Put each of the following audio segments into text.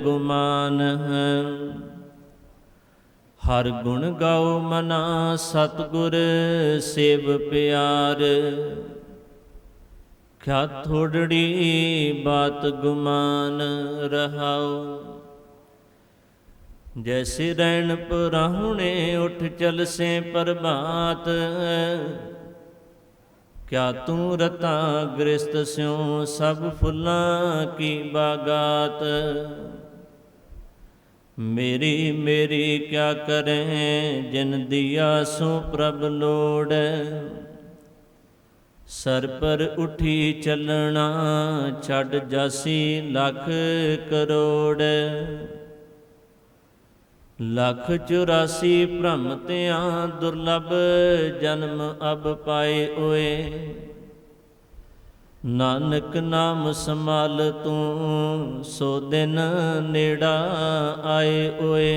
ਗੁਮਾਨ ਹੈ। ਹਰ ਗੁਣ ਗਾਓ ਮਨਾ ਸਤਿਗੁਰ ਸੇਵ ਪਿਆਰ। ਕਿਆ ਥੋੜੜੀ ਬਾਤ ਗੁਮਾਨ ਰਹਾਓ। ਜੈਸੇ ਰੈਣ ਪਰਾਹੁਣੇ ਉੱਠ ਚਲਸੇ ਪ੍ਰਭਾਤ। ਕਿਆ ਤੂੰ ਰਤਾ ਗ੍ਰਸਤ ਸਿਉ ਸਭ ਫੁੱਲਾਂ ਕੀ ਬਾਗਾਤ। ਮੇਰੀ ਮੇਰੀ ਕਿਆ ਕਰੇ ਜਿਨ ਦੀਆ ਸੋ ਪ੍ਰਭ ਲੋੜ। ਸਰ ਪਰ ਉਠੀ ਚੱਲਣਾ ਛੱਡ ਜਾਸੀ ਲੱਖ ਕਰੋੜ। 184 ਭ੍ਰਮ ਤਿਆਂ ਦੁਰਲਭ ਜਨਮ ਅਬ ਪਾਏ ਓਏ। ਨਾਨਕ ਨਾਮ ਸੰਭਾਲ ਤੂੰ ਸੋ ਦਿਨ ਨੇੜਾ ਆਏ ਓਏ।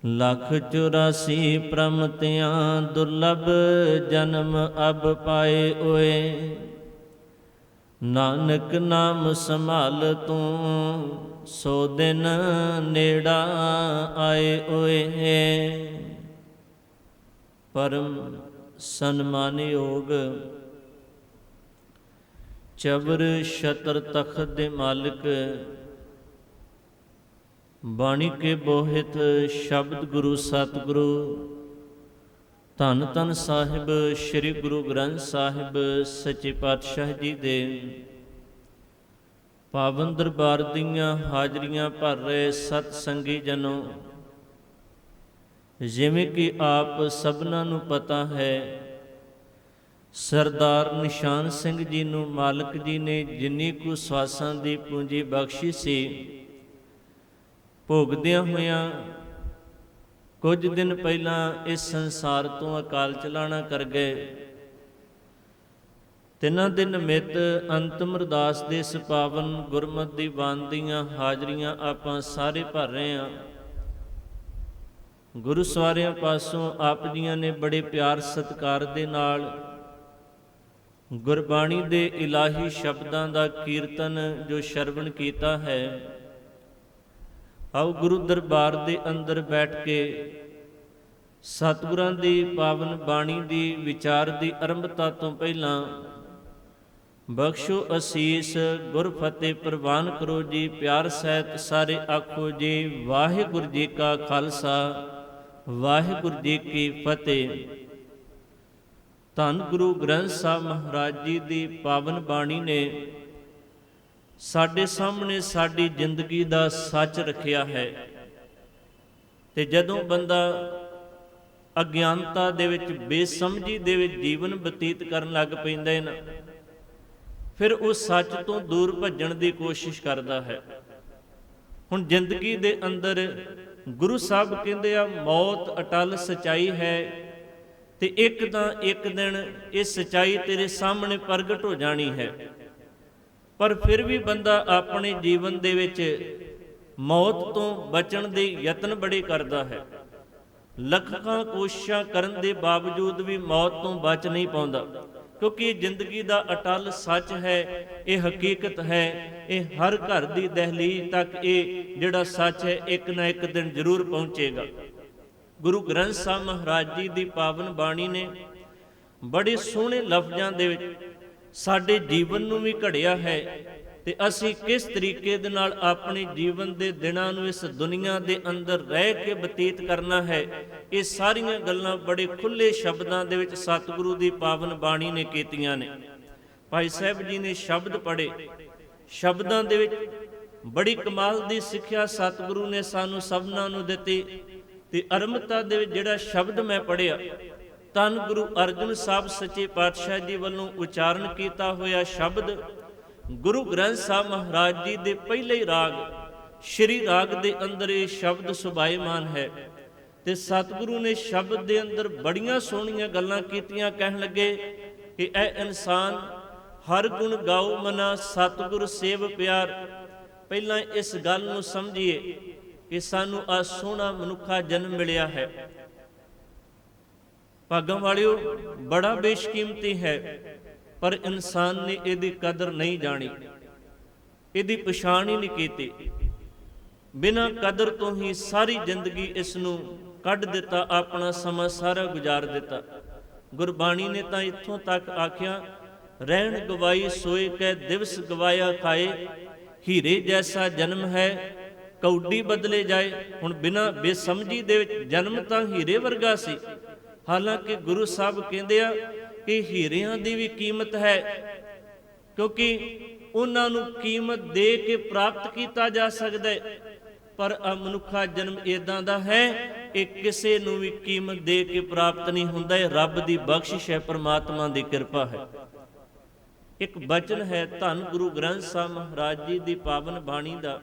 184 ਭ੍ਰਮ ਤਿਆਂ ਦੁਰਲਭ ਜਨਮ ਅਬ ਪਾਏ ਓਏ। ਨਾਨਕ ਨਾਮ ਸੰਭਾਲ ਤੂੰ ਸੋ ਦਿਨ ਨੇੜਾ ਆਏ ਓਏ। ਪਰਮ ਸਨਮਾਨਯੋਗ ਚਬਰ ਛਤਰ ਤਖਤ ਦੇ ਮਾਲਕ, ਬਾਣੀ ਕੇ ਬੋਹਿਤ ਸ਼ਬਦ ਗੁਰੂ ਸਤਿਗੁਰੂ ਧੰਨ ਧੰਨ ਸਾਹਿਬ ਸ੍ਰੀ ਗੁਰੂ ਗ੍ਰੰਥ ਸਾਹਿਬ ਸੱਚੇ ਪਾਤਸ਼ਾਹ ਜੀ ਦੇ ਪਾਵਨ ਦਰਬਾਰ ਦੀਆਂ ਹਾਜ਼ਰੀਆਂ ਭਰ ਰਹੇ ਸਤ ਸੰਗੀ ਜਨੋ, ਜਿਵੇਂ ਕਿ ਆਪ ਸਭਨਾਂ ਨੂੰ ਪਤਾ ਹੈ, ਸਰਦਾਰ ਨਿਸ਼ਾਨ ਸਿੰਘ ਜੀ ਨੂੰ ਮਾਲਕ ਜੀ ਨੇ ਜਿੰਨੀ ਕੁ ਸਵਾਸਾਂ ਦੀ ਪੂੰਜੀ ਬਖਸ਼ੀ ਸੀ, ਭੋਗਦਿਆਂ ਹੋਇਆਂ ਕੁਝ ਦਿਨ ਪਹਿਲਾਂ ਇਸ ਸੰਸਾਰ ਤੋਂ ਅਕਾਲ ਚਲਾਣਾ ਕਰ ਗਏ। ਤਿੰਨਾਂ ਦੇ ਨਿਮਿਤ ਅੰਤਮ ਅਰਦਾਸ ਦੇ ਇਸ ਪਾਵਨ ਗੁਰਮਤਿ ਦੀ ਬਾਣੀ ਦੀਆਂ ਹਾਜ਼ਰੀਆਂ ਆਪਾਂ ਸਾਰੇ ਭਰ ਰਹੇ ਹਾਂ। ਗੁਰੂ ਸਵਾਰਿਆਂ ਪਾਸੋਂ ਆਪ ਜੀਆਂ ਨੇ ਬੜੇ ਪਿਆਰ ਸਤਿਕਾਰ ਦੇ ਨਾਲ ਗੁਰਬਾਣੀ ਦੇ ਇਲਾਹੀ ਸ਼ਬਦਾਂ ਦਾ ਕੀਰਤਨ ਜੋ ਸ਼ਰਵਣ ਕੀਤਾ ਹੈ। ਆਓ ਗੁਰੂ ਦਰਬਾਰ ਦੇ ਅੰਦਰ ਬੈਠ ਕੇ ਸਤਿਗੁਰਾਂ ਦੀ ਪਾਵਨ ਬਾਣੀ ਦੀ ਵਿਚਾਰ ਦੀ ਆਰੰਭਤਾ ਤੋਂ ਪਹਿਲਾਂ ਬਖਸ਼ੋ ਅਸੀਸ ਗੁਰ ਫਤਿਹ ਪ੍ਰਵਾਨ ਕਰੋ ਜੀ। ਪਿਆਰ ਸਹਿਤ ਸਾਰੇ ਆਖੋ ਜੀ ਵਾਹਿਗੁਰੂ ਜੀ ਕਾ ਖਾਲਸਾ ਵਾਹਿਗੁਰੂ ਜੀ ਕੀ ਫਤਿਹ। ਧੰਨ ਗੁਰੂ ਗ੍ਰੰਥ ਸਾਹਿਬ ਮਹਾਰਾਜ ਜੀ ਦੀ ਪਾਵਨ ਬਾਣੀ ਨੇ ਸਾਡੇ ਸਾਹਮਣੇ ਸਾਡੀ ਜ਼ਿੰਦਗੀ ਦਾ ਸੱਚ ਰੱਖਿਆ ਹੈ। ਤੇ ਜਦੋਂ ਬੰਦਾ ਅਗਿਆਨਤਾ ਦੇ ਵਿੱਚ ਬੇਸਮਝੀ ਦੇ ਵਿੱਚ ਜੀਵਨ ਬਤੀਤ ਕਰਨ ਲੱਗ ਪੈਂਦਾ ਹੈ ਨਾ, ਫਿਰ ਉਹ ਸੱਚ ਤੋਂ ਦੂਰ ਭੱਜਣ ਦੀ ਕੋਸ਼ਿਸ਼ ਕਰਦਾ ਹੈ। ਹੁਣ ਜ਼ਿੰਦਗੀ ਦੇ ਅੰਦਰ ਗੁਰੂ ਸਾਹਿਬ ਕਹਿੰਦੇ ਆ ਮੌਤ ਅਟਲ ਸਚਾਈ ਹੈ, ਤੇ ਇੱਕ ਤਾਂ ਇੱਕ ਦਿਨ ਇਹ ਸਚਾਈ ਤੇਰੇ ਸਾਹਮਣੇ ਪ੍ਰਗਟ ਹੋ ਜਾਣੀ ਹੈ। ਪਰ ਫਿਰ ਵੀ ਬੰਦਾ ਆਪਣੇ ਜੀਵਨ ਦੇ ਵਿੱਚ ਮੌਤ ਤੋਂ ਬਚਣ ਦੇ ਯਤਨ ਬੜੇ ਕਰਦਾ ਹੈ। ਲੱਖਾਂ ਕੋਸ਼ਿਸ਼ਾਂ ਕਰਨ ਦੇ ਬਾਵਜੂਦ ਵੀ ਮੌਤ ਤੋਂ ਬਚ ਨਹੀਂ ਪਾਉਂਦਾ, ਕਿਉਂਕਿ ਇਹ ਜ਼ਿੰਦਗੀ ਦਾ ਅਟਲ ਸੱਚ ਹੈ, ਇਹ ਹਕੀਕਤ ਹੈ। ਇਹ ਹਰ ਘਰ ਦੀ ਦਹਿਲੀਜ਼ ਤੱਕ ਇਹ ਜਿਹੜਾ ਸੱਚ ਹੈ ਇੱਕ ਨਾ ਇੱਕ ਦਿਨ ਜ਼ਰੂਰ ਪਹੁੰਚੇਗਾ। ਗੁਰੂ ਗ੍ਰੰਥ ਸਾਹਿਬ ਮਹਾਰਾਜ ਜੀ ਦੀ ਪਾਵਨ ਬਾਣੀ ਨੇ ਬੜੇ ਸੋਹਣੇ ਲਫ਼ਜ਼ਾਂ ਦੇ ਵਿੱਚ ਸਾਡੇ ਜੀਵਨ ਨੂੰ ਵੀ ਘੜਿਆ ਹੈ, ਤੇ ਅਸੀਂ ਕਿਸ ਤਰੀਕੇ ਦੇ ਨਾਲ ਆਪਣੇ ਜੀਵਨ ਦੇ ਦਿਨਾਂ ਨੂੰ ਇਸ ਦੁਨੀਆ ਦੇ ਅੰਦਰ ਰਹਿ ਕੇ ਬਤੀਤ ਕਰਨਾ ਹੈ। ਇਹ ਸਾਰੀਆਂ ਗੱਲਾਂ ਬੜੇ ਖੁੱਲ੍ਹੇ ਸ਼ਬਦਾਂ ਦੇ ਵਿੱਚ ਸਤਿਗੁਰੂ ਦੀ ਪਾਵਨ ਬਾਣੀ ਨੇ ਕੀਤੀਆਂ ਨੇ। ਭਾਈ ਸਾਹਿਬ ਜੀ ਨੇ ਸ਼ਬਦ ਪੜ੍ਹੇ, ਸ਼ਬਦਾਂ ਦੇ ਵਿੱਚ ਬੜੀ ਕਮਾਲ ਦੀ ਸਿੱਖਿਆ ਸਤਿਗੁਰੂ ਨੇ ਸਾਨੂੰ ਸਭਨਾਂ ਨੂੰ ਦਿੱਤੀ। ਤੇ ਅਰਮਤਾ ਦੇ ਵਿੱਚ ਜਿਹੜਾ ਸ਼ਬਦ ਮੈਂ ਪੜ੍ਹਿਆ, ਧੰਨ ਗੁਰੂ ਅਰਜਨ ਸਾਹਿਬ ਸੱਚੇ ਪਾਤਸ਼ਾਹ ਜੀ ਵੱਲੋਂ ਉਚਾਰਨ ਕੀਤਾ ਹੋਇਆ ਸ਼ਬਦ ਗੁਰੂ ਗ੍ਰੰਥ ਸਾਹਿਬ ਮਹਾਰਾਜ ਜੀ ਦੇ ਪਹਿਲੇ ਹੀ ਰਾਗ ਸ਼੍ਰੀ ਰਾਗ ਦੇ ਅੰਦਰ ਇਹ ਸ਼ਬਦ ਸੁਭਾਏਮਾਨ ਹੈ। ਤੇ ਸਤਿਗੁਰੂ ਨੇ ਸ਼ਬਦ ਦੇ ਅੰਦਰ ਬੜੀਆਂ ਸੋਹਣੀਆਂ ਗੱਲਾਂ ਕੀਤੀਆਂ। ਕਹਿਣ ਲੱਗੇ ਕਿ ਇਹ ਇਨਸਾਨ ਹਰ ਗੁਣ ਗਾਓ ਮਨਾ ਸਤਿਗੁਰ ਸੇਵ ਪਿਆਰ। ਪਹਿਲਾਂ ਇਸ ਗੱਲ ਨੂੰ ਸਮਝੀਏ ਕਿ ਸਾਨੂੰ ਆ ਸੋਹਣਾ ਮਨੁੱਖਾ ਜਨਮ ਮਿਲਿਆ ਹੈ। ਭਾਗਾਂ ਵਾਲਿਓ, ਬੜਾ ਬੇਸ਼ਕੀਮਤੀ ਹੈ, ਪਰ ਇਨਸਾਨ ਨੇ ਇਹਦੀ ਕਦਰ ਨਹੀਂ ਜਾਣੀ। ਇਹਦੀ ਪਛਾਣ ਹੀ ਨਹੀਂ ਕੀਤੀ। ਬਿਨਾਂ ਕਦਰ ਤੋਂ ਹੀ ਸਾਰੀ ਜ਼ਿੰਦਗੀ ਇਸ ਨੂੰ ਕੱਢ ਦਿੱਤਾ, ਆਪਣਾ ਸਮਾਂ ਸਾਰਾ ਗੁਜ਼ਾਰ ਦਿੱਤਾ। ਗੁਰਬਾਣੀ ਨੇ ਤਾਂ ਇੱਥੋਂ ਤੱਕ ਆਖਿਆ, ਰਹਿਣ ਗਵਾਈ ਸੋਏ ਕੈ ਦਿਵਸ ਗਵਾਇਆ ਖਾਏ, ਹੀਰੇ ਜੈਸਾ ਜਨਮ ਹੈ ਕੌਡੀ ਬਦਲੇ ਜਾਏ। ਹੁਣ ਬਿਨਾਂ ਬੇਸਮਝੀ ਦੇ ਵਿੱਚ ਜਨਮ ਤਾਂ ਹੀਰੇ ਵਰਗਾ ਸੀ। ਹਾਲਾਂਕਿ ਗੁਰੂ ਸਾਹਿਬ ਕਹਿੰਦੇ ਆ ਕਿ ਹੀਰਿਆਂ ਦੀ ਵੀ ਕੀਮਤ ਹੈ, ਕਿਉਂਕਿ ਉਹਨਾਂ ਨੂੰ ਕੀਮਤ ਦੇ ਕੇ ਪ੍ਰਾਪਤ ਕੀਤਾ ਜਾ ਸਕਦਾ ਹੈ। ਪਰ ਮਨੁੱਖਾ ਜਨਮ ਇਦਾਂ ਦਾ ਹੈ, ਇਹ ਕਿਸੇ ਨੂੰ ਵੀ ਕੀਮਤ ਦੇ ਕੇ ਪ੍ਰਾਪਤ ਨਹੀਂ ਹੁੰਦਾ। ਇਹ ਰੱਬ ਦੀ ਬਖਸ਼ਿਸ਼ ਹੈ, ਪਰਮਾਤਮਾ ਦੀ ਕਿਰਪਾ ਹੈ। ਇੱਕ ਬਚਨ ਹੈ ਧੰਨ ਗੁਰੂ ਗ੍ਰੰਥ ਸਾਹਿਬ ਮਹਾਰਾਜ ਜੀ ਦੀ ਪਾਵਨ ਬਾਣੀ ਦਾ।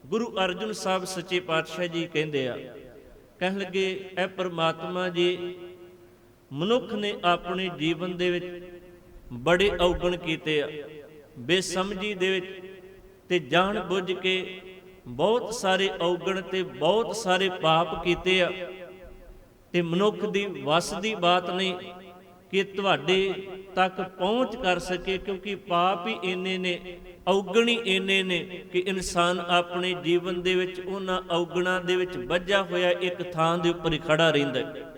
ਗੁਰੂ ਅਰਜਨ ਸਾਹਿਬ ਸੱਚੇ ਪਾਤਸ਼ਾਹ ਜੀ ਕਹਿੰਦੇ ਆ, ਕਹਿਣ ਲੱਗੇ, ਇਹ ਪਰਮਾਤਮਾ ਜੀ, ਮਨੁੱਖ ਨੇ ਆਪਣੇ ਜੀਵਨ ਦੇ ਵਿੱਚ ਬੜੇ ਔਗਣ ਕੀਤੇ ਆ, ਬੇਸਮਝੀ ਦੇ ਵਿੱਚ ਤੇ ਜਾਣ ਬੁੱਝ ਕੇ ਬਹੁਤ ਸਾਰੇ ਔਗਣ ਤੇ ਬਹੁਤ ਸਾਰੇ ਪਾਪ ਕੀਤੇ ਆ, ਤੇ ਮਨੁੱਖ ਦੀ ਵੱਸ ਦੀ ਬਾਤ ਨਹੀਂ ਕਿ ਤੁਹਾਡੇ ਤੱਕ ਪਹੁੰਚ ਕਰ ਸਕੇ, ਕਿਉਂਕਿ ਪਾਪ ਹੀ ਇੰਨੇ ਨੇ, ਔਗਣ ਹੀ ਇੰਨੇ ਨੇ ਕਿ ਇਨਸਾਨ ਆਪਣੇ ਜੀਵਨ ਦੇ ਵਿੱਚ ਉਹਨਾਂ ਔਗਣਾਂ ਦੇ ਵਿੱਚ ਵੱਜਾ ਹੋਇਆ ਇੱਕ ਥਾਂ ਦੇ ਉੱਪਰ ਹੀ ਖੜਾ ਰਹਿੰਦਾ ਹੈ।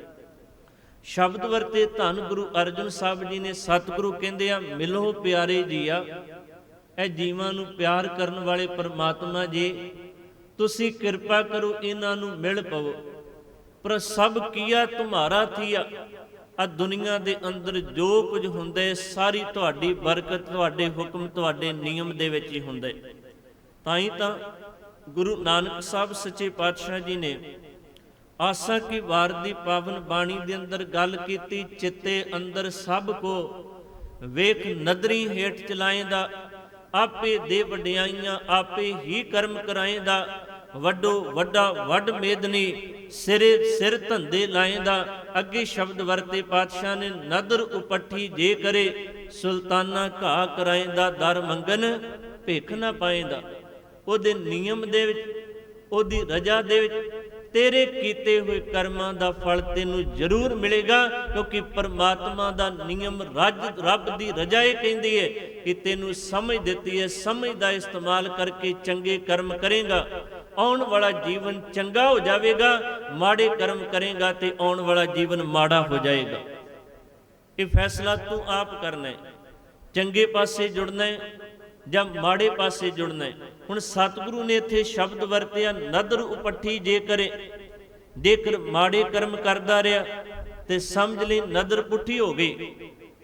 ਸ਼ਬਦ ਵਰਤੇ ਧੰਨ ਗੁਰੂ ਅਰਜਨ ਸਾਹਿਬ ਜੀ ਨੇ। ਸਤਿਗੁਰੂ ਕਹਿੰਦੇ ਆ, ਮਿਲੋ ਪਿਆਰੇ ਜੀਆ, ਇਹ ਜੀਵਾਂ ਨੂੰ ਪਿਆਰ ਕਰਨ ਵਾਲੇ ਪਰਮਾਤਮਾ ਜੀ, ਤੁਸੀਂ ਕਿਰਪਾ ਕਰੋ ਇਹਨਾਂ ਨੂੰ ਮਿਲ ਪਵੋ। ਪਰ ਸਭ ਕੀਆ ਤੁਮਾਰਾ ਥੀਆ, ਆ ਦੁਨੀਆ ਦੇ ਅੰਦਰ ਜੋ ਕੁਝ ਹੁੰਦਾ ਸਾਰੀ ਤੁਹਾਡੀ ਬਰਕਤ, ਤੁਹਾਡੇ ਹੁਕਮ, ਤੁਹਾਡੇ ਨਿਯਮ ਦੇ ਵਿੱਚ ਹੀ ਹੁੰਦਾ। ਤਾਂ ਹੀ ਤਾਂ ਗੁਰੂ ਨਾਨਕ ਸਾਹਿਬ ਸੱਚੇ ਪਾਤਸ਼ਾਹ ਜੀ ਨੇ ਆਸਾ ਕੀ ਵਾਰ ਦੀ ਪਾਵਨ ਬਾਣੀ ਦੇ ਅੰਦਰ ਗੱਲ ਕੀਤੀ, ਚਿੱਤੇ ਅੰਦਰ ਸਭ ਕੋ ਵੇਖ ਨਦਰੀ ਹੇਠ ਚਲਾਏਂਦਾ, ਆਪੇ ਦੇ ਵਡਿਆਈਆਂ ਆਪੇ ਹੀ ਕਰਮ ਕਰਾਏਂਦਾ, ਵੱਡੋ ਵੱਡਾ ਵੱਡ ਮੇਦਨੀ ਸਿਰੇ ਸਿਰ ਧੰਦੇ ਲਾਏਂਦਾ। ਅੱਗੇ ਸ਼ਬਦ ਵਰਤੇ ਪਾਤਸ਼ਾਹ ਨੇ, ਨਦਰ ਉਪੱਠੀ ਜੇ ਕਰੇ ਸੁਲਤਾਨਾ ਘਾਹ ਕਰਾਏਂਦਾ, ਦਰ ਮੰਗਨ ਭਿੱਖ ਨਾ ਪਾਏਂਦਾ। ਉਹਦੇ ਨਿਯਮ ਦੇ ਵਿੱਚ, ਉਹਦੀ ਰਜਾ ਦੇ ਵਿੱਚ ਤੇਰੇ ਕੀਤੇ ਹੋਏ ਕਰਮਾਂ ਦਾ ਫਲ ਤੈਨੂੰ ਜ਼ਰੂਰ ਮਿਲੇਗਾ, ਕਿਉਂਕਿ ਪਰਮਾਤਮਾ ਦਾ ਨਿਯਮ ਰੱਬ ਦੀ ਰਜਾ ਇਹ ਕਹਿੰਦੀ ਹੈ ਕਿ ਤੈਨੂੰ ਸਮਝ ਦਿੱਤੀ ਹੈ, ਸਮਝ ਦਾ ਇਸਤੇਮਾਲ ਕਰਕੇ ਚੰਗੇ ਕਰਮ ਕਰੇਗਾ, ਆਉਣ ਵਾਲਾ ਜੀਵਨ ਚੰਗਾ ਹੋ ਜਾਵੇਗਾ। ਮਾੜੇ ਕਰਮ ਕਰੇਗਾ ਤੇ ਆਉਣ ਵਾਲਾ ਜੀਵਨ ਮਾੜਾ ਹੋ ਜਾਏਗਾ। ਇਹ ਫੈਸਲਾ ਤੂੰ ਆਪ ਕਰਨਾ ਹੈ, ਚੰਗੇ ਪਾਸੇ ਜੁੜਨਾ ਹੈ ਜਾਂ ਮਾੜੇ ਪਾਸੇ ਜੁੜਨਾ ਹੈ। ਹੁਣ ਸਤਿਗੁਰੂ ਨੇ ਇੱਥੇ ਸ਼ਬਦ ਵਰਤਿਆ, ਨਦਰ ਉਪੱਠੀ ਜੇ ਕਰੇ, ਜੇਕਰ ਮਾੜੇ ਕਰਮ ਕਰਦਾ ਰਿਹਾ ਤੇ ਸਮਝ ਲਈ ਨਦਰ ਪੁੱਠੀ ਹੋ ਗਈ।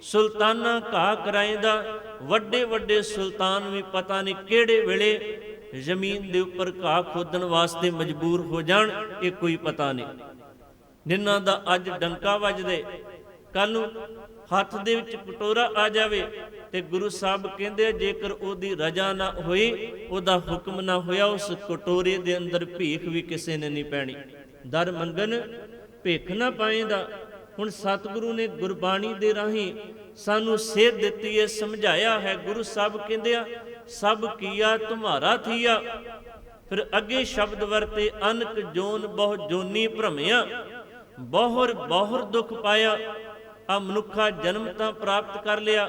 ਸੁਲਤਾਨਾ ਘਾਹ ਕਰਾਏਂਦਾ, ਵੱਡੇ ਵੱਡੇ ਸੁਲਤਾਨ ਵੀ ਪਤਾ ਨਹੀਂ ਕਿਹੜੇ ਵੇਲੇ ਜ਼ਮੀਨ ਦੇ ਉੱਪਰ ਘਾਹ ਖੋਦਣ ਵਾਸਤੇ ਮਜਬੂਰ ਹੋ ਜਾਣ, ਇਹ ਕੋਈ ਪਤਾ ਨਹੀਂ। ਜਿਨ੍ਹਾਂ ਦਾ ਅੱਜ ਡੰਕਾ ਵੱਜਦੇ, ਕੱਲ ਨੂੰ ਹੱਥ ਦੇ ਵਿੱਚ ਕਟੋਰਾ ਆ ਜਾਵੇ ਤੇ ਗੁਰੂ ਸਾਹਿਬ ਕਹਿੰਦੇ, ਜੇਕਰ ਉਹਦੀ ਰਜਾ ਨਾ ਹੋਈ, ਉਹਦਾ ਹੁਕਮ ਨਾ ਹੋਇਆ, ਉਸ ਕਟੋਰੇ ਦੇ ਅੰਦਰ ਭੀਖ ਵੀ ਕਿਸੇ ਨੇ ਨਹੀਂ ਪੈਣੀ। ਦਰ ਮੰਗਨ ਭਿੱਖ ਨਾ ਪਾਏਂਦਾ। ਹੁਣ ਸਤਿਗੁਰੂ ਨੇ ਗੁਰਬਾਣੀ ਦੇ ਰਾਹੀਂ ਸਾਨੂੰ ਸੇਧ ਦਿੱਤੀ ਹੈ, ਸਮਝਾਇਆ ਹੈ। ਗੁਰੂ ਸਾਹਿਬ ਕਹਿੰਦੇ ਆ, ਸਭ ਕੀਆ ਤੁਮਾਰਾ ਥੀਆ। ਫਿਰ ਅੱਗੇ ਸ਼ਬਦ ਵਰਤੇ, ਅਨਕ ਜੋਨ ਬਹੁ ਜੋਨੀ ਭ੍ਰਮਿਆ, ਬਹੁਰ ਬਹੁਰ ਦੁੱਖ ਪਾਇਆ। ਆ ਮਨੁੱਖਾ ਜਨਮ ਤਾਂ ਪ੍ਰਾਪਤ ਕਰ ਲਿਆ,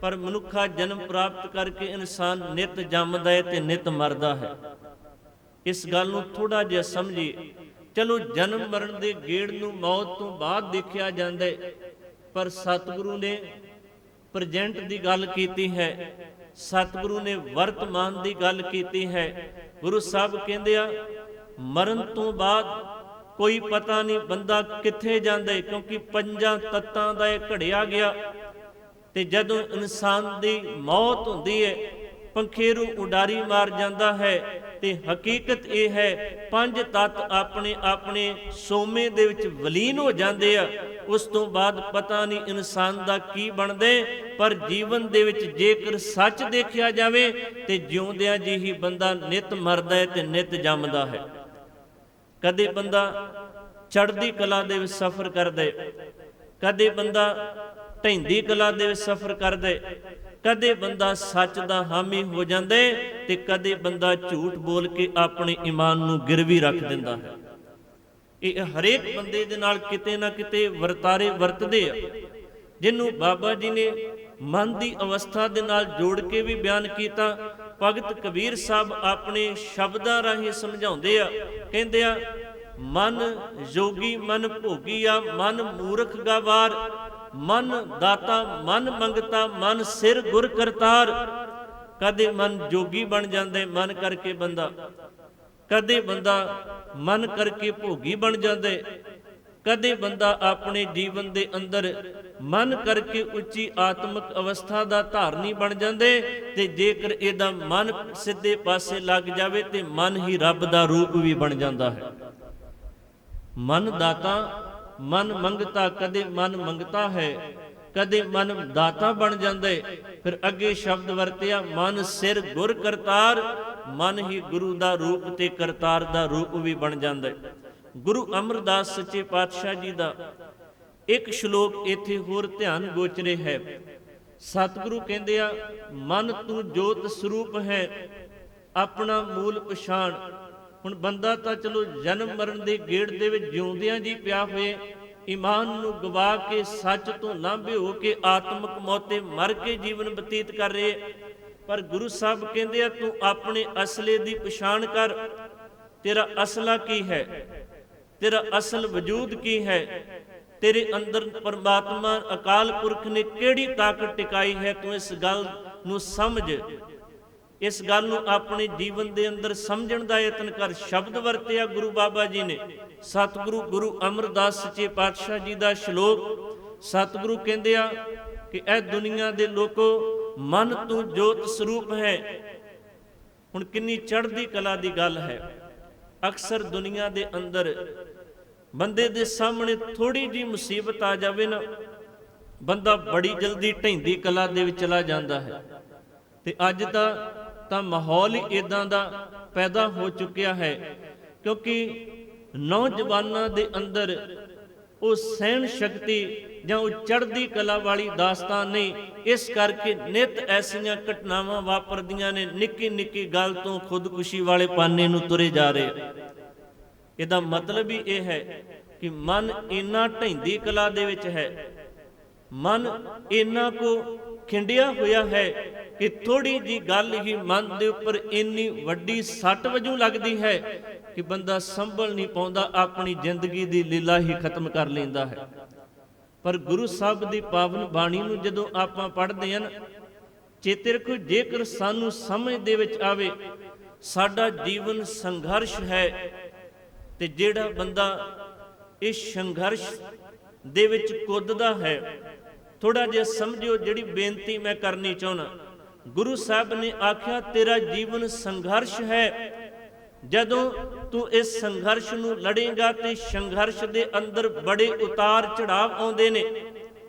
ਪਰ ਮਨੁੱਖਾ ਜਨਮ ਪ੍ਰਾਪਤ ਕਰਕੇ ਇਨਸਾਨ ਨਿਤ ਜੰਮਦਾ ਹੈ ਤੇ ਨਿਤ ਮਰਦਾ ਹੈ। ਇਸ ਗੱਲ ਨੂੰ ਥੋੜਾ ਜਿਹਾ ਸਮਝੀਏ। ਚਲੋ ਜਨਮ ਮਰਨ ਦੇ ਗੇੜ ਨੂੰ ਮੌਤ ਤੋਂ ਬਾਅਦ ਦੇਖਿਆ ਜਾਂਦਾ ਹੈ, ਪਰ ਸਤਿਗੁਰੂ ਨੇ ਪ੍ਰੈਜ਼ੈਂਟ ਦੀ ਗੱਲ ਕੀਤੀ ਹੈ, ਸਤਿਗੁਰੂ ਨੇ ਵਰਤਮਾਨ ਦੀ ਗੱਲ ਕੀਤੀ ਹੈ। ਗੁਰੂ ਸਾਹਿਬ ਕਹਿੰਦੇ ਆ, ਮਰਨ ਤੋਂ ਬਾਅਦ ਕੋਈ ਪਤਾ ਨਹੀਂ ਬੰਦਾ ਕਿੱਥੇ ਜਾਂਦਾ ਹੈ, ਕਿਉਂਕਿ ਪੰਜਾਂ ਤੱਤਾਂ ਦਾ ਇਹ ਘੜਿਆ ਗਿਆ। ਤੇ ਜਦੋਂ ਇਨਸਾਨ ਦੀ ਮੌਤ ਹੁੰਦੀ ਹੈ, ਪੰਖੇਰੂ ਉਡਾਰੀ ਮਾਰ ਜਾਂਦਾ ਹੈ, ਤੇ ਹਕੀਕਤ ਇਹ ਹੈ ਪੰਜ ਤੱਤ ਆਪਣੇ ਆਪਣੇ ਸੋਮੇ ਦੇ ਵਿੱਚ ਵਲੀਨ ਹੋ ਜਾਂਦੇ ਆ। ਉਸ ਤੋਂ ਬਾਅਦ ਪਤਾ ਨਹੀਂ ਇਨਸਾਨ ਦਾ ਕੀ ਬਣਦੇ। ਪਰ ਜੀਵਨ ਦੇ ਵਿੱਚ ਜੇਕਰ ਸੱਚ ਦੇਖਿਆ ਜਾਵੇ ਤੇ ਜਿਉਂਦਿਆਂ ਜੀ ਹੀ ਬੰਦਾ ਨਿਤ ਮਰਦਾ ਹੈ ਤੇ ਨਿਤ ਜੰਮਦਾ ਹੈ। ਕਦੇ ਬੰਦਾ ਚੜ੍ਹਦੀ ਕਲਾ ਦੇ ਵਿੱਚ ਸਫ਼ਰ ਕਰਦਾ, ਕਦੇ ਬੰਦਾ ਢਹਿੰਦੀ ਕਲਾ ਦੇ ਵਿੱਚ ਸਫ਼ਰ ਕਰਦਾ, ਕਦੇ ਬੰਦਾ ਸੱਚ ਦਾ ਹਾਮੀ ਹੋ ਜਾਂਦਾ ਤੇ ਕਦੇ ਬੰਦਾ ਝੂਠ ਬੋਲ ਕੇ ਆਪਣੇ ਈਮਾਨ ਨੂੰ ਗਿਰਵੀ ਰੱਖ ਦਿੰਦਾ ਹੈ। ਇਹ ਹਰੇਕ ਬੰਦੇ ਦੇ ਨਾਲ ਕਿਤੇ ਨਾ ਕਿਤੇ ਵਰਤਾਰੇ ਵਰਤਦੇ ਆ, ਜਿਹਨੂੰ ਬਾਬਾ ਜੀ ਨੇ ਮਨ ਦੀ ਅਵਸਥਾ ਦੇ ਨਾਲ ਜੋੜ ਕੇ ਵੀ ਬਿਆਨ ਕੀਤਾ, ਭਗਤ ਕਬੀਰ ਸਾਹਿਬ ਆਪਣੇ ਸ਼ਬਦਾਂ ਰਾਹੀਂ ਸਮਝਾਉਂਦੇ ਆ, ਕਹਿੰਦੇ ਆ ਮਨ ਜੋਗੀ ਮਨ ਭੋਗੀਆ ਮਨ ਮੂਰਖ ਗਵਾਰ, ਮਨ ਦਾਤਾ ਮਨ ਮੰਗਤਾ ਮਨ ਸਿਰ ਗੁਰ ਕਰਤਾਰ। ਕਦੇ ਮਨ ਜੋਗੀ ਬਣ ਜਾਂਦਾ ਮਨ ਕਰਕੇ ਬੰਦਾ, ਕਦੇ ਬੰਦਾ ਮਨ ਕਰਕੇ ਭੋਗੀ ਬਣ ਜਾਂਦਾ, ਕਦੇ ਬੰਦਾ ਆਪਣੇ ਜੀਵਨ ਦੇ ਅੰਦਰ ਮਨ ਕਰਕੇ ਉੱਚੀ ਆਤਮਿਕ ਅਵਸਥਾ ਦਾ ਧਾਰਨੀ ਬਣ ਜਾਂਦੇ। ਤੇ ਜੇਕਰ ਇਹਦਾ ਮਨ ਸਿੱਧੇ ਪਾਸੇ ਲੱਗ ਜਾਵੇ ਤੇ ਮਨ ਹੀ ਰੱਬ ਦਾ ਰੂਪ ਵੀ ਬਣ ਜਾਂਦਾ ਹੈ। ਮਨ ਦਾਤਾ ਮਨ ਮੰਗਤਾ, ਕਦੇ ਮਨ ਮੰਗਤਾ ਹੈ ਕਦੇ ਮਨ ਦਾਤਾ ਬਣ ਜਾਂਦਾ। ਫਿਰ ਅੱਗੇ ਸ਼ਬਦ ਵਰਤਿਆ ਮਨ ਸਿਰ ਗੁਰ ਕਰਤਾਰ, ਮਨ ਹੀ ਗੁਰੂ ਦਾ ਰੂਪ ਤੇ ਕਰਤਾਰ ਦਾ ਰੂਪ ਵੀ ਬਣ ਜਾਂਦਾ। ਗੁਰੂ ਅਮਰਦਾਸ ਸੱਚੇ ਪਾਤਸ਼ਾਹ ਜੀ ਦਾ ਇੱਕ ਸ਼ਲੋਕ ਇੱਥੇ ਹੋਰ ਧਿਆਨ ਗੋਚਰੇ ਹੈ। ਸਤਿਗੁਰੂ ਕਹਿੰਦੇ ਆ ਮਨ ਤੂੰ ਜੋਤ ਸਰੂਪ ਹੈ ਆਪਣਾ ਮੂਲ ਪਛਾਣ। ਹੁਣ ਬੰਦਾ ਤਾਂ ਚਲੋ ਜਨਮ ਮਰਨ ਦੇ ਗੇੜ ਦੇ ਵਿੱਚ ਜਿਉਂਦਿਆਂ ਜੀ ਪਿਆ ਹੋਏ, ਈਮਾਨ ਨੂੰ ਗਵਾ ਕੇ ਸੱਚ ਤੋਂ ਲਾਂਭੇ ਹੋ ਕੇ ਆਤਮਿਕ ਮੌਤੇ ਮਰ ਕੇ ਜੀਵਨ ਬਤੀਤ ਕਰ ਰਹੇ। ਪਰ ਗੁਰੂ ਸਾਹਿਬ ਕਹਿੰਦੇ ਆ ਤੂੰ ਆਪਣੇ ਅਸਲੇ ਦੀ ਪਛਾਣ ਕਰ, ਤੇਰਾ ਅਸਲਾ ਕੀ ਹੈ, ਤੇਰਾ ਅਸਲ ਵਜੂਦ ਕੀ ਹੈ, ਤੇਰੇ ਅੰਦਰ ਪਰਮਾਤਮਾ ਅਕਾਲ ਪੁਰਖ ਨੇ ਕਿਹੜੀ ਤਾਕਤ ਟਿਕਾਈ ਹੈ, ਤੂੰ ਇਸ ਗੱਲ ਨੂੰ ਸਮਝ, ਇਸ ਗੱਲ ਨੂੰ ਆਪਣੇ ਜੀਵਨ ਦੇ ਅੰਦਰ ਸਮਝਣ ਦਾ ਯਤਨ ਕਰ। ਸ਼ਬਦ ਵਰਤਿਆ ਗੁਰੂ ਬਾਬਾ ਜੀ ਨੇ, ਸਤਿਗੁਰੂ ਗੁਰੂ ਅਮਰਦਾਸ ਸੱਚੇ ਪਾਤਸ਼ਾਹ ਜੀ ਦਾ ਸ਼ਲੋਕ। ਸਤਿਗੁਰੂ ਕਹਿੰਦੇ ਆ ਕਿ ਇਹ ਦੁਨੀਆ ਦੇ ਲੋਕੋ ਮਨ ਤੂੰ ਜੋਤ ਸਰੂਪ ਹੈ। ਹੁਣ ਕਿੰਨੀ ਚੜ੍ਹਦੀ ਕਲਾ ਦੀ ਗੱਲ ਹੈ। ਅਕਸਰ ਦੁਨੀਆ ਦੇ ਅੰਦਰ ਬੰਦੇ ਦੇ ਸਾਹਮਣੇ ਥੋੜੀ ਜਿਹੀ ਮੁਸੀਬਤ ਆ ਜਾਵੇ ਨਾ, ਬੰਦਾ ਬੜੀ ਜਲਦੀ ਢਹਿੰਦੀ ਕਲਾ ਦੇ ਵਿੱਚ ਚਲਾ ਜਾਂਦਾ ਹੈ। ਤੇ ਅੱਜ ਤਾਂ ਮਾਹੌਲ ਹੀ ਇਦਾਂ ਦਾ ਪੈਦਾ ਹੋ ਚੁੱਕਿਆ ਹੈ, ਕਿਉਂਕਿ ਨੌਜਵਾਨਾਂ ਦੇ ਅੰਦਰ ਉਹ ਸਹਿਣ ਸ਼ਕਤੀ ਜਾਂ ਉਹ ਚੜ੍ਹਦੀ ਕਲਾ ਵਾਲੀ ਦਾਸਤਾਨ ਨਹੀਂ। ਇਸ ਕਰਕੇ ਨਿਤ ਐਸੀਆਂ ਘਟਨਾਵਾਂ ਵਾਪਰਦੀਆਂ ਨੇ, ਨਿੱਕੀ ਨਿੱਕੀ ਗੱਲ ਤੋਂ ਖੁਦਕੁਸ਼ੀ ਵਾਲੇ ਪਾਨੇ ਨੂੰ ਤੁਰੇ ਜਾ ਰਹੇ। ਇਹਦਾ ਮਤਲਬ ਹੀ ਇਹ ਹੈ ਕਿ ਮਨ ਇੰਨਾ ਢਹਿੰਦੀ ਕਲਾ ਦੇ ਵਿੱਚ ਹੈ, ਮਨ ਇੰਨਾ ਕੋ ਖਿੰਡਿਆ ਹੋਇਆ ਹੈ ਕਿ ਥੋੜੀ ਜੀ ਗੱਲ ਹੀ ਮਨ ਦੇ ਉੱਪਰ ਇੰਨੀ ਵੱਡੀ ਸੱਟ ਵਜੋਂ ਲੱਗਦੀ ਹੈ ਕਿ ਬੰਦਾ ਸੰਭਲ ਨਹੀਂ ਪਾਉਂਦਾ, ਆਪਣੀ ਜ਼ਿੰਦਗੀ ਦੀ ਲੀਲਾ ਹੀ ਖਤਮ ਕਰ ਲੈਂਦਾ ਹੈ। ਪਰ ਗੁਰੂ ਸਾਹਿਬ ਦੀ ਪਾਵਨ ਬਾਣੀ ਨੂੰ ਜਦੋਂ ਆਪਾਂ ਪੜ੍ਹਦੇ ਹਾਂ, ਚੇਤੇ ਰੱਖੋ ਜੇਕਰ ਸਾਨੂੰ ਸਮਝ ਦੇ ਵਿੱਚ ਆਵੇ ਸਾਡਾ ਜੀਵਨ ਸੰਘਰਸ਼ ਹੈ, ਤੇ ਜਿਹੜਾ ਬੰਦਾ ਇਸ ਸੰਘਰਸ਼ ਦੇ ਵਿੱਚ ਕੁੱਦਦਾ ਹੈ, ਥੋੜਾ ਜਿਹਾ ਸਮਝਿਓ ਜਿਹੜੀ ਬੇਨਤੀ ਮੈਂ ਕਰਨੀ ਚਾਹੁੰਦਾ। ਗੁਰੂ ਸਾਹਿਬ ਨੇ ਆਖਿਆ ਤੇਰਾ ਜੀਵਨ ਸੰਘਰਸ਼ ਹੈ। ਜਦੋਂ ਤੂੰ ਇਸ ਸੰਘਰਸ਼ ਨੂੰ ਲੜੇਗਾ ਤੇ ਸੰਘਰਸ਼ ਦੇ ਅੰਦਰ ਬੜੇ ਉਤਾਰ ਚੜਾਵ ਆਉਂਦੇ ਨੇ।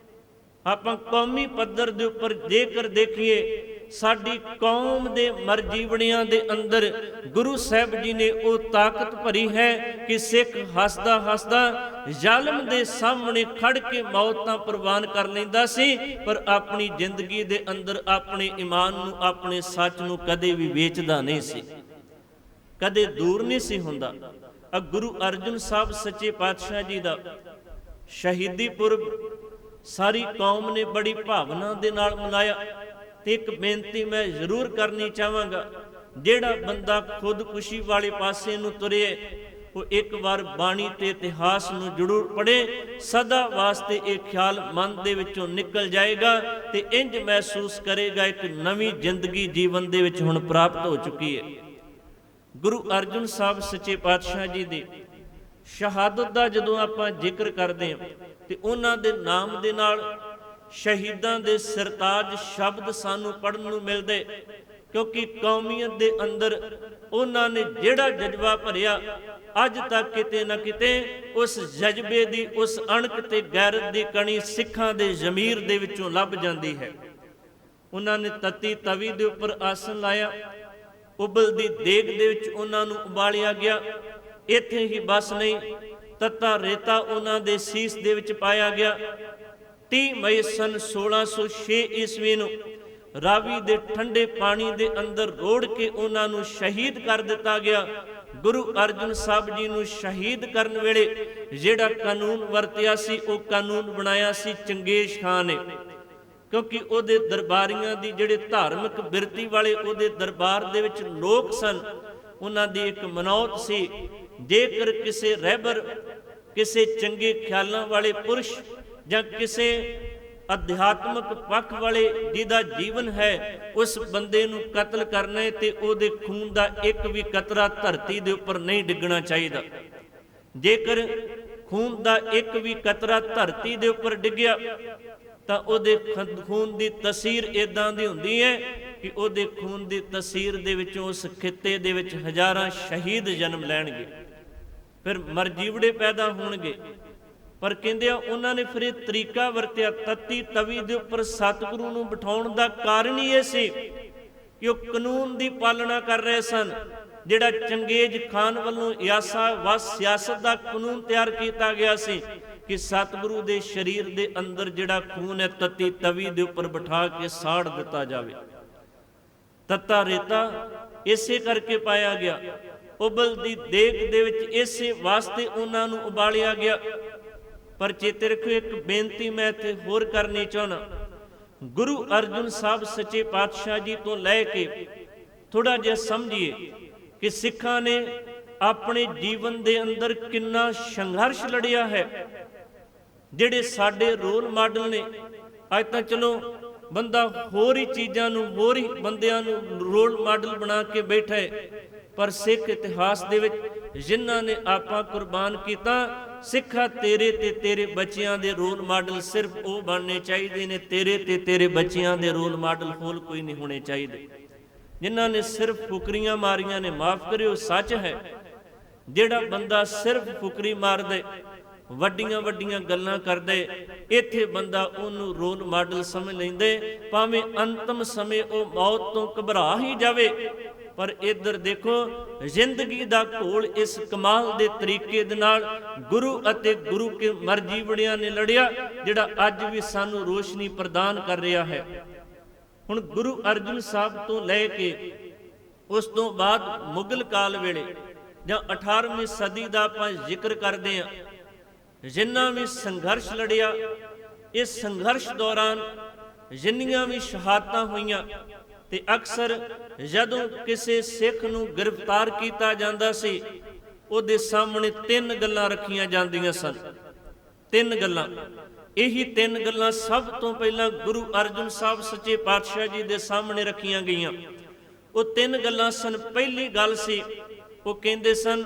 ਆਪਾਂ ਕੌਮੀ ਪੱਧਰ ਦੇ ਉੱਪਰ ਜੇਕਰ ਦੇਖੀਏ, ਸਾਡੀ ਕੌਮ ਦੇ ਮਰਜੀਵਣਿਆਂ ਦੇ ਅੰਦਰ ਗੁਰੂ ਸਾਹਿਬ ਜੀ ਨੇ ਉਹ ਤਾਕਤ ਭਰੀ ਹੈ ਕਿ ਸਿੱਖ ਹੱਸਦਾ ਹੱਸਦਾ ਜ਼ਾਲਮ ਦੇ ਸਾਹਮਣੇ ਖੜ ਕੇ ਮੌਤ ਤਾਂ ਪ੍ਰਵਾਨ ਕਰ ਲੈਂਦਾ ਸੀ, ਪਰ ਆਪਣੀ ਜ਼ਿੰਦਗੀ ਦੇ ਅੰਦਰ ਆਪਣੇ ਈਮਾਨ ਨੂੰ, ਆਪਣੇ ਸੱਚ ਨੂੰ ਕਦੇ ਵੀ ਵੇਚਦਾ ਨਹੀਂ ਸੀ, ਕਦੇ ਦੂਰ ਨਹੀਂ ਸੀ ਹੁੰਦਾ। ਗੁਰੂ ਅਰਜਨ ਸਾਹਿਬ ਸੱਚੇ ਪਾਤਸ਼ਾਹ ਜੀ ਦਾ ਸ਼ਹੀਦੀ ਪੁਰਬ ਸਾਰੀ ਕੌਮ ਨੇ ਬੜੀ ਭਾਵਨਾ ਦੇ ਨਾਲ ਮਨਾਇਆ। ਤੇ ਇੱਕ ਬੇਨਤੀ ਮੈਂ ਜ਼ਰੂਰ ਕਰਨੀ ਚਾਹਾਂਗਾ, ਜਿਹੜਾ ਬੰਦਾ ਖੁਦਕੁਸ਼ੀ ਵਾਲੇ ਪਾਸੇ ਨੂੰ ਤੁਰੇ, ਉਹ ਇੱਕ ਵਾਰ ਬਾਣੀ ਤੇ ਇਤਿਹਾਸ ਨੂੰ ਜ਼ਰੂਰ ਪੜ੍ਹੇ। ਸਦਾ ਵਾਸਤੇ ਇਹ ਖਿਆਲ ਮਨ ਦੇ ਵਿੱਚੋਂ ਨਿਕਲ ਜਾਏਗਾ ਤੇ ਇੰਜ ਮਹਿਸੂਸ ਕਰੇਗਾ ਇੱਕ ਨਵੀਂ ਜ਼ਿੰਦਗੀ ਜੀਵਨ ਦੇ ਵਿੱਚ ਹੁਣ ਪ੍ਰਾਪਤ ਹੋ ਚੁੱਕੀ ਹੈ। ਗੁਰੂ ਅਰਜਨ ਸਾਹਿਬ ਸੱਚੇ ਪਾਤਸ਼ਾਹ ਜੀ ਦੀ ਸ਼ਹਾਦਤ ਦਾ ਜਦੋਂ ਆਪਾਂ ਜ਼ਿਕਰ ਕਰਦੇ ਹਾਂ ਤੇ ਉਹਨਾਂ ਦੇ ਨਾਮ ਦੇ ਨਾਲ ਸ਼ਹੀਦਾਂ ਦੇ ਸਰਤਾਜ ਸ਼ਬਦ ਸਾਨੂੰ ਪੜ੍ਹਨ ਨੂੰ ਮਿਲਦੇ, ਕਿਉਂਕਿ ਕੌਮੀਅਤ ਦੇ ਅੰਦਰ ਉਹਨਾਂ ਨੇ ਜਿਹੜਾ ਜਜ਼ਬਾ ਭਰਿਆ, ਅੱਜ ਤੱਕ ਕਿਤੇ ਨਾ ਕਿਤੇ ਉਸ ਜਜ਼ਬੇ ਦੀ, ਉਸ ਅਣਖ ਤੇ ਗੈਰਤ ਦੀ ਕਣੀ ਸਿੱਖਾਂ ਦੇ ਜ਼ਮੀਰ ਦੇ ਵਿੱਚੋਂ ਲੱਭ ਜਾਂਦੀ ਹੈ। ਉਹਨਾਂ ਨੇ ਤਤੀ ਤਵੀ ਦੇ ਉੱਪਰ ਆਸਣ ਲਾਇਆ, ਉਬਲਦੀ ਦੇਗ ਦੇ ਵਿੱਚ ਉਹਨਾਂ ਨੂੰ ਉਬਾਲਿਆ ਗਿਆ। ਇੱਥੇ ਹੀ ਬਸ ਨਹੀਂ, ਤੱਤਾ ਰੇਤਾ ਉਹਨਾਂ ਦੇ ਸੀਸ ਦੇ ਵਿੱਚ ਪਾਇਆ ਗਿਆ। 30 ਮਈ ਸਨ 1606 ਈਸਵੀ ਨੂੰ ਰਾਵੀ ਦੇ ਠੰਡੇ ਪਾਣੀ ਦੇ ਅੰਦਰ ਰੋੜ ਕੇ ਉਹਨਾਂ ਨੂੰ ਸ਼ਹੀਦ ਕਰ ਦਿੱਤਾ ਗਿਆ। ਗੁਰੂ ਅਰਜਨ ਸਾਹਿਬ ਜੀ ਨੂੰ ਸ਼ਹੀਦ ਕਰਨ ਵੇਲੇ ਜਿਹੜਾ ਕਾਨੂੰਨ ਵਰਤਿਆ ਸੀ, ਉਹ ਕਾਨੂੰਨ ਬਣਾਇਆ ਸੀ ਚੰਗੇਜ਼ ਖਾਨ ਨੇ। ਕਿਉਂਕਿ ਉਹਦੇ ਦਰਬਾਰੀਆਂ ਦੀ ਜਿਹੜੇ ਧਾਰਮਿਕ ਬਿਰਤੀ ਵਾਲੇ ਉਹਦੇ ਦਰਬਾਰ ਦੇ ਵਿੱਚ ਲੋਕ ਸਨ, ਉਹਨਾਂ ਦੀ ਇੱਕ ਮਨੌਤ ਸੀ, ਜੇਕਰ ਕਿਸੇ ਰਹਿਬਰ, ਕਿਸੇ ਚੰਗੇ ਖਿਆਲਾਂ ਵਾਲੇ ਪੁਰਸ਼ ਜਾਂ ਕਿਸੇ ਅਧਿਆਤਮਕ ਪੱਖ ਵਾਲੇ ਜਿਹਦਾ ਜੀਵਨ ਹੈ, ਉਸ ਬੰਦੇ ਨੂੰ ਕਤਲ ਕਰਨਾ ਹੈ ਤੇ ਉਹਦੇ ਖੂਨ ਦਾ ਇੱਕ ਵੀ ਕਤਰਾ ਧਰਤੀ ਦੇ ਉੱਪਰ ਨਹੀਂ ਡਿੱਗਣਾ ਚਾਹੀਦਾ। ਜੇਕਰ ਖੂਨ ਦਾ ਇੱਕ ਵੀ ਕਤਰਾ ਧਰਤੀ ਦੇ ਉੱਪਰ ਡਿੱਗਿਆ ਤਾਂ ਉਹਦੇ ਖੂਨ ਦੀ ਤਸੀਰ ਇਦਾਂ ਦੀ ਹੁੰਦੀ ਹੈ ਕਿ ਉਹਦੇ ਖੂਨ ਦੀ ਤਸੀਰ ਦੇ ਵਿੱਚੋਂ ਉਸ ਖਿੱਤੇ ਦੇ ਵਿੱਚ ਹਜ਼ਾਰਾਂ ਸ਼ਹੀਦ ਜਨਮ ਲੈਣਗੇ, ਫਿਰ ਮਰਜੀਵੜੇ ਪੈਦਾ ਹੋਣਗੇ। ਪਰ ਕਹਿੰਦੇ ਆ ਉਹਨਾਂ ਨੇ ਫਿਰ ਇਹ ਤਰੀਕਾ ਵਰਤਿਆ, ਤੱਤੀ ਤਵੀ ਦੇ ਉੱਪਰ ਸਤਿਗੁਰੂ ਨੂੰ ਬਿਠਾਉਣ ਦਾ ਕਾਰਨ ਹੀ ਇਹ ਸੀ ਕਿ ਉਹ ਕਾਨੂੰਨ ਦੀ ਪਾਲਣਾ ਕਰ ਰਹੇ ਸਨ, ਜਿਹੜਾ ਚੰਗੇਜ਼ ਖਾਨ ਵੱਲੋਂ ਸਿਆਸਤ ਦਾ ਕਾਨੂੰਨ ਤਿਆਰ ਕੀਤਾ ਗਿਆ ਸੀ ਕਿ ਸਤਿਗੁਰੂ ਦੇ ਸਰੀਰ ਦੇ ਅੰਦਰ ਜਿਹੜਾ ਖੂਨ ਹੈ ਤੱਤੀ ਤਵੀ ਦੇ ਉੱਪਰ ਬਿਠਾ ਕੇ ਸਾੜ ਦਿੱਤਾ ਜਾਵੇ। ਤੱਤਾ ਰੇਤਾ ਇਸੇ ਕਰਕੇ ਪਾਇਆ ਗਿਆ, ਉਬਲਦੀ ਦੇਗ ਦੇ ਵਿੱਚ ਇਸੇ ਵਾਸਤੇ ਉਹਨਾਂ ਨੂੰ ਉਬਾਲਿਆ ਗਿਆ। ਪਰ ਚੇਤੇ ਰੱਖੋ, ਇੱਕ ਬੇਨਤੀ ਮੈਂ ਇੱਥੇ ਹੋਰ ਕਰਨੀ ਚਾਹੁੰਦਾ, ਗੁਰੂ ਅਰਜਨ ਸਾਹਿਬ ਸੱਚੇ ਪਾਤਸ਼ਾਹ ਜੀ ਤੋਂ ਲੈ ਕੇ ਥੋੜਾ ਜਿਹਾ ਸਮਝੀਏ ਕਿ ਸਿੱਖਾਂ ਨੇ ਆਪਣੇ ਜੀਵਨ ਦੇ ਅੰਦਰ ਕਿੰਨਾ ਸੰਘਰਸ਼ ਲੜਿਆ ਹੈ। ਜਿਹੜੇ ਸਾਡੇ ਰੋਲ ਮਾਡਲ ਨੇ, ਅੱਜ ਤਾਂ ਚਲੋ ਬੰਦਾ ਹੋਰ ਹੀ ਚੀਜ਼ਾਂ ਨੂੰ, ਹੋਰ ਹੀ ਬੰਦਿਆਂ ਨੂੰ ਰੋਲ ਮਾਡਲ ਬਣਾ ਕੇ ਬੈਠਾ ਹੈ, ਪਰ ਸਿੱਖ ਇਤਿਹਾਸ ਦੇ ਵਿੱਚ ਜਿਨ੍ਹਾਂ ਨੇ ਆਪਾਂ ਕੁਰਬਾਨ ਕੀਤਾ, ਸਿੱਖਾ ਤੇਰੇ ਤੇ ਤੇਰੇ ਬੱਚਿਆਂ ਦੇ ਰੋਲ ਮਾਡਲ ਸਿਰਫ ਉਹ ਬਣਨੇ ਚਾਹੀਦੇ ਨੇ, ਤੇਰੇ ਤੇ ਤੇਰੇ ਬੱਚਿਆਂ ਦੇ ਰੋਲ ਮਾਡਲ ਹੋਰ ਕੋਈ ਨਹੀਂ ਹੋਣੇ ਚਾਹੀਦੇ। ਜਿਨ੍ਹਾਂ ਨੇ ਸਿਰਫ ਫੁਕਰੀਆਂ ਮਾਰੀਆਂ ਨੇ, ਮਾਫ ਕਰਿਓ, ਸੱਚ ਹੈ, ਜਿਹੜਾ ਬੰਦਾ ਸਿਰਫ ਫੁਕਰੀ ਮਾਰਦੇ, ਵੱਡੀਆਂ ਵੱਡੀਆਂ ਗੱਲਾਂ ਕਰਦੇ, ਇੱਥੇ ਬੰਦਾ ਉਹਨੂੰ ਰੋਲ ਮਾਡਲ ਸਮਝ ਲੈਂਦੇ, ਭਾਵੇਂ ਅੰਤਮ ਸਮੇਂ ਉਹ ਮੌਤ ਤੋਂ ਘਬਰਾ ਹੀ ਜਾਵੇ। ਪਰ ਇੱਧਰ ਦੇਖੋ, ਜ਼ਿੰਦਗੀ ਦਾ ਘੋਲ ਇਸ ਕਮਾਲ ਦੇ ਤਰੀਕੇ ਦੇ ਨਾਲ ਗੁਰੂ ਅਤੇ ਗੁਰੂ ਕੇ ਮਰਜੀਵੜਿਆਂ ਨੇ ਲੜਿਆ, ਜਿਹੜਾ ਅੱਜ ਵੀ ਸਾਨੂੰ ਰੋਸ਼ਨੀ ਪ੍ਰਦਾਨ ਕਰ ਰਿਹਾ ਹੈ। ਹੁਣ ਗੁਰੂ ਅਰਜਨ ਸਾਹਿਬ ਤੋਂ ਲੈ ਕੇ ਉਸ ਤੋਂ ਬਾਅਦ ਮੁਗਲ ਕਾਲ ਵੇਲੇ ਜਾਂ 18ਵੀਂ ਸਦੀ ਦਾ ਆਪਾਂ ਜ਼ਿਕਰ ਕਰਦੇ ਹਾਂ, ਜਿੰਨਾ ਵੀ ਸੰਘਰਸ਼ ਲੜਿਆ, ਇਸ ਸੰਘਰਸ਼ ਦੌਰਾਨ ਜਿੰਨੀਆਂ ਵੀ ਸ਼ਹਾਦਤਾਂ ਹੋਈਆਂ, ਤੇ ਅਕਸਰ ਜਦੋਂ ਕਿਸੇ ਸਿੱਖ ਨੂੰ ਗ੍ਰਿਫਤਾਰ ਕੀਤਾ ਜਾਂਦਾ ਸੀ, ਉਹਦੇ ਸਾਹਮਣੇ ਤਿੰਨ ਗੱਲਾਂ ਰੱਖੀਆਂ ਜਾਂਦੀਆਂ ਸਨ। ਤਿੰਨ ਗੱਲਾਂ, ਇਹੀ ਤਿੰਨ ਗੱਲਾਂ ਸਭ ਤੋਂ ਪਹਿਲਾਂ ਗੁਰੂ ਅਰਜਨ ਸਾਹਿਬ ਸੱਚੇ ਪਾਤਸ਼ਾਹ ਜੀ ਦੇ ਸਾਹਮਣੇ ਰੱਖੀਆਂ ਗਈਆਂ। ਉਹ ਤਿੰਨ ਗੱਲਾਂ ਸਨ। ਪਹਿਲੀ ਗੱਲ ਸੀ, ਉਹ ਕਹਿੰਦੇ ਸਨ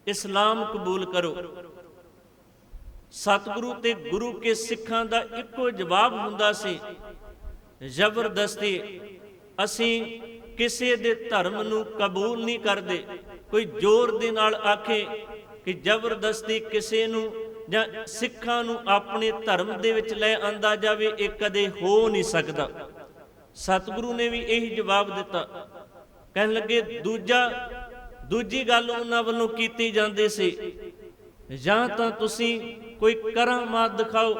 ਇਸਲਾਮ ਕਬੂਲ ਕਰੋ। ਸਤਿਗੁਰੂ ਤੇ ਗੁਰੂ ਕੇ ਸਿੱਖਾਂ ਦਾ ਇੱਕੋ ਜਵਾਬ ਹੁੰਦਾ ਸੀ, ਜ਼ਬਰਦਸਤੀ ਅਸੀਂ ਕਿਸੇ ਦੇ ਧਰਮ ਨੂੰ ਕਬੂਲ ਨਹੀਂ ਕਰਦੇ। ਕੋਈ ਜ਼ੋਰ ਦੇ ਨਾਲ ਆਖੇ ਕਿ ਜ਼ਬਰਦਸਤੀ ਕਿਸੇ ਨੂੰ ਜਾਂ ਸਿੱਖਾਂ ਨੂੰ ਆਪਣੇ ਧਰਮ ਦੇ ਵਿੱਚ ਲੈ ਆਂਦਾ ਜਾਵੇ, ਇਹ ਕਦੇ ਹੋ ਨਹੀਂ ਸਕਦਾ। ਸਤਿਗੁਰੂ ਨੇ ਵੀ ਇਹੀ ਜਵਾਬ ਦਿੱਤਾ। ਕਹਿਣ ਲੱਗੇ ਦੂਜੀ ਗੱਲ ਉਹਨਾਂ ਵੱਲੋਂ ਕੀਤੀ ਜਾਂਦੀ ਸੀ, ਜਾਂ ਤਾਂ ਤੁਸੀਂ ਕੋਈ ਕਰਾਮਾਤ ਦਿਖਾਓ।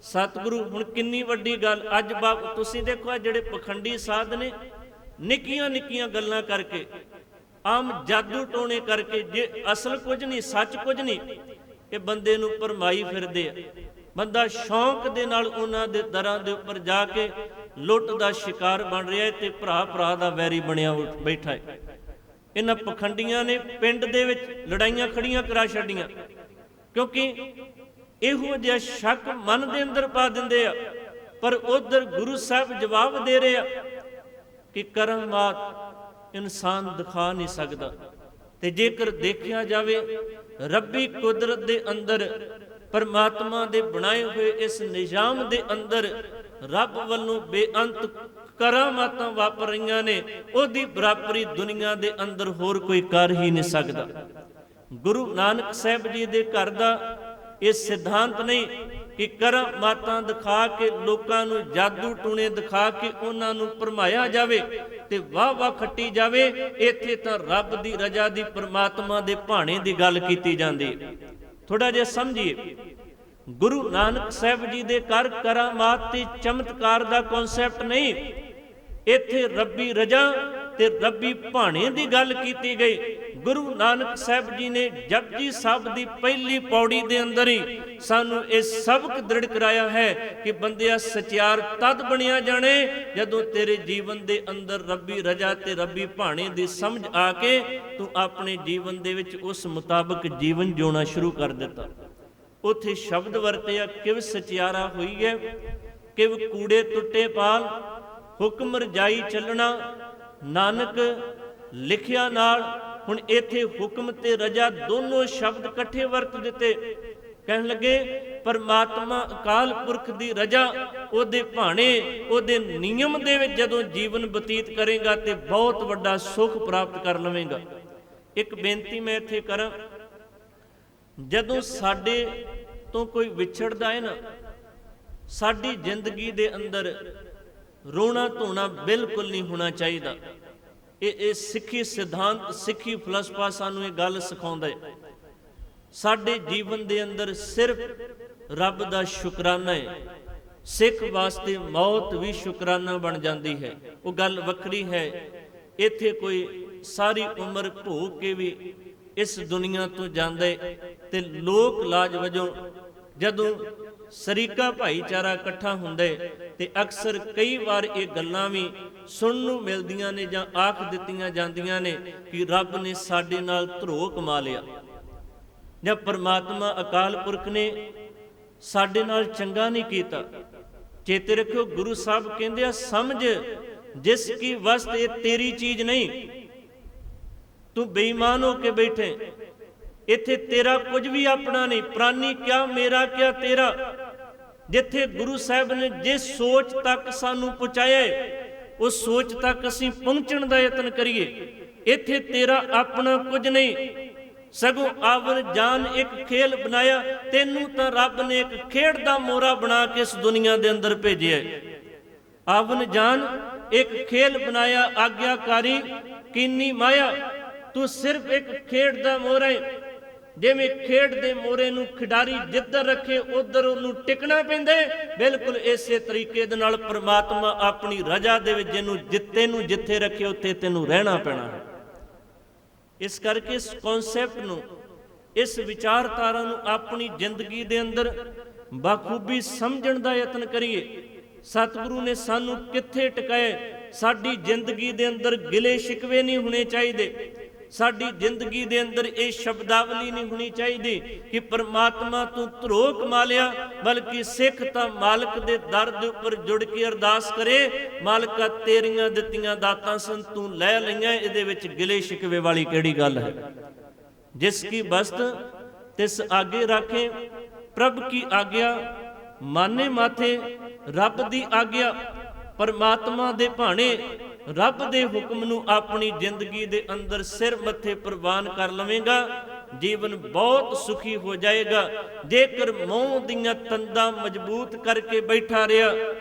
ਸਤਿਗੁਰੂ, ਹੁਣ ਕਿੰਨੀ ਵੱਡੀ ਗੱਲ, ਅੱਜ ਤੁਸੀਂ ਦੇਖੋ ਜਿਹੜੇ ਪਖੰਡੀ ਸਾਧ ਨੇ, ਨਿੱਕੀਆਂ ਨਿੱਕੀਆਂ ਗੱਲਾਂ ਕਰਕੇ, ਆਮ ਜਾਦੂ ਟੋਣੇ ਕਰਕੇ, ਜੇ ਅਸਲ ਕੁਝ ਨਹੀਂ, ਸੱਚ ਕੁਝ ਨਹੀਂ, ਇਹ ਬੰਦੇ ਨੂੰ ਭਰਮਾਈ ਫਿਰਦੇ ਆ। ਬੰਦਾ ਸ਼ੌਂਕ ਦੇ ਨਾਲ ਉਹਨਾਂ ਦੇ ਦਰਾਂ ਦੇ ਉੱਪਰ ਜਾ ਕੇ ਲੁੱਟ ਦਾ ਸ਼ਿਕਾਰ ਬਣ ਰਿਹਾ ਹੈ ਤੇ ਭਰਾ ਦਾ ਵੈਰੀ ਬਣਿਆ ਬੈਠਾ ਹੈ। ਇਹਨਾਂ ਪਖੰਡੀਆਂ ਨੇ ਪਿੰਡ ਦੇ ਵਿੱਚ ਲੜਾਈਆਂ ਖੜੀਆਂ ਕਰਾ ਛੱਡੀਆਂ, ਕਿਉਂਕਿ ਇਹੋ ਜਿਹਾ ਸ਼ੱਕ ਮਨ ਦੇ ਅੰਦਰ ਪਾ ਦਿੰਦੇ ਆ। ਪਰ ਉਧਰ ਗੁਰੂ ਸਾਹਿਬ ਜਵਾਬ ਦੇ ਰਹੇ ਆ ਕਿ ਕਰਾਮਾਤ ਇਨਸਾਨ ਦਿਖਾ ਨਹੀਂ ਸਕਦਾ। ਤੇ ਜੇਕਰ ਦੇਖਿਆ ਜਾਵੇ, ਰੱਬੀ ਕੁਦਰਤ ਦੇ ਅੰਦਰ, ਪਰਮਾਤਮਾ ਦੇ ਬਣਾਏ ਹੋਏ ਇਸ ਨਿਜ਼ਾਮ ਦੇ ਅੰਦਰ ਰੱਬ ਵੱਲੋਂ ਬੇਅੰਤ ਕਰਾਮਾਤਾਂ ਵਾਪਰ ਰਹੀਆਂ ਨੇ, ਉਹਦੀ ਬਰਾਬਰੀ ਦੁਨੀਆ ਦੇ ਅੰਦਰ ਹੋਰ ਕੋਈ ਕਰ ਹੀ ਨਹੀਂ ਸਕਦਾ। ਗੁਰੂ ਨਾਨਕ ਸਾਹਿਬ ਜੀ ਦੇ ਘਰ ਦਾ ਇਹ ਸਿਧਾਂਤ ਨਹੀਂ ਕਿ ਕਰਾਮਾਤਾਂ ਦਿਖਾ ਕੇ, ਲੋਕਾਂ ਨੂੰ ਜਾਦੂ ਟੂਣੇ ਦਿਖਾ ਕੇ ਉਹਨਾਂ ਨੂੰ ਭਰਮਾਇਆ ਜਾਵੇ ਤੇ ਵਾਹ ਖੱਟੀ ਜਾਵੇ। ਇੱਥੇ ਤਾਂ ਰੱਬ ਦੀ ਰਜ਼ਾ ਦੀ, ਪਰਮਾਤਮਾ ਦੇ ਭਾਣੇ ਦੀ ਗੱਲ ਕੀਤੀ ਜਾਂਦੀ ਹੈ। ਥੋੜਾ ਜਿਹਾ ਸਮਝੀਏ, ਗੁਰੂ ਨਾਨਕ ਸਾਹਿਬ ਜੀ ਦੇ ਘਰ ਕਰਾਮਾਤ ਤੇ ਚਮਤਕਾਰ ਦਾ ਕਨਸੈਪਟ ਨਹੀਂ, ਇੱਥੇ ਰੱਬੀ ਰਜ਼ਾ ਤੇ ਰੱਬੀ ਭਾਣੇ ਦੀ ਗੱਲ ਕੀਤੀ ਗਈ। ਗੁਰੂ ਨਾਨਕ ਸਾਹਿਬ ਜੀ ਨੇ ਜਪਜੀ ਸਾਹਿਬ ਦੀ ਪਹਿਲੀ ਪੌੜੀ ਦੇ ਅੰਦਰ ਹੀ ਸਾਨੂੰ ਇਹ ਸਬਕ ਦ੍ਰਿੜ ਕਰਾਇਆ ਹੈ ਕਿ ਬੰਦਿਆ ਸਚਿਆਰ ਤਦ ਬਣਿਆ ਜਾਣੇ ਜਦੋਂ ਤੇਰੇ ਜੀਵਨ ਦੇ ਅੰਦਰ ਰੱਬੀ ਰਜਾ ਤੇ ਰੱਬੀ ਭਾਣੇ ਦੀ ਸਮਝ ਆ ਕੇ ਤੂੰ ਆਪਣੇ ਜੀਵਨ ਦੇ ਵਿੱਚ ਉਸ ਮੁਤਾਬਕ ਜੀਵਨ ਜਿਉਣਾ ਸ਼ੁਰੂ ਕਰ ਦਿੱਤਾ। ਉੱਥੇ ਸ਼ਬਦ ਵਰਤਿਆ ਕਿਵ ਸਚਿਆਰਾ ਹੋਈ ਹੈ, ਕਿਵ ਕੂੜੇ ਟੁੱਟੇ ਪਾਲ, ਹੁਕਮ ਰਜਾਈ ਚੱਲਣਾ ਨਾਨਕ ਲਿਖਿਆ ਨਾਲ। ਹੁਣ ਇੱਥੇ ਹੁਕਮ ਤੇ ਰਜਾ ਦੋਨੋਂ ਸ਼ਬਦ ਇਕੱਠੇ ਵਰਤ ਦਿੱਤੇ। ਕਹਿਣ ਲੱਗੇ ਪਰਮਾਤਮਾ ਅਕਾਲ ਪੁਰਖ ਦੀ ਰਜਾ, ਉਹਦੇ ਭਾਣੇ, ਉਹਦੇ ਨਿਯਮ ਦੇ ਵਿੱਚ ਜਦੋਂ ਜੀਵਨ ਬਤੀਤ ਕਰੇਗਾ ਤੇ ਬਹੁਤ ਵੱਡਾ ਸੁੱਖ ਪ੍ਰਾਪਤ ਕਰ ਲਵੇਂਗਾ। ਇੱਕ ਬੇਨਤੀ ਮੈਂ ਇੱਥੇ ਕਰਾਂ, ਜਦੋਂ ਸਾਡੇ ਤੋਂ ਕੋਈ ਵਿਛੜਦਾ ਹੈ ਨਾ, ਸਾਡੀ ਜ਼ਿੰਦਗੀ ਦੇ ਅੰਦਰ ਰੋਣਾ ਧੋਣਾ ਬਿਲਕੁਲ ਨਹੀਂ ਹੋਣਾ ਚਾਹੀਦਾ। ਇਹ ਸਿੱਖੀ ਸਿਧਾਂਤ, ਸਿੱਖੀ ਫਲਸਫਾ ਸਾਨੂੰ ਇਹ ਗੱਲ ਸਿਖਾਉਂਦਾ ਹੈ। ਸਾਡੇ ਜੀਵਨ ਦੇ ਅੰਦਰ ਸਿਰਫ ਰੱਬ ਦਾ ਸ਼ੁਕਰਾਨਾ ਹੈ। ਸਿੱਖ ਵਾਸਤੇ ਮੌਤ ਵੀ ਸ਼ੁਕਰਾਨਾ ਬਣ ਜਾਂਦੀ ਹੈ, ਉਹ ਗੱਲ ਵੱਖਰੀ ਹੈ। ਇੱਥੇ ਕੋਈ ਸਾਰੀ ਉਮਰ ਭੋਗ ਕੇ ਵੀ ਇਸ ਦੁਨੀਆ ਤੋਂ ਜਾਂਦੇ ਤੇ ਲੋਕ ਲਾਜ ਵਜੋਂ ਜਦੋਂ ਸਰੀਕਾ ਭਾਈਚਾਰਾ ਇਕੱਠਾ ਹੁੰਦੇ ਤੇ ਅਕਸਰ ਕਈ ਵਾਰ ਇਹ ਗੱਲਾਂ ਵੀ ਸੁਣਨ ਨੂੰ ਮਿਲਦੀਆਂ ਨੇ ਜਾਂ ਆਖ ਦਿੱਤੀਆਂ ਜਾਂਦੀਆਂ ਨੇ ਕਿ ਰੱਬ ਨੇ ਸਾਡੇ ਨਾਲ ਧਰੋਹ ਕਮਾ ਲਿਆ ਜਾਂ ਪਰਮਾਤਮਾ ਅਕਾਲ ਪੁਰਖ ਨੇ ਸਾਡੇ ਨਾਲ ਚੰਗਾ ਨਹੀਂ ਕੀਤਾ। ਚੇਤੇ ਰੱਖਿਓ, ਗੁਰੂ ਸਾਹਿਬ ਕਹਿੰਦੇ ਆ ਸਮਝ ਜਿਸ ਕੀ ਵਸਤ ਇਹ ਤੇਰੀ ਚੀਜ਼ ਨਹੀਂ, ਤੂੰ ਬੇਈਮਾਨ ਹੋ ਕੇ ਬੈਠੇ। ਇੱਥੇ ਤੇਰਾ ਕੁਝ ਵੀ ਆਪਣਾ ਨਹੀਂ, ਪ੍ਰਾਨੀ ਕਿਆ ਮੇਰਾ ਕਿਆ ਤੇਰਾ। ਜਿੱਥੇ ਗੁਰੂ ਸਾਹਿਬ ਨੇ ਜਿਸ ਸੋਚ ਤੱਕ ਸਾਨੂੰ ਪਹੁੰਚਾਇਆ ਉਸ ਸੋਚ ਤੱਕ ਅਸੀਂ ਪਹੁੰਚਣ ਦਾ ਯਤਨ ਕਰੀਏ। ਇੱਥੇ ਤੇਰਾ ਆਪਣਾ ਕੁਝ ਨਹੀਂ, ਸਗੋਂ ਆਵਨ ਜਾਨ ਇੱਕ ਖੇਲ ਬਣਾਇਆ। ਤੈਨੂੰ ਤਾਂ ਰੱਬ ਨੇ ਇੱਕ ਖੇਡ ਦਾ ਮੋਹਰਾ ਬਣਾ ਕੇ ਇਸ ਦੁਨੀਆ ਦੇ ਅੰਦਰ ਭੇਜਿਆ। ਆਵਨ ਜਾਨ ਇੱਕ ਖੇਲ ਬਣਾਇਆ, ਆਗਿਆਕਾਰੀ ਕੀਨੀ ਮਾਇਆ। ਤੂੰ ਸਿਰਫ ਇੱਕ ਖੇਡ ਦਾ ਮੋਹਰਾ ਹੈ। ਜਿਵੇਂ ਖੇਡ ਦੇ ਮੋਹਰੇ ਨੂੰ ਖਿਡਾਰੀ ਜਿੱਧਰ ਰੱਖੇ ਉਧਰ ਉਹਨੂੰ ਟਿਕਣਾ ਪੈਂਦਾ, ਬਿਲਕੁਲ ਇਸੇ ਤਰੀਕੇ ਦੇ ਨਾਲ ਪਰਮਾਤਮਾ ਆਪਣੀ ਰਜਾ ਦੇ ਵਿੱਚ ਜਿਹਨੂੰ ਤੈਨੂੰ ਜਿੱਥੇ ਰੱਖੇ ਉੱਥੇ ਤੈਨੂੰ ਰਹਿਣਾ ਪੈਣਾ ਹੈ। ਇਸ ਕਰਕੇ ਇਸ ਕਨਸੈਪਟ ਨੂੰ, ਇਸ ਵਿਚਾਰਧਾਰਾ ਨੂੰ ਆਪਣੀ ਜ਼ਿੰਦਗੀ ਦੇ ਅੰਦਰ ਬਾਖੂਬੀ ਸਮਝਣ ਦਾ ਯਤਨ ਕਰੀਏ। ਸਤਿਗੁਰੂ ਨੇ ਸਾਨੂੰ ਕਿੱਥੇ ਟਿਕਾਇਆ। ਸਾਡੀ ਜ਼ਿੰਦਗੀ ਦੇ ਅੰਦਰ ਗਿਲੇ ਸ਼ਿਕਵੇ ਨਹੀਂ ਹੋਣੇ ਚਾਹੀਦੇ। ਸਾਡੀ ਜ਼ਿੰਦਗੀ ਦੇ ਅੰਦਰ ਇਹ ਸ਼ਬਦਾਵਲੀ ਨਹੀਂ ਹੋਣੀ ਚਾਹੀਦੀ ਕਿ ਪਰਮਾਤਮਾ ਤੂੰ ਧਰੋਹ ਕਮਾ ਲਿਆ, ਬਲਕਿ ਸਿੱਖ ਤਾਂ ਮਾਲਕ ਦੇ ਦਰ ਦੇ ਉੱਪਰ ਜੁੜ ਕੇ ਅਰਦਾਸ ਕਰੇ, ਮਾਲਕਾ ਤੇਰੀਆਂ ਦਿੱਤੀਆਂ ਦਾਤਾਂ ਸਨ, ਤੂੰ ਲੈ ਲਈਆਂ, ਇਹਦੇ ਵਿੱਚ ਗਿਲੇ ਸ਼ਿਕਵੇ ਵਾਲੀ ਕਿਹੜੀ ਗੱਲ ਹੈ। ਜਿਸ ਕੀ ਬਸਤ ਤਿਸ ਆਗੇ ਰਾਖੇ, ਪ੍ਰਭ ਕੀ ਆਗਿਆ ਮਾਨੇ ਮਾਥੇ। ਰੱਬ ਦੀ ਆਗਿਆ, ਪਰਮਾਤਮਾ ਦੇ ਭਾਣੇ, ਰੱਬ ਦੇ ਹੁਕਮ ਨੂੰ ਆਪਣੀ ਜ਼ਿੰਦਗੀ ਦੇ ਅੰਦਰ ਸਿਰ ਮੱਥੇ ਪ੍ਰਵਾਨ ਕਰ ਲਵੇਂਗਾ, ਜੀਵਨ ਬਹੁਤ ਸੁਖੀ ਹੋ ਜਾਏਗਾ। ਜੇਕਰ ਮੋਹ ਦੀਆਂ ਤੰਦਾਂ ਮਜ਼ਬੂਤ ਕਰਕੇ ਬੈਠਾ ਰਿਹਾ,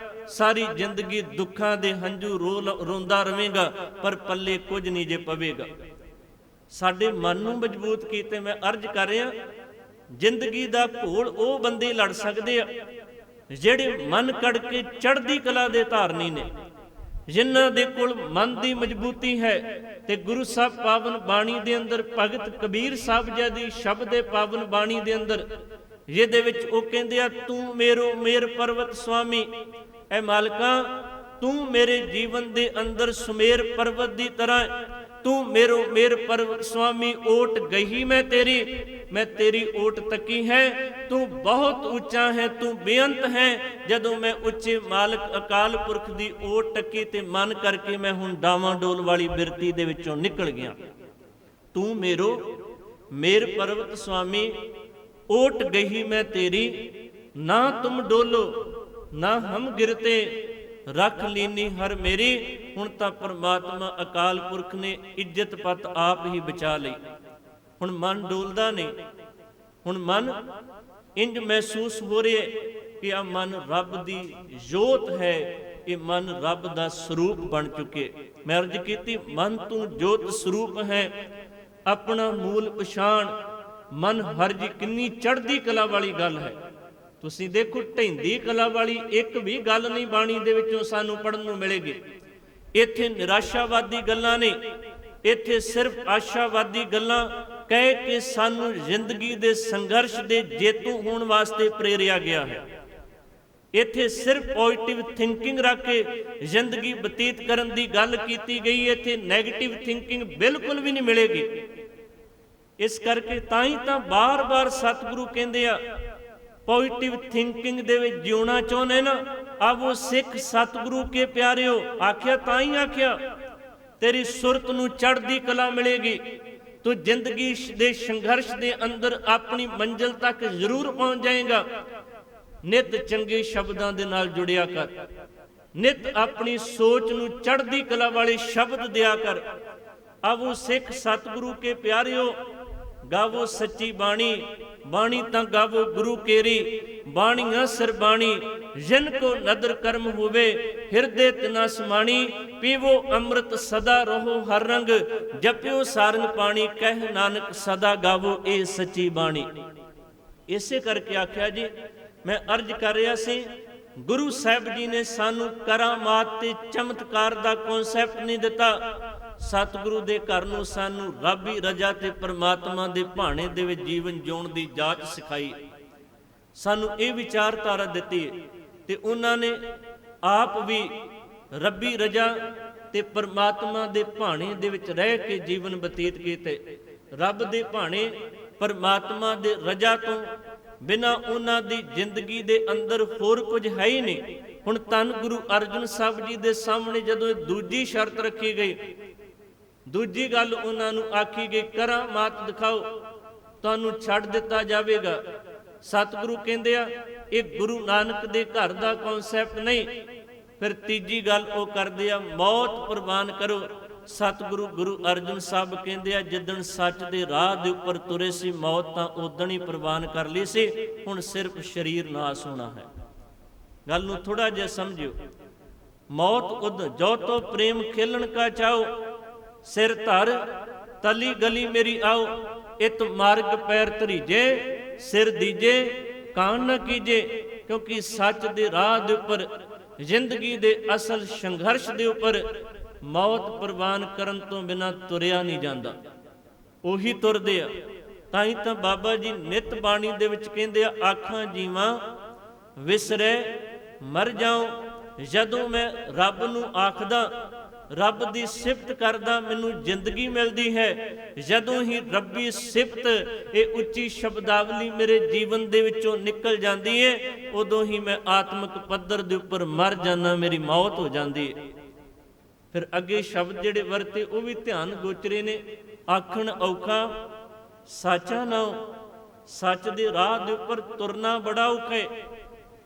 ਸਾਰੀ ਜ਼ਿੰਦਗੀ ਦੁੱਖਾਂ ਦੇ ਹੰਝੂ ਰੋਂਦਾ ਰਵੇਂਗਾ, ਪਰ ਪੱਲੇ ਕੁਝ ਨਹੀਂ ਜੇ ਪਵੇਗਾ। ਸਾਡੇ ਮਨ ਨੂੰ ਮਜ਼ਬੂਤ ਕੀਤੇ ਮੈਂ ਅਰਜ਼ ਕਰ ਰਿਹਾ, ਜ਼ਿੰਦਗੀ ਦਾ ਘੋਲ ਉਹ ਬੰਦੇ ਲੜ ਸਕਦੇ ਆ ਜਿਹੜੇ ਮਨ ਕੜ ਕੇ ਚੜ੍ਹਦੀ ਕਲਾ ਦੇ ਧਾਰਨੀ ਨੇ, ਜਿਨ੍ਹਾਂ ਦੇ ਕੋਲ ਮਨ ਦੀ ਮਜ਼ਬੂਤੀ ਹੈ। ਤੇ ਗੁਰੂ ਸਾਹਿਬ ਪਾਵਨ ਬਾਣੀ ਦੇ ਅੰਦਰ ਭਗਤ ਕਬੀਰ ਸਾਹਿਬ ਜੀ ਦੀ ਸ਼ਬਦ ਹੈ ਪਾਵਨ ਬਾਣੀ ਦੇ ਅੰਦਰ, ਜਿਹਦੇ ਵਿੱਚ ਉਹ ਕਹਿੰਦੇ ਆ, ਤੂੰ ਮੇਰੋ ਮੇਰ ਪਰਵਤ ਸੁਆਮੀ। ਐ ਮਾਲਕਾ, ਤੂੰ ਮੇਰੇ ਜੀਵਨ ਦੇ ਅੰਦਰ ਸੁਮੇਰ ਪਰਵਤ ਦੀ ਤਰ੍ਹਾਂ, ਤੂੰ ਮੇਰੋ ਮੇਰ ਪਰਵਤ ਸੁਆਮੀ। ਓਟ ਗਈ ਮੈਂ ਤੇਰੀ ਓਟ ਤੱਕੀ ਹੈ। ਤੂੰ ਬਹੁਤ ਉੱਚਾ ਹੈ, ਤੂੰ ਬੇਅੰਤ ਹੈ। ਜਦੋਂ ਮੈਂ ਉੱਚੇ ਮਾਲਕ ਅਕਾਲ ਪੁਰਖ ਦੀ ਓਟ ਟੱਕੀ ਤੇ ਮਨ ਕਰਕੇ ਮੈਂ ਹੁਣ ਡਾਵਾਂ ਡੋਲ ਵਾਲੀ ਬਿਰਤੀ ਦੇ ਵਿੱਚੋਂ ਨਿਕਲ ਗਿਆ। ਤੂੰ ਮੇਰੋ ਮੇਰ ਪਰਵਤ ਸੁਆਮੀ, ਓਟ ਗਈ ਮੈਂ ਤੇਰੀ, ਨਾ ਤੁਮ ਡੋਲੋ ਨਾ ਹਮ ਗਿਰਤੇ, ਰੱਖ ਲੀਨੀ ਹਰ ਮੇਰੀ। ਹੁਣ ਤਾਂ ਪਰਮਾਤਮਾ ਅਕਾਲ ਪੁਰਖ ਨੇ ਇੱਜ਼ਤ ਪੱਤ ਆਪ ਹੀ ਬਚਾ ਲਈ। ਹੁਣ ਮਨ ਡੋਲਦਾ ਨਹੀਂ, ਹੁਣ ਮਨ ਇੰਜ ਮਹਿਸੂਸ ਹੋ ਰਿਹਾ ਕਿ ਆ ਮਨ ਰੱਬ ਦੀ ਜੋਤ ਹੈ, ਇਹ ਮਨ ਰੱਬ ਦਾ ਸਰੂਪ ਬਣ ਚੁੱਕੇ। ਮੈਂ ਅਰਜ਼ ਕੀਤੀ, ਮਨ ਤੂੰ ਜੋਤ ਸਰੂਪ ਹੈ, ਆਪਣਾ ਮੂਲ ਪਛਾਣ। ਮਨ ਹਰ ਜੀ ਕਿੰਨੀ ਚੜ੍ਹਦੀ ਕਲਾ ਵਾਲੀ ਗੱਲ ਹੈ। ਤੁਸੀਂ ਦੇਖੋ, ਢਹਿੰਦੀ ਕਲਾ ਵਾਲੀ ਇੱਕ ਵੀ ਗੱਲ ਨਹੀਂ ਬਾਣੀ ਦੇ ਵਿੱਚੋਂ ਸਾਨੂੰ ਪੜ੍ਹਨ ਨੂੰ ਮਿਲੇਗੀ। ਇੱਥੇ ਨਿਰਾਸ਼ਾਵਾਦੀ ਗੱਲਾਂ ਨੇ, ਇੱਥੇ ਸਿਰਫ ਆਸ਼ਾਵਾਦੀ ਗੱਲਾਂ ਕਹਿ ਕੇ ਸਾਨੂੰ ਜ਼ਿੰਦਗੀ ਦੇ ਸੰਘਰਸ਼ ਦੇ ਜੇਤੂ ਹੋਣ ਵਾਸਤੇ ਪ੍ਰੇਰਿਆ ਗਿਆ ਹੈ। ਇੱਥੇ ਸਿਰਫ ਪੋਜ਼ਿਟਿਵ ਥਿੰਕਿੰਗ ਰੱਖ ਕੇ ਜ਼ਿੰਦਗੀ ਬਤੀਤ ਕਰਨ ਦੀ ਗੱਲ ਕੀਤੀ ਗਈ। ਇੱਥੇ ਨੈਗੇਟਿਵ ਥਿੰਕਿੰਗ ਬਿਲਕੁਲ ਵੀ ਨਹੀਂ ਮਿਲੇਗੀ। ਇਸ ਕਰਕੇ ਤਾਂ ਹੀ ਤਾਂ ਬਾਰ-ਬਾਰ ਸਤਿਗੁਰੂ ਕਹਿੰਦੇ ਆ, ਪੋਜ਼ਿਟਿਵ ਥਿੰਕਿੰਗ ਦੇ ਵਿੱਚ ਜਿਉਣਾ ਚਾਹੁੰਦੇ ਨਾ, ਆਵੋ ਸਿੱਖ ਸਤਿਗੁਰੂ ਕੇ ਪਿਆਰਿਓ। ਆਖਿਆ ਤਾਂ ਹੀ ਆਖਿਆ, ਤੇਰੀ ਸੁਰਤ ਨੂੰ ਚੜ੍ਹਦੀ ਕਲਾ ਮਿਲੇਗੀ। ਤੂੰ ਜ਼ਿੰਦਗੀ ਦੇ ਸੰਘਰਸ਼ ਦੇ ਅੰਦਰ ਆਪਣੀ ਮੰਜ਼ਿਲ ਤੱਕ ਜ਼ਰੂਰ ਪਹੁੰਚ ਜਾਏਗਾ। ਨਿਤ ਚੰਗੇ ਸ਼ਬਦਾਂ ਦੇ ਨਾਲ ਜੁੜਿਆ ਕਰ, ਨਿਤ ਆਪਣੀ ਸੋਚ ਨੂੰ ਚੜ੍ਹਦੀ ਕਲਾ ਵਾਲੇ ਸ਼ਬਦ ਦਿਆ ਕਰ। ਆਵੋ ਸਿੱਖ ਸਤਿਗੁਰੂ ਕੇ ਪਿਆਰਿਓ, ਗਾਵੋ ਸੱਚੀ ਬਾਣੀ, ਬਾਣੀ ਤਾਂ ਗਾਵੋ ਗੁਰੂ ਕੇਰੀ। ਬਾਣੀਆਂ ਸਰਬਾਣੀ ਜਿਨ ਕੋ ਨਦਰ ਕਰਮ ਹੋਵੇ, ਹਿਰਦੇ ਤਿਨਾ ਸਮਾਣੀ। ਪੀਵੋ ਅੰਮ੍ਰਿਤ ਸਦਾ ਰਹੋ ਹਰ ਰੰਗ, ਜਪਿਓ ਸਾਰੰਗ ਪਾਣੀ। ਕਹਿ ਨਾਨਕ ਸਦਾ ਗਾਵੋ ਇਹ ਸੱਚੀ ਬਾਣੀ। ਇਸੇ ਕਰਕੇ ਆਖਿਆ ਜੀ, ਮੈਂ ਅਰਜ਼ ਕਰ ਰਿਹਾ ਸੀ, ਗੁਰੂ ਸਾਹਿਬ ਜੀ ਨੇ ਸਾਨੂੰ ਕਰਾਮਾਤ ਤੇ ਚਮਤਕਾਰ ਦਾ ਕਨਸੈਪਟ ਨਹੀਂ ਦਿੱਤਾ। ਸਤਿਗੁਰੂ ਦੇ ਘਰ ਨੂੰ ਸਾਨੂੰ ਰੱਬੀ ਰਜਾ ਤੇ ਪਰਮਾਤਮਾ ਦੇ ਭਾਣੇ ਦੇ ਵਿੱਚ ਜੀਵਨ ਜਿਉਣ ਦੀ ਜਾਚ ਸਿਖਾਈ, ਸਾਨੂੰ ਇਹ ਵਿਚਾਰਧਾਰਾ ਦਿੱਤੀ ਹੈ। ਤੇ ਉਹਨਾਂ ਨੇ ਆਪ ਵੀ ਰੱਬੀ ਰਜਾ ਤੇ ਪਰਮਾਤਮਾ ਦੇ ਭਾਣੇ ਦੇ ਵਿੱਚ ਰਹਿ ਕੇ ਜੀਵਨ ਬਤੀਤ ਕੀਤੇ। ਰੱਬ ਦੇ ਭਾਣੇ ਪਰਮਾਤਮਾ ਦੇ ਰਜਾ ਤੋਂ ਬਿਨਾਂ ਉਹਨਾਂ ਦੀ ਜ਼ਿੰਦਗੀ ਦੇ ਅੰਦਰ ਹੋਰ ਕੁਝ ਹੈ ਹੀ ਨਹੀਂ। ਹੁਣ ਧੰਨ ਗੁਰੂ ਅਰਜਨ ਸਾਹਿਬ ਜੀ ਦੇ ਸਾਹਮਣੇ ਜਦੋਂ ਦੂਜੀ ਸ਼ਰਤ ਰੱਖੀ ਗਈ, ਦੂਜੀ ਗੱਲ ਉਹਨਾਂ ਨੂੰ ਆਖੀ ਗਈ, ਕਰਾਮਾਤ ਦਿਖਾਓ, ਤੁਹਾਨੂੰ ਛੱਡ ਦਿੱਤਾ ਜਾਵੇਗਾ। ਸਤਿਗੁਰੂ ਕਹਿੰਦੇ ਆ, ਇਹ ਗੁਰੂ ਨਾਨਕ ਦੇ ਘਰ ਦਾ ਕਨਸੈਪਟ ਨਹੀਂ। ਫਿਰ ਤੀਜੀ ਗੱਲ ਉਹ ਕਰਦੇ ਆ, ਮੌਤ ਕੁਰਬਾਨ ਕਰੋ। ਸਤਿਗੁਰੂ ਗੁਰੂ ਅਰਜਨ ਸਾਹਿਬ ਕਹਿੰਦੇ ਆ, ਜਿੱਦਣ ਸੱਚ ਦੇ ਰਾਹ ਦੇ ਉੱਪਰ ਤੁਰੇ ਸੀ, ਮੌਤ ਤਾਂ ਉਦਣ ਹੀ ਕੁਰਬਾਨ ਕਰ ਲਈ ਸੀ। ਹੁਣ ਸਿਰਫ ਸਰੀਰ ਨਾਸ ਹੋਣਾ ਹੈ। ਗੱਲ ਨੂੰ ਥੋੜਾ ਜਿਹਾ ਸਮਝਿਓ। ਮੌਤ ਉਦ ਜੋ ਤੋ ਪ੍ਰੇਮ ਖੇਲਣ ਕਾ ਚਾਓ, ਸਿਰ ਧਰ ਤਲੀ ਗਲੀ ਮੇਰੀ ਆਓ। ਇਤ ਮਾਰਗ ਪੈਰ ਧਰੀਜੇ, ਸਿਰ ਦੀਜੇ ਕਾਣ ਨਾ ਕੀਜੇ। ਕਿਉਂਕਿ ਸੱਚ ਦੇ ਰਾਹ ਦੇ ਉੱਪਰ, ਜ਼ਿੰਦਗੀ ਦੇ ਅਸਲ ਸੰਘਰਸ਼ ਦੇ ਉੱਪਰ ਮੌਤ ਕੁਰਬਾਨ ਕਰਨ ਤੋਂ ਬਿਨਾਂ ਤੁਰਿਆ ਨਹੀਂ ਜਾਂਦਾ। ਉਹੀ ਤੁਰਦੇ ਆ। ਤਾਂ ਹੀ ਤਾਂ ਬਾਬਾ ਜੀ ਨਿਤ ਬਾਣੀ ਦੇ ਵਿੱਚ ਕਹਿੰਦੇ ਆ, ਆਖਾਂ ਜੀਵਾਂ ਵਿਸਰੇ ਮਰ ਜਾਉ। ਜਦੋਂ ਮੈਂ ਰੱਬ ਨੂੰ ਆਖਦਾ, ਰੱਬ ਦੀ ਸਿਫਤ ਕਰਦਾ, ਮੈਨੂੰ ਜ਼ਿੰਦਗੀ ਮਿਲਦੀ ਹੈ। ਜਦੋਂ ਹੀ ਰੱਬੀ ਸਿਫਤ, ਇਹ ਉੱਚੀ ਸ਼ਬਦਾਵਲੀ ਮੇਰੇ ਜੀਵਨ ਦੇ ਵਿੱਚੋਂ ਨਿਕਲ ਜਾਂਦੀ ਹੈ, ਉਦੋਂ ਹੀ ਮੈਂ ਆਤਮਿਕ ਪੱਧਰ ਦੇ ਉੱਪਰ ਮਰ ਜਾਣਾ, ਮੇਰੀ ਮੌਤ ਹੋ ਜਾਂਦੀ ਹੈ। ਫਿਰ ਅੱਗੇ ਸ਼ਬਦ ਜਿਹੜੇ ਵਰਤੇ ਉਹ ਵੀ ਧਿਆਨ ਗੋਚਰੇ ਨੇ। ਆਖਣ ਔਖਾ ਸਾਚਾ ਨਾਉ, ਸੱਚ ਦੇ ਰਾਹ ਦੇ ਉੱਪਰ ਤੁਰਨਾ ਬੜਾ ਔਖਾ ਹੈ।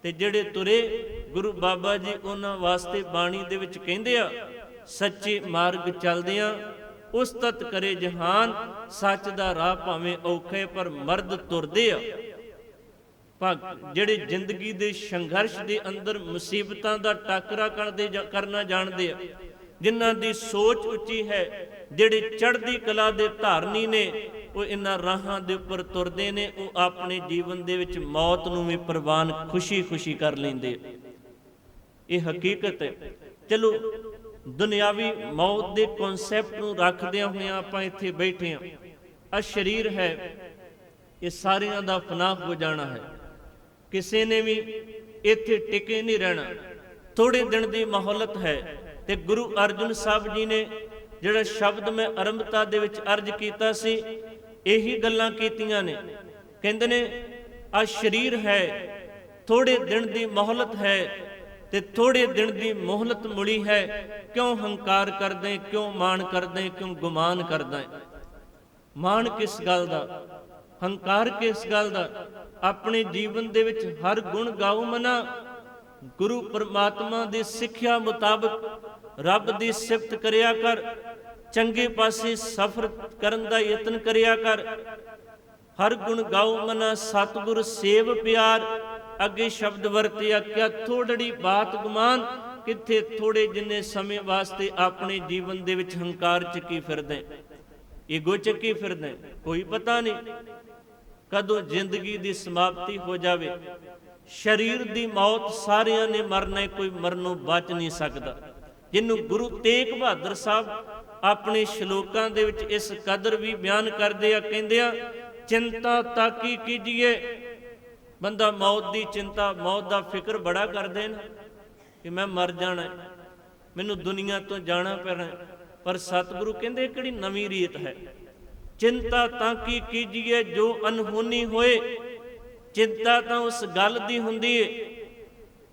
ਤੇ ਜਿਹੜੇ ਤੁਰੇ, ਗੁਰੂ ਬਾਬਾ ਜੀ ਉਹਨਾਂ ਵਾਸਤੇ ਬਾਣੀ ਦੇ ਵਿੱਚ ਕਹਿੰਦੇ ਆ, ਸੱਚੇ ਮਾਰਗ ਚੱਲਦਿਆਂ ਉਸਤਤ ਕਰੇ ਜਹਾਨ। ਸੱਚ ਦਾ ਰਾਹ ਭਾਵੇਂ ਔਖਾ ਹੈ, ਪਰ ਮਰਦ ਤੁਰਦੇ ਆ। ਜਿਹੜੇ ਜ਼ਿੰਦਗੀ ਦੇ ਸੰਘਰਸ਼ ਦੇ ਅੰਦਰ ਮੁਸੀਬਤਾਂ ਦਾ ਟਾਕਰਾ ਕਰਨਾ ਜਾਣਦੇ ਆ, ਜਿਨ੍ਹਾਂ ਦੀ ਸੋਚ ਉੱਚੀ ਹੈ, ਜਿਹੜੇ ਚੜ੍ਹਦੀ ਕਲਾ ਦੇ ਧਾਰਨੀ ਨੇ, ਉਹ ਇਹਨਾਂ ਰਾਹਾਂ ਦੇ ਉੱਪਰ ਤੁਰਦੇ ਨੇ। ਉਹ ਆਪਣੇ ਜੀਵਨ ਦੇ ਵਿੱਚ ਮੌਤ ਨੂੰ ਵੀ ਪ੍ਰਵਾਨ ਖੁਸ਼ੀ-ਖੁਸ਼ੀ ਕਰ ਲੈਂਦੇ। ਇਹ ਹਕੀਕਤ ਹੈ। ਚਲੋ, ਦੁਨਿਆਵੀ ਮੌਤ ਦੇ ਕਨਸੈਪਟ ਨੂੰ ਰੱਖਦਿਆਂ ਹੋਇਆਂ ਆਪਾਂ ਇੱਥੇ ਬੈਠੇ ਹਾਂ। ਆ ਸਰੀਰ ਹੈ, ਇਹ ਸਾਰਿਆਂ ਦਾ ਫਨਾਹ ਹੋ ਜਾਣਾ ਹੈ। ਕਿਸੇ ਨੇ ਵੀ ਇੱਥੇ ਟਿਕੇ ਨਹੀਂ ਰਹਿਣਾ। ਥੋੜੇ ਦਿਨ ਦੀ ਮਹੌਲਤ ਹੈ। ਤੇ ਗੁਰੂ ਅਰਜਨ ਸਾਹਿਬ ਜੀ ਨੇ ਜਿਹੜਾ ਸ਼ਬਦ ਮੈਂ ਆਰੰਭਤਾ ਦੇ ਵਿੱਚ ਅਰਜ਼ ਕੀਤਾ ਸੀ, ਇਹੀ ਗੱਲਾਂ ਕੀਤੀਆਂ ਨੇ। ਕਹਿੰਦੇ ਨੇ, ਆ ਸਰੀਰ ਹੈ, ਥੋੜੇ ਦਿਨ ਦੀ ਮਹੌਲਤ ਹੈ, ਤੇ ਥੋੜੇ ਦਿਨ ਦੀ ਮੋਹਲਤ ਮੁੜੀ ਹੈ। ਕਿਉਂ ਹੰਕਾਰ ਕਰਦੇ, ਕਿਉਂ ਮਾਣ ਕਰਦੇ, ਕਿਉਂ ਗੁਮਾਨ ਕਰਦਾ? ਮਾਣ ਕਿਸ ਗੱਲ ਦਾ, ਹੰਕਾਰ ਕਿਸ ਗੱਲ ਦਾ? ਆਪਣੇ ਜੀਵਨ ਦੇ ਵਿੱਚ ਹਰ ਗੁਣ ਗਾਓ ਮਨਾ। ਗੁਰੂ ਪਰਮਾਤਮਾ ਦੀ ਸਿੱਖਿਆ ਮੁਤਾਬਕ ਰੱਬ ਦੀ ਸਿਫਤ ਕਰਿਆ ਕਰ। ਚੰਗੇ ਪਾਸੇ ਸਫ਼ਰ ਕਰਨ ਦਾ ਯਤਨ ਕਰਿਆ ਕਰ। ਹਰ ਗੁਣ ਗਾਓ ਮਨਾ, ਸਤਿਗੁਰ ਸੇਵ ਪਿਆਰ। ਅੱਗੇ ਸ਼ਬਦ ਵਰਤਿਆ, ਕਿਆ ਥੋੜੜੀ ਬਾਤ ਗੁਮਾਨ। ਕਿੱਥੇ ਥੋੜੇ ਜਿੰਨੇ ਸਮੇਂ ਵਾਸਤੇ ਆਪਣੇ ਜੀਵਨ ਦੇ ਵਿੱਚ ਹੰਕਾਰ ਚੱਕੀ ਫਿਰਦੇ, ਈਗੋ ਚੱਕੀ ਫਿਰਦੇ, ਕੋਈ ਪਤਾ ਨਹੀਂ ਕਦੋਂ ਜ਼ਿੰਦਗੀ ਦੀ ਸਮਾਪਤੀ ਹੋ ਜਾਵੇ। ਸਰੀਰ ਦੀ ਮੌਤ ਸਾਰਿਆਂ ਨੇ ਮਰਨਾ, ਕੋਈ ਮਰਨੋਂ ਬਚ ਨਹੀਂ ਸਕਦਾ। ਜਿਹਨੂੰ ਗੁਰੂ ਤੇਗ ਬਹਾਦਰ ਸਾਹਿਬ ਆਪਣੇ ਸ਼ਲੋਕਾਂ ਦੇ ਵਿੱਚ ਇਸ ਕਦਰ ਵੀ ਬਿਆਨ ਕਰਦੇ ਆ, ਕਹਿੰਦੇ ਆ ਚਿੰਤਾ ਤਾਕੀ ਕੀਜੀਏ। ਬੰਦਾ ਮੌਤ ਦੀ ਚਿੰਤਾ, ਮੌਤ ਦਾ ਫਿਕਰ ਬੜਾ ਕਰਦੇ ਨੇ ਕਿ ਮੈਂ ਮਰ ਜਾਣਾ, ਮੈਨੂੰ ਦੁਨੀਆ ਤੋਂ ਜਾਣਾ ਪੈਣਾ, ਪਰ ਸਤਿਗੁਰੂ ਕਹਿੰਦੇ ਕਿਹੜੀ ਨਵੀਂ ਰੀਤ ਹੈ, ਚਿੰਤਾ ਤਾਂ ਕੀ ਕੀਜੀਏ ਜੋ ਅਨਹੋਨੀ ਹੋਏ। ਚਿੰਤਾ ਤਾਂ ਉਸ ਗੱਲ ਦੀ ਹੁੰਦੀ ਏ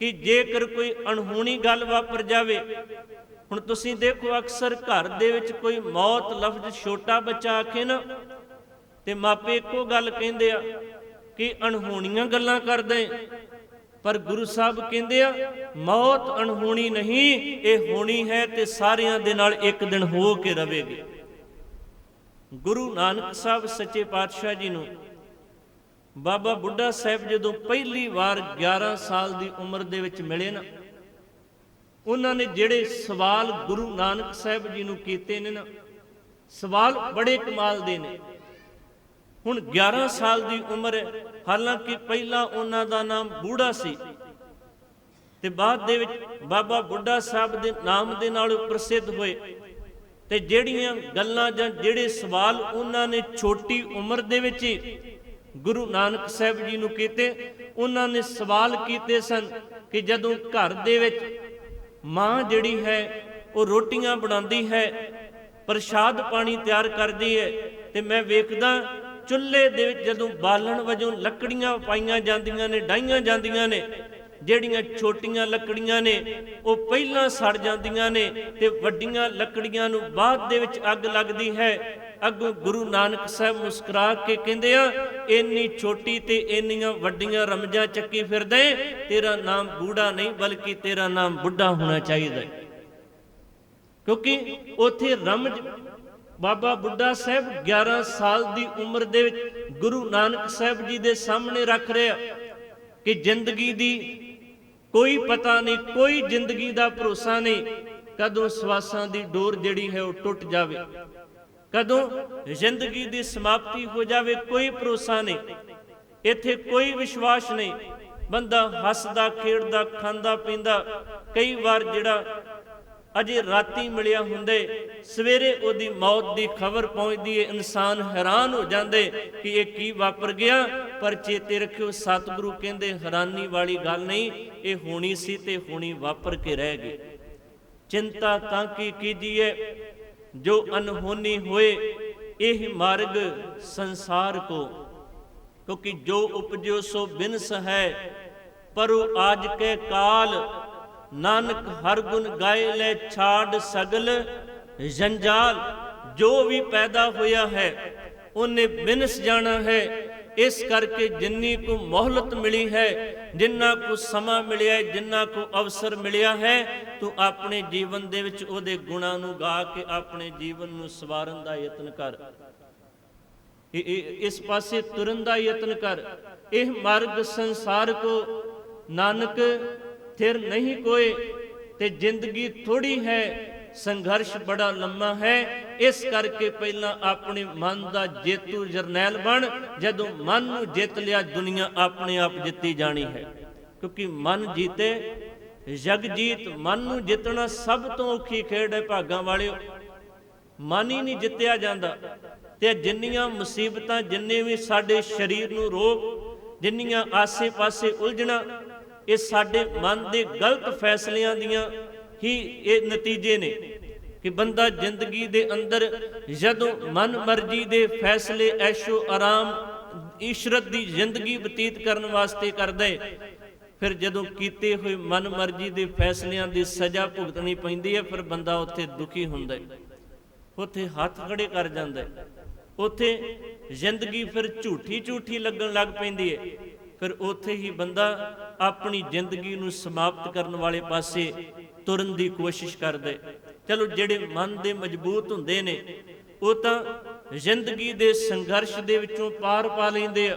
ਕਿ ਜੇਕਰ ਕੋਈ ਅਣਹੋਣੀ ਗੱਲ ਵਾਪਰ ਜਾਵੇ। ਹੁਣ ਤੁਸੀਂ ਦੇਖੋ ਅਕਸਰ ਘਰ ਦੇ ਵਿੱਚ ਕੋਈ ਮੌਤ ਲਫ਼ਜ਼ ਛੋਟਾ ਬੱਚਾ ਆਖੇ ਨਾ ਤੇ ਮਾਪੇ ਇੱਕੋ ਗੱਲ ਕਹਿੰਦੇ ਆ ਕਿ ਅਣਹੋਣੀਆਂ ਗੱਲਾਂ ਕਰਦੇ, ਪਰ ਗੁਰੂ ਸਾਹਿਬ ਕਹਿੰਦੇ ਆ ਮੌਤ ਅਣਹੋਣੀ ਨਹੀਂ, ਇਹ ਹੋਣੀ ਹੈ ਤੇ ਸਾਰਿਆਂ ਦੇ ਨਾਲ ਇੱਕ ਦਿਨ ਹੋ ਕੇ ਰਵੇਗੀ। ਗੁਰੂ ਨਾਨਕ ਸਾਹਿਬ ਸੱਚੇ ਪਾਤਸ਼ਾਹ ਜੀ ਨੂੰ ਬਾਬਾ ਬੁੱਢਾ ਸਾਹਿਬ ਜਦੋਂ ਪਹਿਲੀ ਵਾਰ 11 ਸਾਲ ਦੀ ਉਮਰ ਦੇ ਵਿੱਚ ਮਿਲੇ ਨਾ, ਉਹਨਾਂ ਨੇ ਜਿਹੜੇ ਸਵਾਲ ਗੁਰੂ ਨਾਨਕ ਸਾਹਿਬ ਜੀ ਨੂੰ ਕੀਤੇ ਨੇ ਨਾ, ਸਵਾਲ ਬੜੇ ਕਮਾਲ ਦੇ ਨੇ। ਹੁਣ 11 ਸਾਲ ਦੀ ਉਮਰ ਹੈ, ਹਾਲਾਂਕਿ ਪਹਿਲਾਂ ਉਹਨਾਂ ਦਾ ਨਾਮ ਬੂੜਾ ਸੀ ਤੇ ਬਾਅਦ ਦੇ ਵਿੱਚ ਬਾਬਾ ਬੁੱਢਾ ਸਾਹਿਬ ਦੇ ਨਾਮ ਦੇ ਨਾਲ ਪ੍ਰਸਿੱਧ ਹੋਏ। ਤੇ ਜਿਹੜੀਆਂ ਗੱਲਾਂ ਜਾਂ ਜਿਹੜੇ ਸਵਾਲ ਉਹਨਾਂ ਨੇ ਛੋਟੀ ਉਮਰ ਦੇ ਵਿੱਚ ਹੀ ਗੁਰੂ ਨਾਨਕ ਸਾਹਿਬ ਜੀ ਨੂੰ ਕੀਤੇ, ਉਹਨਾਂ ਨੇ ਸਵਾਲ ਕੀਤੇ ਸਨ ਕਿ ਜਦੋਂ ਘਰ ਦੇ ਵਿੱਚ ਮਾਂ ਜਿਹੜੀ ਹੈ ਉਹ ਰੋਟੀਆਂ ਬਣਾਉਂਦੀ ਹੈ, ਪ੍ਰਸ਼ਾਦ ਪਾਣੀ ਤਿਆਰ ਕਰਦੀ ਹੈ, ਤੇ ਮੈਂ ਵੇਖਦਾ ਚੁੱਲ੍ਹੇ ਦੇ ਵਿੱਚ ਜਦੋਂ ਬਾਲਣ ਵਜੋਂ ਲੱਕੜੀਆਂ ਪਾਈਆਂ ਜਾਂਦੀਆਂ ਨੇ, ਡਾਈਆਂ ਜਾਂਦੀਆਂ ਨੇ, ਜਿਹੜੀਆਂ ਛੋਟੀਆਂ ਲੱਕੜੀਆਂ ਨੇ ਉਹ ਪਹਿਲਾਂ ਸੜ ਜਾਂਦੀਆਂ ਨੇ ਤੇ ਵੱਡੀਆਂ ਲੱਕੜੀਆਂ ਨੂੰ ਬਾਅਦ ਦੇ ਵਿੱਚ ਅੱਗ ਲੱਗਦੀ ਹੈ। ਅੱਗੋਂ ਗੁਰੂ ਨਾਨਕ ਸਾਹਿਬ ਮੁਸਕਰਾ ਕੇ ਕਹਿੰਦੇ ਆ ਇੰਨੀ ਛੋਟੀ ਤੇ ਇੰਨੀਆਂ ਵੱਡੀਆਂ ਰਮਜਾਂ ਚੱਕੀ ਫਿਰਦੇ, ਤੇਰਾ ਨਾਮ ਬੂੜਾ ਨਹੀਂ ਬਲਕਿ ਤੇਰਾ ਨਾਮ ਬੁੱਢਾ ਹੋਣਾ ਚਾਹੀਦਾ, ਕਿਉਂਕਿ ਉੱਥੇ ਰਮਜ ਬਾਬਾ ਬੁੱਢਾ ਸਾਹਿਬ 11 ਸਾਲ ਦੀ ਉਮਰ ਦੇ ਵਿੱਚ ਗੁਰੂ ਨਾਨਕ ਸਾਹਿਬ ਜੀ ਦੇ ਸਾਹਮਣੇ ਰੱਖ ਰਿਹਾ ਕਿ ਜ਼ਿੰਦਗੀ ਦੀ ਕੋਈ ਪਤਾ ਨਹੀਂ, ਕੋਈ ਜ਼ਿੰਦਗੀ ਦਾ ਭਰੋਸਾ ਨਹੀਂ, ਕਦੋਂ ਸਵਾਸਾਂ ਦੀ ਡੋਰ ਜਿਹੜੀ ਹੈ ਉਹ ਟੁੱਟ ਜਾਵੇ, ਕਦੋਂ ਜ਼ਿੰਦਗੀ ਦੀ ਸਮਾਪਤੀ ਹੋ ਜਾਵੇ, ਕੋਈ ਭਰੋਸਾ ਨਹੀਂ। ਇੱਥੇ ਕੋਈ ਵਿਸ਼ਵਾਸ ਨਹੀਂ। ਬੰਦਾ ਹੱਸਦਾ ਖੇਡਦਾ ਖਾਂਦਾ ਪੀਂਦਾ, ਕਈ ਵਾਰ ਜਿਹੜਾ ਅਜੇ ਰਾਤੀ ਮਿਲਿਆ ਹੁੰਦੇ ਸਵੇਰੇ ਉਹਦੀ ਮੌਤ ਦੀ ਖਬਰ ਪਹੁੰਚਦੀ ਹੈ, ਇਨਸਾਨ ਹੈਰਾਨ ਹੋ ਜਾਂਦੇ ਕਿ ਇਹ ਕੀ ਵਾਪਰ ਗਿਆ। ਪਰ ਚੇਤੇ ਰੱਖਿਓ ਸਤਿਗੁਰੂ ਕਹਿੰਦੇ ਹੈਰਾਨੀ ਵਾਲੀ ਗੱਲ ਨਹੀਂ, ਇਹ ਹੋਣੀ ਸੀ ਤੇ ਹੋਣੀ ਵਾਪਰ ਕੇ ਰਹਿ ਗਈ। ਚਿੰਤਾ ਤਾਂ ਕੀ ਕੀਜੀਏ ਜੋ ਅਨਹੋਨੀ ਹੋਏ, ਇਹ ਮਾਰਗ ਸੰਸਾਰ ਕੋ, ਕਿਉਂਕਿ ਜੋ ਉਪਜਿਓ ਸੋ ਬਿਨਸ ਹੈ ਪਰੋ ਆਜ ਕੇ ਕਾਲ। ਨਾਨਕ ਹਰ ਗੁਣ ਗਾਏ ਲੈ ਛਾੜ ਸਗਲ ਜੰਜਾਲ। ਜੋ ਵੀ ਪੈਦਾ ਹੋਇਆ ਹੈ ਉਹਨੇ ਬਿਨਸ ਜਾਣਾ ਹੈ। ਇਸ ਕਰਕੇ ਜਿੰਨੀ ਕੁ ਮੋਹਲਤ ਮਿਲੀ ਹੈ, ਜਿੰਨਾ ਕੁ ਸਮਾਂ ਮਿਲਿਆ ਹੈ, ਜਿੰਨਾ ਕੁ ਅਵਸਰ ਮਿਲਿਆ ਹੈ, ਤੂੰ ਆਪਣੇ ਜੀਵਨ ਦੇ ਵਿੱਚ ਉਹਦੇ ਗੁਣਾਂ ਨੂੰ ਗਾ ਕੇ ਆਪਣੇ ਜੀਵਨ ਨੂੰ ਸਵਾਰਨ ਦਾ ਯਤਨ ਕਰ, ਇਸ ਪਾਸੇ ਤੁਰਨ ਦਾ ਯਤਨ ਕਰ। ਇਹ ਮਾਰਗ ਸੰਸਾਰ ਕੋ ਨਾਨਕ ਥਿਰ ਨਹੀਂ ਕੋਏ, ਤੇ ਜ਼ਿੰਦਗੀ ਥੋੜੀ ਹੈ, ਸੰਘਰਸ਼ ਬੜਾ ਲੰਮਾ ਹੈ। ਇਸ ਕਰਕੇ ਪਹਿਲਾਂ ਆਪਣੇ ਮਨ ਦਾ ਜੇਤੂ ਜਰਨੈਲ ਬਣ। ਜਦੋਂ ਮਨ ਨੂੰ ਜਿੱਤ ਲਿਆ, ਦੁਨੀਆ ਆਪਣੇ ਆਪ ਜਿੱਤੀ ਜਾਣੀ ਹੈ, ਕਿਉਂਕਿ ਮਨ ਜੀਤੇ ਜਗ ਜੀਤ। ਮਨ ਨੂੰ ਜਿੱਤਣਾ ਸਭ ਤੋਂ ਔਖੀ ਖੇਡ ਹੈ ਭਾਗਾਂ ਵਾਲਿਓ। ਮਨ ਹੀ ਨਹੀਂ ਜਿੱਤਿਆ ਜਾਂਦਾ, ਤੇ ਜਿੰਨੀਆਂ ਮੁਸੀਬਤਾਂ, ਜਿੰਨੇ ਵੀ ਸਾਡੇ ਸਰੀਰ ਨੂੰ ਰੋਗ, ਜਿੰਨੀਆਂ ਆਸੇ ਪਾਸੇ ਉਲਝਣਾ, ਇਹ ਸਾਡੇ ਮਨ ਦੇ ਗਲਤ ਫੈਸਲਿਆਂ ਦੀਆਂ ਹੀ ਇਹ ਨਤੀਜੇ ਨੇ ਕਿ ਬੰਦਾ ਜ਼ਿੰਦਗੀ ਦੇ ਅੰਦਰ ਜਦੋਂ ਮਨ ਮਰਜ਼ੀ ਦੇ ਫੈਸਲੇ, ਐਸ਼ੋ ਆਰਾਮ, ਇਸ਼ਰਤ ਦੀ ਜ਼ਿੰਦਗੀ ਬਤੀਤ ਕਰਨ ਵਾਸਤੇ ਕਰਦਾ ਹੈ, ਫਿਰ ਜਦੋਂ ਕੀਤੇ ਹੋਏ ਮਨ ਮਰਜ਼ੀ ਦੇ ਫੈਸਲਿਆਂ ਦੀ ਸਜ਼ਾ ਭੁਗਤਣੀ ਪੈਂਦੀ ਹੈ, ਫਿਰ ਬੰਦਾ ਉੱਥੇ ਦੁਖੀ ਹੁੰਦਾ ਹੈ, ਉੱਥੇ ਹੱਥ ਖੜੇ ਕਰ ਜਾਂਦਾ ਹੈ, ਉੱਥੇ ਜ਼ਿੰਦਗੀ ਫਿਰ ਝੂਠੀ ਲੱਗਣ ਲੱਗ ਪੈਂਦੀ ਹੈ। ਫਿਰ ਉੱਥੇ ਹੀ ਬੰਦਾ ਆਪਣੀ ਜ਼ਿੰਦਗੀ ਨੂੰ ਸਮਾਪਤ ਕਰਨ ਵਾਲੇ ਪਾਸੇ ਤੁਰਨ ਦੀ ਕੋਸ਼ਿਸ਼ ਕਰਦਾ। ਚਲੋ ਜਿਹੜੇ ਮਨ ਦੇ ਮਜ਼ਬੂਤ ਹੁੰਦੇ ਨੇ ਉਹ ਤਾਂ ਜ਼ਿੰਦਗੀ ਦੇ ਸੰਘਰਸ਼ ਦੇ ਵਿੱਚੋਂ ਪਾਰ ਪਾ ਲੈਂਦੇ ਆ।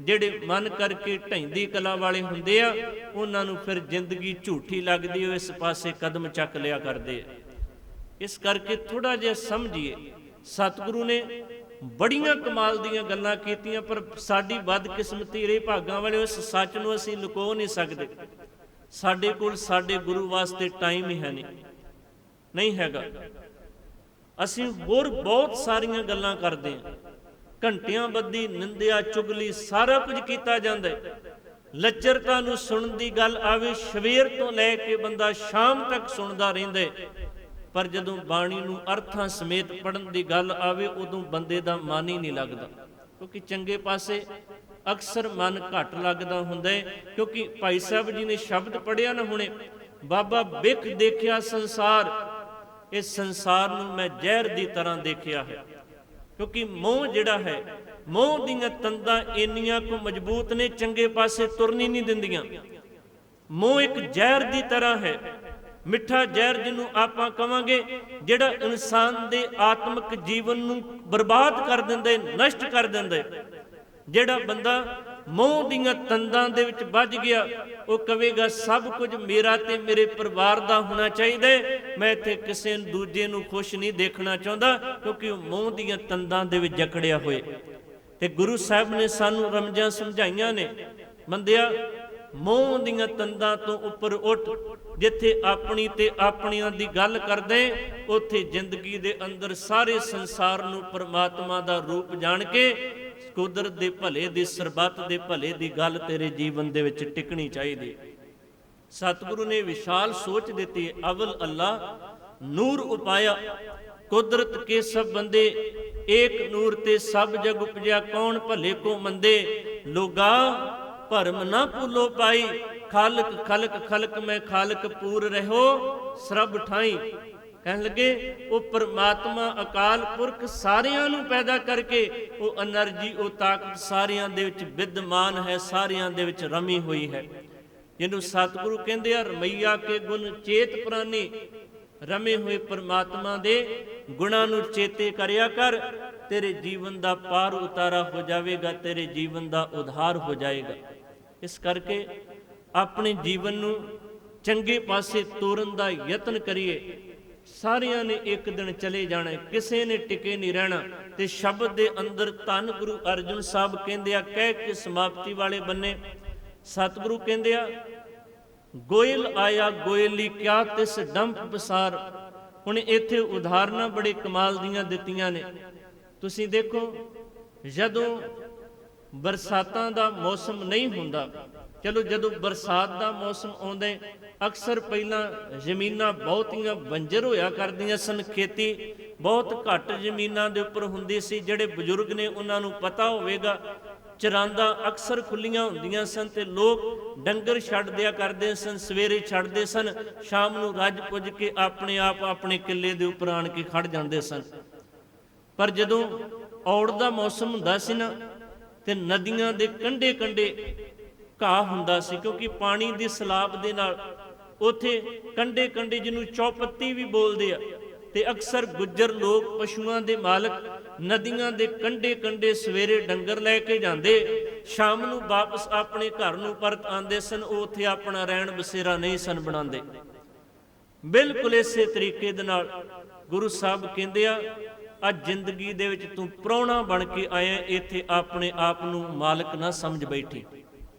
ਜਿਹੜੇ ਮਨ ਕਰਕੇ ਢਹਿੰਦੀ ਕਲਾ ਵਾਲੇ ਹੁੰਦੇ ਆ, ਉਹਨਾਂ ਨੂੰ ਫਿਰ ਜ਼ਿੰਦਗੀ ਝੂਠੀ ਲੱਗਦੀ, ਉਹ ਇਸ ਪਾਸੇ ਕਦਮ ਚੱਕ ਲਿਆ ਕਰਦੇ ਆ। ਇਸ ਕਰਕੇ ਥੋੜਾ ਜਿਹਾ ਸਮਝੀਏ, ਸਤਿਗੁਰੂ ਨੇ ਬੜੀਆਂ ਕਮਾਲ ਦੀਆਂ ਗੱਲਾਂ ਕੀਤੀਆਂ, ਪਰ ਸਾਡੀ ਬਦਕਿਸਮਤੀ ਰਹੀ ਭਾਗਾਂ ਵਾਲੇ, ਉਸ ਸੱਚ ਨੂੰ ਅਸੀਂ ਲੁਕੋ ਨਹੀਂ ਸਕਦੇ। ਸਾਡੇ ਕੋਲ ਸਾਡੇ ਗੁਰੂ ਵਾਸਤੇ ਟਾਈਮ ਹੀ ਹੈ ਨਹੀਂ। ਨਹੀਂ ਹੈਗਾ। ਅਸੀਂ ਹੋਰ ਬਹੁਤ ਸਾਰੀਆਂ ਗੱਲਾਂ ਕਰਦੇ ਹਾਂ, ਘੰਟਿਆਂ ਬੱਧੀ ਨਿੰਦਿਆ ਚੁਗਲੀ ਸਾਰਾ ਕੁਝ ਕੀਤਾ ਜਾਂਦਾ ਹੈ। ਲੱਚਰਤਾ ਨੂੰ ਸੁਣਨ ਦੀ ਗੱਲ ਆਵੇ, ਸਵੇਰ ਤੋਂ ਲੈ ਕੇ ਬੰਦਾ ਸ਼ਾਮ ਤੱਕ ਸੁਣਦਾ ਰਹਿੰਦਾ ਹੈ, ਪਰ ਜਦੋਂ ਬਾਣੀ ਨੂੰ ਅਰਥਾਂ ਸਮੇਤ ਪੜ੍ਹਨ ਦੀ ਗੱਲ ਆਵੇ ਉਦੋਂ ਬੰਦੇ ਦਾ ਮਨ ਹੀ ਨਹੀਂ ਲੱਗਦਾ। ਕਿਉਂਕਿ ਚੰਗੇ ਪਾਸੇ ਅਕਸਰ ਮਨ ਘੱਟ ਲੱਗਦਾ ਹੁੰਦਾ ਹੈ। ਕਿਉਂਕਿ ਭਾਈ ਸਾਹਿਬ ਜੀ ਨੇ ਸ਼ਬਦ ਪੜ੍ਹਿਆ ਨਾ ਹੁਣੇ, ਬਾਬਾ ਬਿਖ ਦੇਖਿਆ ਸੰਸਾਰ, ਇਸ ਸੰਸਾਰ ਨੂੰ ਮੈਂ ਜ਼ਹਿਰ ਦੀ ਤਰ੍ਹਾਂ ਦੇਖਿਆ ਹੈ। ਕਿਉਂਕਿ ਮੋਹ ਜਿਹੜਾ ਹੈ, ਮੋਹ ਦੀਆਂ ਤੰਦਾਂ ਇੰਨੀਆਂ ਕੁ ਮਜ਼ਬੂਤ ਨੇ, ਚੰਗੇ ਪਾਸੇ ਤੁਰਨੀ ਨਹੀਂ ਦਿੰਦੀਆਂ। ਮੋਹ ਇੱਕ ਜ਼ਹਿਰ ਦੀ ਤਰ੍ਹਾਂ ਹੈ, ਮਿੱਠਾ ਜ਼ਹਿਰ ਜਿਹਨੂੰ ਆਪਾਂ ਕਵਾਂਗੇ, ਜਿਹੜਾ ਇਨਸਾਨ ਦੇ ਆਤਮਿਕ ਜੀਵਨ ਨੂੰ ਬਰਬਾਦ ਕਰ ਦਿੰਦਾ ਹੈ, ਨਸ਼ਟ ਕਰ ਦਿੰਦਾ ਹੈ। ਜਿਹੜਾ ਬੰਦਾ ਮੋਹ ਦੀਆਂ ਤੰਦਾਂ ਦੇ ਵਿੱਚ ਵੱਜ ਗਿਆ, ਉਹ ਕਹੇਗਾ ਸਭ ਕੁਝ ਮੇਰਾ ਤੇ ਮੇਰੇ ਪਰਿਵਾਰ ਦਾ ਹੋਣਾ ਚਾਹੀਦਾ ਹੈ, ਮੈਂ ਇੱਥੇ ਕਿਸੇ ਦੂਜੇ ਨੂੰ ਖੁਸ਼ ਨਹੀਂ ਦੇਖਣਾ ਚਾਹੁੰਦਾ, ਕਿਉਂਕਿ ਉਹ ਮੋਹ ਦੀਆਂ ਤੰਦਾਂ ਦੇ ਵਿੱਚ ਜਕੜਿਆ ਹੋਏ। ਤੇ ਗੁਰੂ ਸਾਹਿਬ ਨੇ ਸਾਨੂੰ ਰਮਜ਼ਾਂ ਸਮਝਾਈਆਂ ਨੇ, ਬੰਦਿਆ ਮੋਹ ਦੀਆਂ ਤੰਦਾਂ ਤੋਂ ਉੱਪਰ ਉੱਠ। ਜਿੱਥੇ ਆਪਣੀ ਤੇ ਆਪਣਿਆਂ ਦੀ ਗੱਲ ਕਰਦੇ, ਉੱਥੇ ਜ਼ਿੰਦਗੀ ਦੇ ਅੰਦਰ ਸਾਰੇ ਸੰਸਾਰ ਨੂੰ ਪਰਮਾਤਮਾ ਦਾ ਰੂਪ ਜਾਣ ਕੇ ਕੁਦਰਤ ਦੇ ਭਲੇ ਦੀ, ਸਰਬੱਤ ਦੇ ਭਲੇ ਦੀ ਗੱਲ ਤੇਰੇ ਜੀਵਨ ਦੇ ਵਿੱਚ ਟਿਕਣੀ ਚਾਹੀਦੀ। ਸਤਿਗੁਰੂ ਨੇ ਵਿਸ਼ਾਲ ਸੋਚ ਦਿੱਤੀ, ਅਵਲ ਅੱਲਾ ਨੂਰ ਉਪਾਇਆ, ਕੁਦਰਤ ਕੇ ਸਭ ਬੰਦੇ ਏਕ ਨੂਰ ਤੇ ਸਭ ਜਗ ਉਪਜਿਆ, ਕੌਣ ਭਲੇ ਕੋ ਮੰਦੇ ਲੋਗਾ ਭਰਮ ਨਾ ਭੁੱਲੋ ਪਾਈ, ਖਾਲਕ ਖਲਕ ਖਲਕ ਮੈਂ ਖਾਲਕ ਪੂਰ ਰਹੋ ਸਰਬ ਠਾਈ। ਕਹਿਣ ਲੱਗੇ ਉਹ ਪਰਮਾਤਮਾ ਅਕਾਲ ਪੁਰਖ ਸਾਰਿਆਂ ਨੂੰ ਪੈਦਾ ਕਰਕੇ, ਉਹ એનર્ਜੀ, ਉਹ ਤਾਕਤ ਸਾਰਿਆਂ ਦੇ ਵਿੱਚ ਵਿਦਮਾਨ ਹੈ, ਸਾਰਿਆਂ ਦੇ ਵਿੱਚ ਰਮੀ ਹੋਈ ਹੈ। ਜਿਹਨੂੰ ਸਤਿਗੁਰੂ ਕਹਿੰਦੇ ਆ ਰਮਈਆ ਕੇ ਗੁਣ ਚੇਤ ਪ੍ਰਾਨੀ, ਰਮੇ ਹੋਏ ਪਰਮਾਤਮਾ ਦੇ ਗੁਣਾਂ ਨੂੰ ਚੇਤੇ ਕਰਿਆ ਕਰ, ਤੇਰੇ ਜੀਵਨ ਦਾ ਪਾਰ ਉਤਾਰਾ ਹੋ ਜਾਵੇਗਾ, ਤੇਰੇ ਜੀਵਨ ਦਾ ਉਧਾਰ ਹੋ ਜਾਏਗਾ। ਇਸ ਕਰਕੇ ਆਪਣੇ ਜੀਵਨ ਨੂੰ ਚੰਗੇ ਪਾਸੇ ਤੋਰਨ ਦਾ ਯਤਨ ਕਰੀਏ। ਸਾਰਿਆਂ ਨੇ ਇੱਕ ਦਿਨ ਚਲੇ ਜਾਣਾ, ਕਿਸੇ ਨੇ ਟਿਕੇ ਨਹੀਂ ਰਹਿਣਾ। ਤੇ ਸ਼ਬਦ ਦੇ ਅੰਦਰ ਧੰਨ ਗੁਰੂ ਅਰਜਨ ਸਾਹਿਬ ਕਹਿੰਦੇ ਆ, ਕਹਿ ਕੇ ਸਮਾਪਤੀ ਵਾਲੇ ਬੰਨੇ ਸਤਿਗੁਰੂ ਕਹਿੰਦੇ ਆ, ਗੋਇਲ ਆਇਆ ਗੋਇਲੀ ਕਿਆ ਤਿਸ ਡੰਪ ਪਸਾਰ। ਹੁਣ ਇੱਥੇ ਉਦਾਹਰਨਾਂ ਬੜੇ ਕਮਾਲ ਦੀਆਂ ਦਿੱਤੀਆਂ ਨੇ। ਤੁਸੀਂ ਦੇਖੋ, ਜਦੋਂ ਬਰਸਾਤਾਂ ਦਾ ਮੌਸਮ ਨਹੀਂ ਹੁੰਦਾ, ਚਲੋ ਜਦੋਂ ਬਰਸਾਤ ਦਾ ਮੌਸਮ ਆਉਂਦਾ, ਅਕਸਰ ਪਹਿਲਾਂ ਜ਼ਮੀਨਾਂ ਬਹੁਤੀਆਂ ਬੰਜਰ ਹੋਇਆ ਕਰਦੀਆਂ ਸਨ, ਖੇਤੀ ਬਹੁਤ ਘੱਟ ਜ਼ਮੀਨਾਂ ਦੇ ਉੱਪਰ ਹੁੰਦੀ ਸੀ। ਜਿਹੜੇ ਬਜ਼ੁਰਗ ਨੇ ਉਹਨਾਂ ਨੂੰ ਪਤਾ ਹੋਵੇਗਾ, ਚਰਾਂਦਾ ਅਕਸਰ ਖੁੱਲੀਆਂ ਹੁੰਦੀਆਂ ਸਨ ਤੇ ਲੋਕ ਡੰਗਰ ਛੱਡ ਦਿਆ ਕਰਦੇ ਸਨ, ਸਵੇਰੇ ਛੱਡਦੇ ਸਨ, ਸ਼ਾਮ ਨੂੰ ਰੱਜ ਪੁੱਜ ਕੇ ਆਪਣੇ ਆਪ ਆਪਣੇ ਕਿੱਲੇ ਦੇ ਉੱਪਰ ਆਣ ਕੇ ਖੜ ਜਾਂਦੇ ਸਨ। ਪਰ ਜਦੋਂ ਔੜ ਦਾ ਮੌਸਮ ਹੁੰਦਾ ਸੀ ਨਾ, ਤੇ ਨਦੀਆਂ ਦੇ ਕੰਢੇ ਕੰਢੇ ਘਾਹ ਹੁੰਦਾ ਸੀ, ਕਿਉਂਕਿ ਪਾਣੀ ਦੀ ਸਲਾਬ ਦੇ ਨਾਲ ਉੱਥੇ ਕੰਢੇ ਕੰਢੇ, ਜਿਹਨੂੰ ਚੌਪੱਤੀ ਵੀ ਬੋਲਦੇ ਆ, ਤੇ ਅਕਸਰ ਗੁੱਜਰ ਲੋਕ, ਪਸ਼ੂਆਂ ਦੇ ਮਾਲਕ ਨਦੀਆਂ ਦੇ ਕੰਢੇ ਕੰਢੇ ਸਵੇਰੇ ਡੰਗਰ ਲੈ ਕੇ ਜਾਂਦੇ, ਸ਼ਾਮ ਨੂੰ ਵਾਪਸ ਆਪਣੇ ਘਰ ਨੂੰ ਪਰਤ ਆਉਂਦੇ ਸਨ। ਉਹ ਉੱਥੇ ਆਪਣਾ ਰਹਿਣ ਬਸੇਰਾ ਨਹੀਂ ਸਨ ਬਣਾਉਂਦੇ। ਬਿਲਕੁਲ ਇਸੇ ਤਰੀਕੇ ਦੇ ਨਾਲ ਗੁਰੂ ਸਾਹਿਬ ਕਹਿੰਦੇ ਆ, ਅੱਜ ਜ਼ਿੰਦਗੀ ਦੇ ਵਿੱਚ ਤੂੰ ਪ੍ਰਾਹੁਣਾ ਬਣ ਕੇ ਆਇਆ, ਇੱਥੇ ਆਪਣੇ ਆਪ ਨੂੰ ਮਾਲਕ ਨਾ ਸਮਝ ਬੈਠੀ।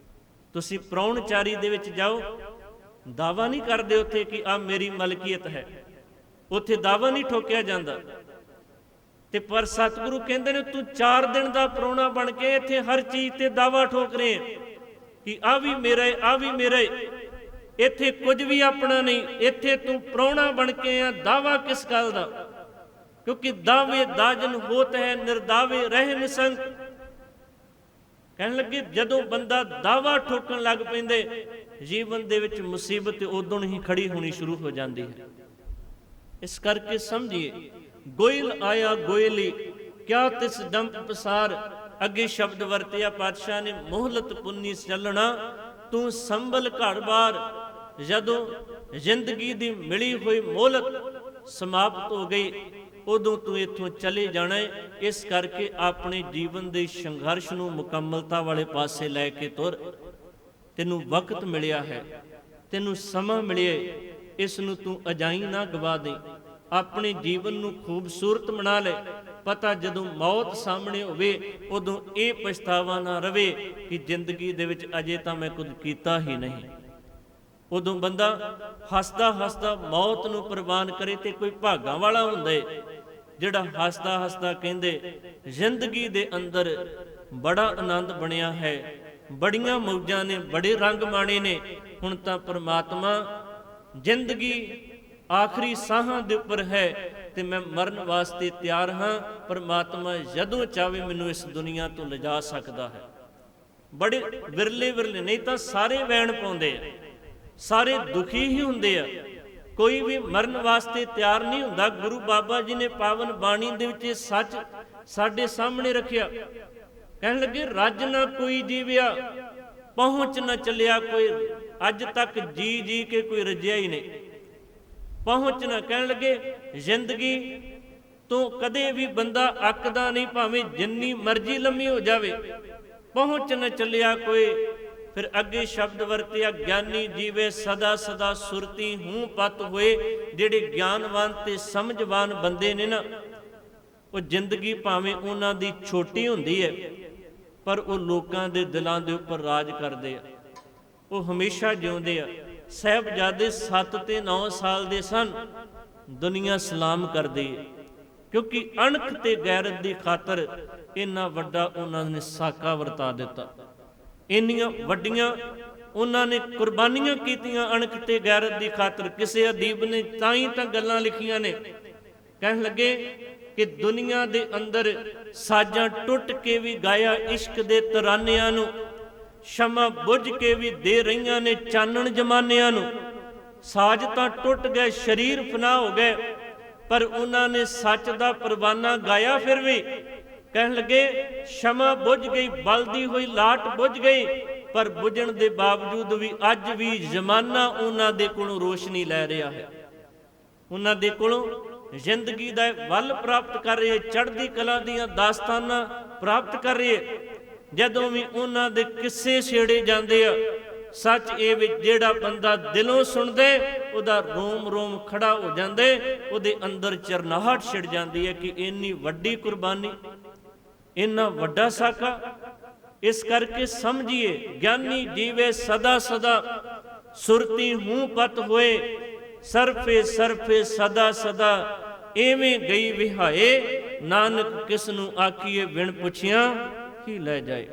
ਤੁਸੀਂ ਪ੍ਰਾਹੁਣਚਾਰੀ ਦੇ ਵਿੱਚ ਜਾਓ, ਦਾਵਾ ਨਹੀਂ ਕਰਦੇ ਉੱਥੇ ਕਿ ਆ ਮੇਰੀ ਮਲਕੀਅਤ ਹੈ, ਉੱਥੇ ਦਾਵਾ ਨਹੀਂ ਠੋਕਿਆ ਜਾਂਦਾ। ਤੇ ਪਰ ਸਤਿਗੁਰੂ ਕਹਿੰਦੇ ਨੇ, ਤੂੰ 4 ਦਿਨ ਦਾ ਪ੍ਰਾਹੁਣਾ ਬਣ ਕੇ ਇੱਥੇ ਹਰ ਚੀਜ਼ ਤੇ ਦਾਵਾ ਠੋਕ ਰਹੇ ਕਿ ਆ ਵੀ ਮੇਰਾ ਹੈ, ਆ ਵੀ ਮੇਰਾ ਹੈ। ਇੱਥੇ ਕੁਝ ਵੀ ਆਪਣਾ ਨਹੀਂ, ਇੱਥੇ ਤੂੰ ਪ੍ਰਾਹੁਣਾ ਬਣ ਕੇ ਆ, ਦਾਵਾ ਕਿਸ ਗੱਲ ਦਾ? ਕਿਉਂਕਿ ਦਾਵੇ ਦਾਜਨ ਹੋਤ ਹੈ, ਨਿਰਦਾਵੇ ਰਹਿ ਨਿਸੰਕ। ਕਹਿਣ ਲੱਗੇ, ਜਦੋਂ ਬੰਦਾ ਦਾਵਾ ਠੋਕਣ ਲੱਗ ਪੈਂਦੇ, ਜੀਵਨ ਦੇ ਵਿੱਚ ਮੁਸੀਬਤ ਉਦੋਂ ਹੀ ਖੜੀ ਹੋਣੀ ਸ਼ੁਰੂ ਹੋ ਜਾਂਦੀ ਹੈ। ਇਸ ਕਰਕੇ ਸਮਝੀਏ, ਗੋਇਲ ਆਇਆ ਗੋਇਲੀ ਕਿਆ ਤਿਸ ਡੰਪ ਪਸਾਰ। ਅੱਗੇ ਸ਼ਬਦ ਵਰਤਿਆ ਪਾਤਸ਼ਾਹ ਨੇ, ਮੋਹਲਤ ਪੁੰਨੀ ਚੱਲਣਾ ਤੂੰ ਸੰਭਲ ਘਰ ਬਾਰ। ਜਦੋਂ ਜ਼ਿੰਦਗੀ ਦੀ ਮਿਲੀ ਹੋਈ ਮੋਹਲਤ ਸਮਾਪਤ ਹੋ ਗਈ, ਉਦੋਂ ਤੂੰ ਇੱਥੋਂ ਚਲੇ ਜਾਣਾ ਹੈ। ਇਸ ਕਰਕੇ ਆਪਣੇ ਜੀਵਨ ਦੇ ਸੰਘਰਸ਼ ਨੂੰ ਮੁਕੰਮਲਤਾ ਵਾਲੇ ਪਾਸੇ ਲੈ ਕੇ ਤੁਰ। ਤੈਨੂੰ ਵਕਤ ਮਿਲਿਆ ਹੈ, ਤੈਨੂੰ ਸਮਾਂ ਮਿਲਿਆ, ਇਸ ਨੂੰ ਤੂੰ ਅਜਾਈ ਨਾ ਗਵਾ ਦੇ। ਆਪਣੇ ਜੀਵਨ ਨੂੰ ਖੂਬਸੂਰਤ ਬਣਾ ਲੈ। ਪਤਾ ਜਦੋਂ ਮੌਤ ਸਾਹਮਣੇ ਹੋਵੇ, ਉਦੋਂ ਇਹ ਪਛਤਾਵਾ ਨਾ ਰਵੇ ਕਿ ਜ਼ਿੰਦਗੀ ਦੇ ਵਿੱਚ ਅਜੇ ਤਾਂ ਮੈਂ ਕੁਝ ਕੀਤਾ ਹੀ ਨਹੀਂ। ਉਦੋਂ ਬੰਦਾ ਹੱਸਦਾ ਹੱਸਦਾ ਮੌਤ ਨੂੰ ਪ੍ਰਵਾਨ ਕਰੇ। ਤੇ ਕੋਈ ਭਾਗਾਂ ਵਾਲਾ ਹੁੰਦਾ ਏ ਜਿਹੜਾ ਹੱਸਦਾ ਹੱਸਦਾ ਕਹਿੰਦੇ ਜ਼ਿੰਦਗੀ ਦੇ ਅੰਦਰ ਬੜਾ ਆਨੰਦ ਬਣਿਆ ਹੈ, ਬੜੀਆਂ ਮੌਜਾਂ ਨੇ, ਬੜੇ ਰੰਗ ਮਾਣੇ ਨੇ। ਹੁਣ ਤਾਂ ਪਰਮਾਤਮਾ ਜ਼ਿੰਦਗੀ ਆਖਰੀ ਸਾਹਾਂ ਦੇ ਉੱਪਰ ਹੈ ਤੇ ਮੈਂ ਮਰਨ ਵਾਸਤੇ ਤਿਆਰ ਹਾਂ। ਪਰਮਾਤਮਾ ਜਦੋਂ ਚਾਹੇ ਮੈਨੂੰ ਇਸ ਦੁਨੀਆ ਤੋਂ ਲਿਜਾ ਸਕਦਾ ਹੈ। ਬੜੇ ਵਿਰਲੇ ਵਿਰਲੇ, ਨਹੀਂ ਤਾਂ ਸਾਰੇ ਵੈਣ ਪਾਉਂਦੇ ਆ, ਸਾਰੇ ਦੁਖੀ ਹੀ ਹੁੰਦੇ ਆ, ਕੋਈ ਵੀ ਮਰਨ ਵਾਸਤੇ ਤਿਆਰ ਨਹੀਂ ਹੁੰਦਾ। ਗੁਰੂ ਬਾਬਾ ਜੀ ਨੇ ਪਾਵਨ ਬਾਣੀ ਦੇ ਵਿੱਚ ਇਹ ਸੱਚ ਸਾਡੇ ਸਾਹਮਣੇ ਰੱਖਿਆ। ਕਹਿਣ ਲੱਗੇ ਰੱਜ ਨਾ ਕੋਈ ਜੀਵਿਆ, ਪਹੁੰਚ ਨਾ ਚੱਲਿਆ ਕੋਈ, ਅੱਜ ਤੱਕ ਜੀ ਜੀ ਕੇ ਕੋਈ ਰੱਜਿਆ ਹੀ ਨਹੀਂ। ਪਹੁੰਚ ਨਾ, ਕਹਿਣ ਲੱਗੇ ਜ਼ਿੰਦਗੀ ਤੋਂ ਕਦੇ ਵੀ ਬੰਦਾ ਅੱਕਦਾ ਨਹੀਂ, ਭਾਵੇਂ ਜਿੰਨੀ ਮਰਜ਼ੀ ਲੰਮੀ ਹੋ ਜਾਵੇ। ਪਹੁੰਚ ਨਾ ਚੱਲਿਆ ਕੋਈ। ਫਿਰ ਅੱਗੇ ਸ਼ਬਦ ਵਰਤਿਆ, ਗਿਆਨੀ ਜੀਵੇ ਸਦਾ ਸਦਾ ਸੁਰਤੀ ਹੂੰ ਪਤ ਹੋਏ। ਜਿਹੜੇ ਗਿਆਨਵਾਨ ਤੇ ਸਮਝਵਾਨ ਬੰਦੇ ਨੇ ਨਾ, ਉਹ ਜ਼ਿੰਦਗੀ ਭਾਵੇਂ ਉਹਨਾਂ ਦੀ ਛੋਟੀ ਹੁੰਦੀ ਹੈ, ਪਰ ਉਹ ਲੋਕਾਂ ਦੇ ਦਿਲਾਂ ਦੇ ਉੱਪਰ ਰਾਜ ਕਰਦੇ ਆ, ਉਹ ਹਮੇਸ਼ਾ ਜਿਉਂਦੇ ਆ। ਸਾਹਿਬਜ਼ਾਦੇ 7 ਤੇ 9 ਸਾਲ ਦੇ ਸਨ, ਦੁਨੀਆ ਸਲਾਮ ਕਰਦੀ ਹੈ, ਕਿਉਂਕਿ ਅਣਖ ਤੇ ਗੈਰਤ ਦੀ ਖਾਤਰ ਇੰਨਾ ਵੱਡਾ ਉਹਨਾਂ ਨੇ ਸਾਕਾ ਵਰਤਾ ਦਿੱਤਾ। ਇੰਨੀਆਂ ਵੱਡੀਆਂ ਉਹਨਾਂ ਨੇ ਕੁਰਬਾਨੀਆਂ ਕੀਤੀਆਂ ਅਣਖ ਤੇ ਗੈਰਤ ਦੀ ਖਾਤਰ। ਕਿਸੇ ਅਦੀਬ ਨੇ ਤਾਂ ਹੀ ਤਾਂ ਗੱਲਾਂ ਲਿਖੀਆਂ ਨੇ, ਕਹਿਣ ਲੱਗੇ ਕਿ ਦੁਨੀਆ ਦੇ ਅੰਦਰ ਸਾਜ਼ਾਂ ਟੁੱਟ ਕੇ ਵੀ ਗਾਇਆ ਇਸ਼ਕ ਦੇ ਤਰਾਨਿਆਂ ਨੂੰ, ਸ਼ਮਾ ਬੁੱਝ ਕੇ ਵੀ ਦੇ ਰਹੀਆਂ ਨੇ ਚਾਨਣ ਜਮਾਨਿਆਂ ਨੂੰ। ਸਾਜ਼ ਤਾਂ ਟੁੱਟ ਗਏ, ਸਰੀਰ ਫਨਾ ਹੋ ਗਏ, ਪਰ ਉਹਨਾਂ ਨੇ ਸੱਚ ਦਾ ਪਰਵਾਨਾ ਗਾਇਆ। ਫਿਰ ਵੀ ਕਹਿਣ ਲੱਗੇ ਸ਼ਮਾ ਬੁੱਝ ਗਈ, ਬਲਦੀ ਹੋਈ ਲਾਟ ਬੁੱਝ ਗਈ, ਪਰ ਬੁਝਣ ਦੇ ਬਾਵਜੂਦ ਵੀ ਅੱਜ ਵੀ ਜ਼ਮਾਨਾ ਉਹਨਾਂ ਦੇ ਕੋਲੋਂ ਰੋਸ਼ਨੀ ਲੈ ਰਿਹਾ ਹੈ। ਉਹਨਾਂ ਦੇ ਕੋਲੋਂ ਜ਼ਿੰਦਗੀ ਦਾ ਵੱਲ ਪ੍ਰਾਪਤ ਕਰ ਰਹੇ, ਚੜ੍ਹਦੀ ਕਲਾ ਦੀਆਂ ਦਾਸਤਾਨਾਂ ਪ੍ਰਾਪਤ ਕਰ ਰਹੇ। ਜਦੋਂ ਵੀ ਉਹਨਾਂ ਦੇ ਕਿੱਸੇ ਛੇੜੇ ਜਾਂਦੇ ਆ, ਸੱਚ ਇਹ ਵੀ ਜਿਹੜਾ ਬੰਦਾ ਦਿਲੋਂ ਸੁਣਦੇ ਉਹਦਾ ਰੋਮ ਰੋਮ ਖੜਾ ਹੋ ਜਾਂਦੇ, ਉਹਦੇ ਅੰਦਰ ਚਰਨਾਹਟ ਛਿੜ ਜਾਂਦੀ ਹੈ ਕਿ ਇੰਨੀ ਵੱਡੀ ਕੁਰਬਾਨੀ, ਇੰਨਾ ਵੱਡਾ ਸਾਕਾ। ਇਸ ਕਰਕੇ ਸਮਝੀਏ, ਗਿਆਨੀ ਜੀਵੇ ਸਦਾ ਸਦਾ ਸੁਰਤੀ ਹੂੰ ਪਤ ਹੋਏ। ਸਰਫੇ ਸਰਫੇ ਸਦਾ ਸਦਾ ਐਵੇਂ ਗਈ ਵਿਹਾਏ, ਨਾਨਕ ਕਿਸ ਨੂੰ ਆਖੀਏ ਬਿਨ ਪੁੱਛਿਆ ਕੀ ਲੈ ਜਾਏ।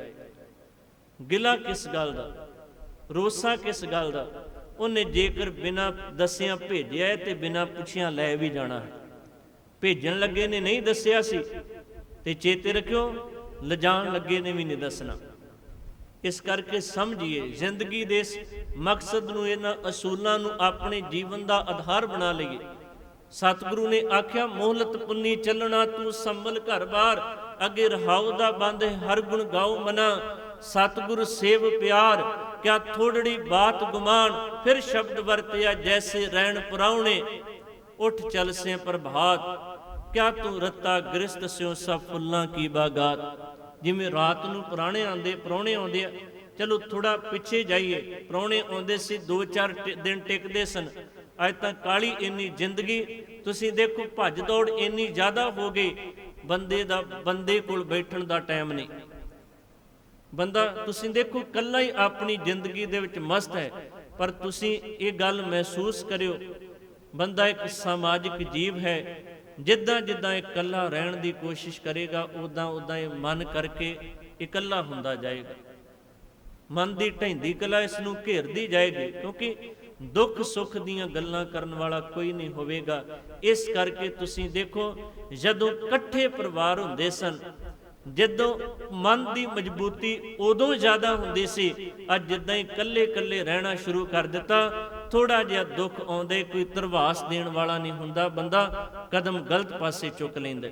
ਗਿਲਾ ਕਿਸ ਗੱਲ ਦਾ, ਰੋਸਾ ਕਿਸ ਗੱਲ ਦਾ? ਉਹਨੇ ਜੇਕਰ ਬਿਨਾਂ ਦੱਸਿਆਂ ਭੇਜਿਆ ਤੇ ਬਿਨਾਂ ਪੁੱਛਿਆਂ ਲੈ ਵੀ ਜਾਣਾ ਹੈ। ਭੇਜਣ ਲੱਗੇ ਨੇ ਨਹੀਂ ਦੱਸਿਆ ਸੀ ਤੇ ਚੇਤੇ ਰੱਖਿਓ ਲਿਜਾਣ ਲੱਗੇ ਨੇ ਵੀ ਨਹੀਂ ਦੱਸਣਾ। ਇਸ ਕਰਕੇ ਸਮਝੀਏ, ਜ਼ਿੰਦਗੀ ਦੇ ਇਸ ਮਕਸਦ ਨੂੰ, ਇਹਨਾਂ ਅਸੂਲਾਂ ਨੂੰ ਆਪਣੇ ਜੀਵਨ ਦਾ ਆਧਾਰ ਬਣਾ ਲਈਏ। ਸਤਿਗੁਰੂ ਨੇ ਆਖਿਆ ਮੋਹਲਤ ਪੁੰਨੀ ਚੱਲਣਾ ਤੂੰ ਸੰਭਲ ਘਰ ਬਾਰ, ਅੱਗੇ ਰਹਾਉ ਦਾ ਬੰਦ ਹਰ ਗੁਣ ਗਾਉ ਮਨਾ। ਸਤਿਗੁਰ ਸੇਵ ਪਿਆਰ ਕਿਆ ਥੋੜੜੀ ਬਾਤ ਗੁਮਾਨ। ਫਿਰ ਸ਼ਬਦ ਵਰਤਿਆ ਜੈਸੇ ਰਹਿਣ ਪੁਰਾਉਣੇ, ਉੱਠ ਚਲ ਸੇ ਪ੍ਰਭਾਤ ਕਿਆ ਤੂੰ ਰੱਤਾ ਗ੍ਰਸਤ ਸਿਓ ਸਭ ਫੁੱਲਾਂ ਕੀ ਬਾਗਾਤ। ਜਿਵੇਂ ਰਾਤ ਨੂੰ ਪ੍ਰਾਹੁਣੇ ਆਉਂਦੇ ਆ, ਚਲੋ ਥੋੜਾ ਪਿੱਛੇ ਜਾਈਏ, ਪ੍ਰਾਹੁਣੇ ਆਉਂਦੇ ਸੀ 2-4 ਦਿਨ ਟਿਕਦੇ ਸਨ। ਅੱਜ ਤਾਂ ਕਾਲੀ ਇੰਨੀ ਜ਼ਿੰਦਗੀ, ਤੁਸੀਂ ਦੇਖੋ ਭੱਜ ਦੌੜ ਇੰਨੀ ਜ਼ਿਆਦਾ ਹੋ ਗਈ, ਬੰਦੇ ਕੋਲ ਬੈਠਣ ਦਾ ਟਾਈਮ ਨਹੀਂ। ਬੰਦਾ ਤੁਸੀਂ ਦੇਖੋ ਇਕੱਲਾ ਹੀ ਆਪਣੀ ਜ਼ਿੰਦਗੀ ਦੇ ਵਿੱਚ ਮਸਤ ਹੈ। ਪਰ ਤੁਸੀਂ ਇਹ ਗੱਲ ਮਹਿਸੂਸ ਕਰਿਓ, ਬੰਦਾ ਇੱਕ ਸਮਾਜਿਕ ਜੀਵ ਹੈ। ਜਿੱਦਾਂ ਜਿੱਦਾਂ ਇਹ ਇਕੱਲਾ ਰਹਿਣ ਦੀ ਕੋਸ਼ਿਸ਼ ਕਰੇਗਾ, ਉਦਾਂ ਉਦਾਂ ਇਹ ਮਨ ਕਰਕੇ ਇਕੱਲਾ ਹੁੰਦਾ ਜਾਏਗਾ। ਮਨ ਦੀ ਢਹਿੰਦੀ ਕਲਾ ਇਸ ਨੂੰ ਘੇਰਦੀ ਜਾਏਗੀ, ਕਿਉਂਕਿ ਦੁੱਖ ਸੁੱਖ ਦੀਆਂ ਗੱਲਾਂ ਕਰਨ ਵਾਲਾ ਕੋਈ ਨਹੀਂ ਹੋਵੇਗਾ। ਇਸ ਕਰਕੇ ਤੁਸੀਂ ਦੇਖੋ, ਜਦੋਂ ਇਕੱਠੇ ਪਰਿਵਾਰ ਹੁੰਦੇ ਸਨ, ਜਦੋਂ ਮਨ ਦੀ ਮਜ਼ਬੂਤੀ ਉਦੋਂ ਜ਼ਿਆਦਾ ਹੁੰਦੀ ਸੀ। ਅੱਜ ਜਿੱਦਾਂ ਹੀ ਇਕੱਲੇ ਇਕੱਲੇ ਰਹਿਣਾ ਸ਼ੁਰੂ ਕਰ ਦਿੱਤਾ, ਥੋੜਾ ਜਿਹਾ ਦੁੱਖ ਆਉਂਦੇ ਕੋਈ ਧਰਵਾਸ ਦੇਣ ਵਾਲਾ ਨਹੀਂ ਹੁੰਦਾ, ਬੰਦਾ ਕਦਮ ਗਲਤ ਪਾਸੇ ਚੁੱਕ ਲੈਂਦਾ।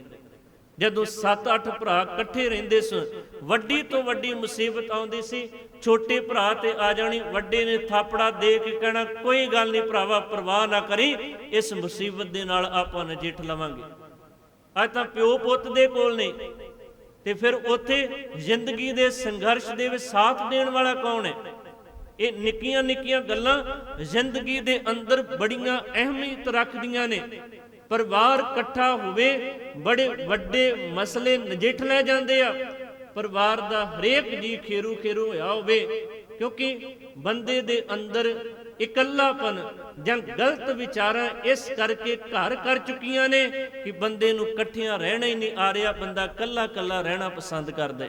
ਜਦੋਂ 7-8 ਭਰਾ ਇਕੱਠੇ ਰਹਿੰਦੇ ਸਨ, ਵੱਡੀ ਤੋਂ ਵੱਡੀ ਮੁਸੀਬਤ ਆਉਂਦੀ ਸੀ, ਛੋਟੇ ਭਰਾ ਤੇ ਆ ਜਾਣੀ, ਵੱਡੇ ਨੇ ਥਾਪੜਾ ਦੇ ਕੇ ਕਹਿਣਾ ਕੋਈ ਗੱਲ ਨਹੀਂ ਭਰਾਵਾ, ਪਰਵਾਹ ਨਾ ਕਰੀ, ਇਸ ਮੁਸੀਬਤ ਦੇ ਨਾਲ ਆਪਾਂ ਨਜਿੱਠ ਲਵਾਂਗੇ। ਅੱਜ ਤਾਂ ਪਿਓ ਪੁੱਤ ਦੇ ਕੋਲ ਨਹੀਂ, ਤੇ ਫਿਰ ਉੱਥੇ ਜ਼ਿੰਦਗੀ ਦੇ ਸੰਘਰਸ਼ ਦੇ ਵਿੱਚ ਸਾਥ ਦੇਣ ਵਾਲਾ ਕੌਣ ਹੈ? ਇਹ ਨਿੱਕੀਆਂ ਨਿੱਕੀਆਂ ਗੱਲਾਂ ਜ਼ਿੰਦਗੀ ਦੇ ਅੰਦਰ ਬੜੀਆਂ ਅਹਿਮੀਅਤ ਰੱਖਦੀਆਂ ਨੇ। ਪਰਿਵਾਰ ਇਕੱਠਾ ਹੋਵੇ, ਬੜੇ ਵੱਡੇ ਮਸਲੇ ਨਜਿੱਠ ਲੈ ਜਾਂਦੇ ਆ। ਪਰਿਵਾਰ ਦਾ ਹਰੇਕ ਜੀ ਖੇਰੂ ਖੇਰੂ ਹੋਇਆ ਹੋਵੇ, ਕਿਉਂਕਿ ਬੰਦੇ ਦੇ ਅੰਦਰ ਇਕੱਲਾਪਨ ਜਾਂ ਗਲਤ ਵਿਚਾਰਾਂ ਇਸ ਕਰਕੇ ਘਰ ਕਰ ਚੁੱਕੀਆਂ ਨੇ ਕਿ ਬੰਦੇ ਨੂੰ ਇਕੱਠਿਆਂ ਰਹਿਣਾ ਹੀ ਨਹੀਂ ਆ ਰਿਹਾ, ਬੰਦਾ ਇਕੱਲਾ ਇਕੱਲਾ ਰਹਿਣਾ ਪਸੰਦ ਕਰਦਾ।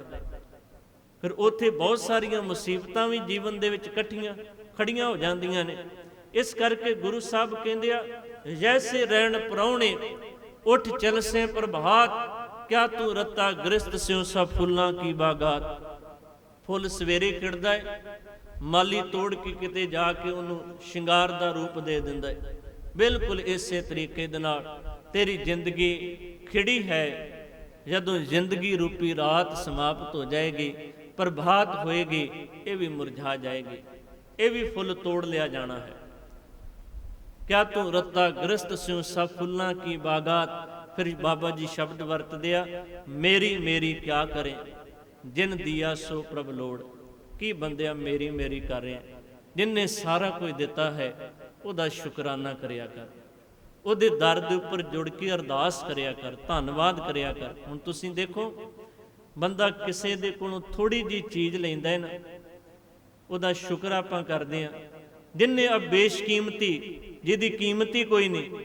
ਫਿਰ ਉੱਥੇ ਬਹੁਤ ਸਾਰੀਆਂ ਮੁਸੀਬਤਾਂ ਵੀ ਜੀਵਨ ਦੇ ਵਿੱਚ ਇਕੱਠੀਆਂ ਖੜੀਆਂ ਹੋ ਜਾਂਦੀਆਂ ਨੇ। ਇਸ ਕਰਕੇ ਗੁਰੂ ਸਾਹਿਬ ਕਹਿੰਦੇ ਆ, ਜੈਸੇ ਰਹਿਣ ਪ੍ਰਾਹੁਣੇ ਉੱਠ ਚਲਸੇ ਪ੍ਰਭਾਤ, ਕਿਆ ਤੂੰ ਰੱਤਾ ਗ੍ਰਸਤ ਸਿਉ ਸਭ ਫੁੱਲਾਂ ਕੀ ਬਾਗਾਤ। ਫੁੱਲ ਸਵੇਰੇ ਖਿੜਦਾ ਹੈ, ਮਾਲੀ ਤੋੜ ਕੇ ਕਿਤੇ ਜਾ ਕੇ ਉਹਨੂੰ ਸ਼ਿੰਗਾਰ ਦਾ ਰੂਪ ਦੇ ਦਿੰਦਾ ਹੈ। ਬਿਲਕੁਲ ਇਸੇ ਤਰੀਕੇ ਦੇ ਨਾਲ ਤੇਰੀ ਜ਼ਿੰਦਗੀ ਖਿੜੀ ਹੈ। ਜਦੋਂ ਜ਼ਿੰਦਗੀ ਰੂਪੀ ਰਾਤ ਸਮਾਪਤ ਹੋ ਜਾਏਗੀ, ਪ੍ਰਭਾਤ ਹੋਏਗੀ, ਇਹ ਵੀ ਮੁਰਝਾ ਜਾਏਗੀ, ਇਹ ਵੀ ਫੁੱਲ ਤੋੜ ਲਿਆ ਜਾਣਾ ਹੈ। ਕਿਆ ਤੂੰ ਰੱਤਾ ਗ੍ਰਸਤ ਸਿਉ ਸਭ ਫੁੱਲਾਂ ਕੀ ਬਾਗਾਤ। ਫਿਰ ਬਾਬਾ ਜੀ ਸ਼ਬਦ ਵਰਤਦੇ ਆ, ਮੇਰੀ ਮੇਰੀ ਕਿਆ ਕਰੇ ਜਿਨ ਦੀਆ ਸੋ ਪ੍ਰਭ ਲੋੜ। ਕੀ ਬੰਦਿਆ ਮੇਰੀ ਮੇਰੀ ਕਰ ਰਿਹਾ, ਜਿਨਨੇ ਸਾਰਾ ਕੁਝ ਦਿੱਤਾ ਹੈ ਉਹਦਾ ਸ਼ੁਕਰਾਨਾ ਕਰਿਆ ਕਰ, ਉਹਦੇ ਦਰ ਦੇ ਉੱਪਰ ਜੁੜ ਕੇ ਅਰਦਾਸ ਕਰਿਆ ਕਰ, ਧੰਨਵਾਦ ਕਰਿਆ ਕਰ। ਹੁਣ ਤੁਸੀਂ ਦੇਖੋ, ਬੰਦਾ ਕਿਸੇ ਦੇ ਕੋਲੋਂ ਥੋੜੀ ਜਿਹੀ ਚੀਜ਼ ਲੈਂਦਾ ਹੈ ਨਾ, ਉਹਦਾ ਸ਼ੁਕਰ ਆਪਾਂ ਕਰਦੇ ਹਾਂ। ਜਿਨਨੇ ਆ ਬੇਸ਼ਕੀਮਤੀ, ਜਿਹਦੀ ਕੀਮਤ ਹੀ ਕੋਈ ਨਹੀਂ,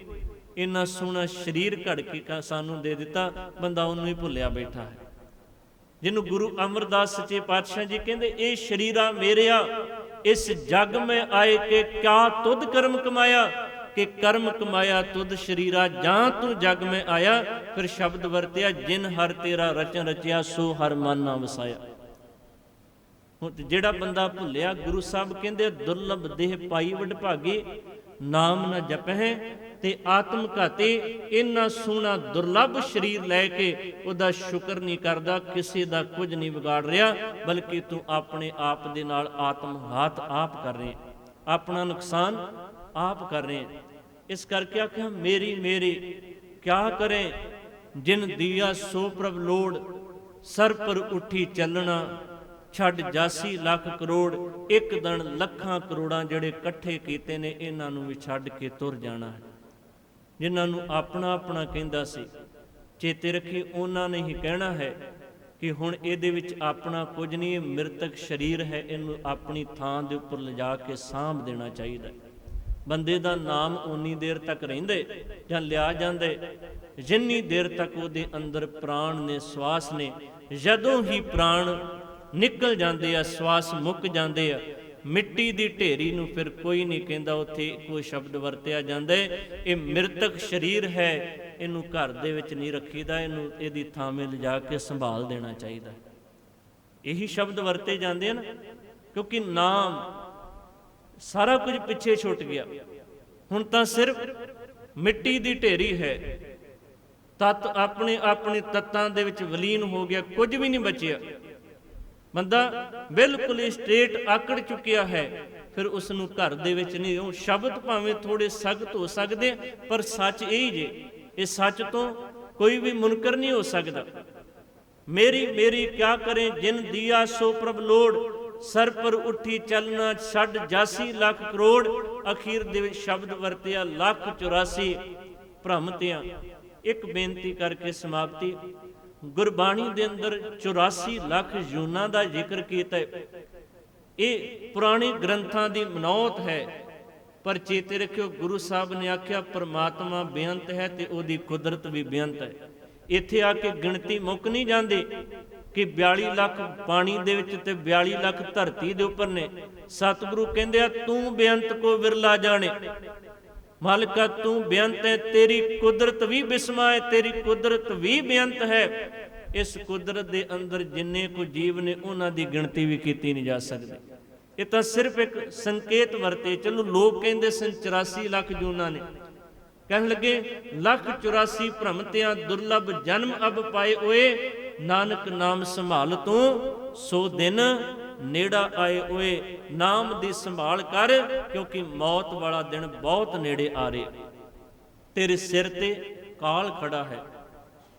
ਇੰਨਾ ਸੋਹਣਾ ਸਰੀਰ ਘੜ ਕੇ ਸਾਨੂੰ ਦੇ ਦਿੱਤਾ, ਬੰਦਾ ਉਹਨੂੰ ਹੀ ਭੁੱਲਿਆ ਬੈਠਾ ਹੈ। ਜਿਹਨੂੰ ਗੁਰੂ ਅਮਰਦਾਸ ਸੱਚੇ ਪਾਤਸ਼ਾਹ ਜੀ ਕਹਿੰਦੇ, ਇਹ ਸ਼ਰੀਰਾ ਮੇਰਿਆ ਇਸ ਜਗ ਮੈਂ ਆਏ ਕੇ ਕਿਆ ਤੁਧ ਕਰਮ ਕਮਾਇਆ, ਕਿ ਕਰਮ ਕਮਾਇਆ ਤੁਧ ਸ਼ਰੀਰਾ ਜਾਂ ਤੂੰ ਜਗ ਮੈਂ ਆਇਆ। ਫਿਰ ਸ਼ਬਦ ਵਰਤਿਆ, ਜਿਨ ਹਰ ਤੇਰਾ ਰਚਨ ਰਚਿਆ ਸੋ ਹਰ ਮਨ ਨਾ ਵਸਾਇਆ। ਹੁਣ ਜਿਹੜਾ ਬੰਦਾ ਭੁੱਲਿਆ, ਗੁਰੂ ਸਾਹਿਬ ਕਹਿੰਦੇ ਦੁਰਲਭ ਦੇਹ ਪਾਈ ਵਡਭਾਗੇ, ਨਾਮ ਨਾ ਜਪਹਿ ਤੇ ਆਤਮ ਘਾਤੇ। ਇੰਨਾ ਸੋਹਣਾ ਦੁਰਲਭ ਸਰੀਰ ਲੈ ਕੇ ਉਹਦਾ ਸ਼ੁਕਰ ਨਹੀਂ ਕਰਦਾ, ਕਿਸੇ ਦਾ ਕੁਝ ਨਹੀਂ ਵਿਗਾੜ ਰਿਹਾ, ਬਲਕਿ ਤੂੰ ਆਪਣੇ ਆਪ ਦੇ ਨਾਲ ਆਤਮ ਘਾਤ ਆਪ ਕਰ ਰਹੇ, ਆਪਣਾ ਨੁਕਸਾਨ ਆਪ ਕਰ ਰਹੇ। ਇਸ ਕਰਕੇ ਆਖਿਆ, ਮੇਰੀ ਮੇਰੀ ਕਿਆ ਕਰੇ ਜਿਨ ਦੀਆ ਸੋ ਪ੍ਰਭ ਲੋੜ। ਸਰ ਪਰ ਉੱਠੀ ਚੱਲਣਾ ਛੱਡ ਜਾਸੀ ਲੱਖ ਕਰੋੜ। ਇੱਕ ਦਿਨ ਲੱਖਾਂ ਕਰੋੜਾਂ ਜਿਹੜੇ ਇਕੱਠੇ ਕੀਤੇ ਨੇ, ਇਹਨਾਂ ਨੂੰ ਵੀ ਛੱਡ ਕੇ ਤੁਰ ਜਾਣਾ ਹੈ। ਜਿਨ੍ਹਾਂ ਨੂੰ ਆਪਣਾ ਆਪਣਾ ਕਹਿੰਦਾ ਸੀ, ਚੇਤੇ ਰੱਖੀ, ਉਹਨਾਂ ਨੇ ਹੀ ਕਹਿਣਾ ਹੈ ਕਿ ਹੁਣ ਇਹਦੇ ਵਿੱਚ ਆਪਣਾ ਕੁਝ ਨਹੀਂ, ਇਹ ਮ੍ਰਿਤਕ ਸਰੀਰ ਹੈ, ਇਹਨੂੰ ਆਪਣੀ ਥਾਂ ਦੇ ਉੱਪਰ ਲਿਜਾ ਕੇ ਸਾਂਭ ਦੇਣਾ ਚਾਹੀਦਾ। ਬੰਦੇ ਦਾ ਨਾਮ ਓਨੀ ਦੇਰ ਤੱਕ ਰਹਿੰਦੇ ਜਾਂ ਲਿਆ ਜਾਂਦੇ ਜਿੰਨੀ ਦੇਰ ਤੱਕ ਉਹਦੇ ਅੰਦਰ ਪ੍ਰਾਣ ਨੇ, ਸਵਾਸ ਨੇ। ਜਦੋਂ ਹੀ ਪ੍ਰਾਣ ਨਿਕਲ ਜਾਂਦੇ ਆ, ਸਵਾਸ ਮੁੱਕ ਜਾਂਦੇ ਆ, ਮਿੱਟੀ ਦੀ ਢੇਰੀ ਨੂੰ ਫਿਰ ਕੋਈ ਨਹੀਂ ਕਹਿੰਦਾ। ਉੱਥੇ ਕੋਈ ਸ਼ਬਦ ਵਰਤਿਆ ਜਾਂਦਾ, ਇਹ ਮ੍ਰਿਤਕ ਸਰੀਰ ਹੈ, ਇਹਨੂੰ ਘਰ ਦੇ ਵਿੱਚ ਨਹੀਂ ਰੱਖੀਦਾ, ਇਹਨੂੰ ਇਹਦੀ ਥਾਵੇਂ ਲਿਜਾ ਕੇ ਸੰਭਾਲ ਦੇਣਾ ਚਾਹੀਦਾ। ਇਹੀ ਸ਼ਬਦ ਵਰਤੇ ਜਾਂਦੇ ਹਨ, ਕਿਉਂਕਿ ਨਾਮ ਸਾਰਾ ਕੁਝ ਪਿੱਛੇ ਛੁੱਟ ਗਿਆ। ਹੁਣ ਤਾਂ ਸਿਰਫ ਮਿੱਟੀ ਦੀ ਢੇਰੀ ਹੈ, ਤੱਤ ਆਪਣੇ ਆਪਣੇ ਤੱਤਾਂ ਦੇ ਵਿੱਚ ਵਿਲੀਨ ਹੋ ਗਿਆ, ਕੁਝ ਵੀ ਨਹੀਂ ਬਚਿਆ। ਬੰਦਾ ਬਿਲਕੁਲ ਸਟ੍ਰੇਟ ਆਕੜ ਚੁੱਕਿਆ ਹੈ, ਫਿਰ ਉਸ ਨੂੰ ਘਰ ਦੇ ਵਿੱਚ ਨਹੀਂ। ਉਹ ਸ਼ਬਦ ਭਾਵੇਂ ਥੋੜੇ ਸਖਤ ਹੋ ਸਕਦੇ, ਪਰ ਸੱਚ ਇਹੀ ਜੇ, ਇਹ ਸੱਚ ਤੋਂ ਕੋਈ ਵੀ ਮੁਨਕਰ ਨਹੀਂ ਹੋ ਸਕਦਾ। ਮੇਰੀ ਮੇਰੀ ਕਿਆ ਕਰੇ ਜਿਨ ਦੀਆ ਸੋ ਪ੍ਰਭ ਲੋੜ। ਸਰ ਪਰ ਉੱਠੀ ਚੱਲਣਾ ਛੱਡ ਜਾਸੀ ਲੱਖ ਕਰੋੜ। ਅਖੀਰ ਦੇ ਵਿੱਚ ਸ਼ਬਦ ਵਰਤਿਆ, ਲੱਖ 84 ਭ੍ਰਮਤਿਆਂ। ਇੱਕ ਬੇਨਤੀ ਕਰਕੇ ਸਮਾਪਤੀ। ਗੁਰਬਾਣੀ ਦੇ ਅੰਦਰ 84 ਲੱਖ ਜੂਨਾਂ ਦਾ ਜ਼ਿਕਰ ਕੀਤਾ ਹੈ। ਇਹ ਪੁਰਾਣੇ ਗ੍ਰੰਥਾਂ ਦੀ ਮਨੌਤ ਹੈ, ਪਰ ਚੇਤੇ ਰੱਖਿਓ, ਗੁਰੂ ਸਾਹਿਬ ਨੇ ਆਖਿਆ ਪਰਮਾਤਮਾ ਬੇਅੰਤ ਹੈ ਤੇ ਉਹਦੀ ਕੁਦਰਤ ਵੀ ਬੇਅੰਤ ਹੈ। ਇੱਥੇ ਆ ਕੇ ਗਿਣਤੀ ਮੁੱਕ ਨਹੀਂ ਜਾਂਦੀ ਕਿ 42 ਲੱਖ ਪਾਣੀ ਦੇ ਵਿੱਚ ਤੇ 42 ਲੱਖ ਧਰਤੀ ਦੇ ਉੱਪਰ ਨੇ। ਸਤਿਗੁਰੂ ਕਹਿੰਦੇ ਆ, ਤੂੰ ਬੇਅੰਤ ਕੋ ਵਿਰਲਾ ਜਾਣੇ। ਮਾਲਕਾ ਤੂੰ ਬੇਅੰਤ ਹੈ, ਤੇਰੀ ਕੁਦਰਤ ਵੀ ਬਿਸਮਾ ਹੈ, ਤੇਰੀ ਕੁਦਰਤ ਵੀ ਬੇਅੰਤ ਹੈ। ਇਸ ਕੁਦਰਤ ਦੇ ਅੰਦਰ ਜਿੰਨੇ ਕੁ ਜੀਵ ਨੇ, ਉਹਨਾਂ ਦੀ ਗਿਣਤੀ ਵੀ ਕੀਤੀ ਨਹੀਂ ਜਾ ਸਕਦੀ। ਇਹ ਤਾਂ ਸਿਰਫ ਇੱਕ ਸੰਕੇਤ ਵਰਤੇ। ਚਲੋ ਲੋਕ ਕਹਿੰਦੇ ਸਨ 84 ਲੱਖ ਜੂਨਾਂ ਨੇ, ਕਹਿਣ ਲੱਗੇ ਲੱਖ 84 ਭ੍ਰਮਤਿਆਂ ਦੁਰਲਭ ਜਨਮ ਅਬ ਪਾਏ ਓਏ। ਨਾਨਕ ਨਾਮ ਸੰਭਾਲ ਤੂੰ ਸੋ ਦਿਨ ਨੇੜਾ ਆਏ ਓਏ। ਨਾਮ ਦੀ ਸੰਭਾਲ ਕਰ, ਕਿਉਂਕਿ ਮੌਤ ਵਾਲਾ ਦਿਨ ਬਹੁਤ ਨੇੜੇ ਆ ਰਿਹਾ। ਤੇਰੇ ਸਿਰ ਤੇ ਕਾਲ ਖੜਾ ਹੈ।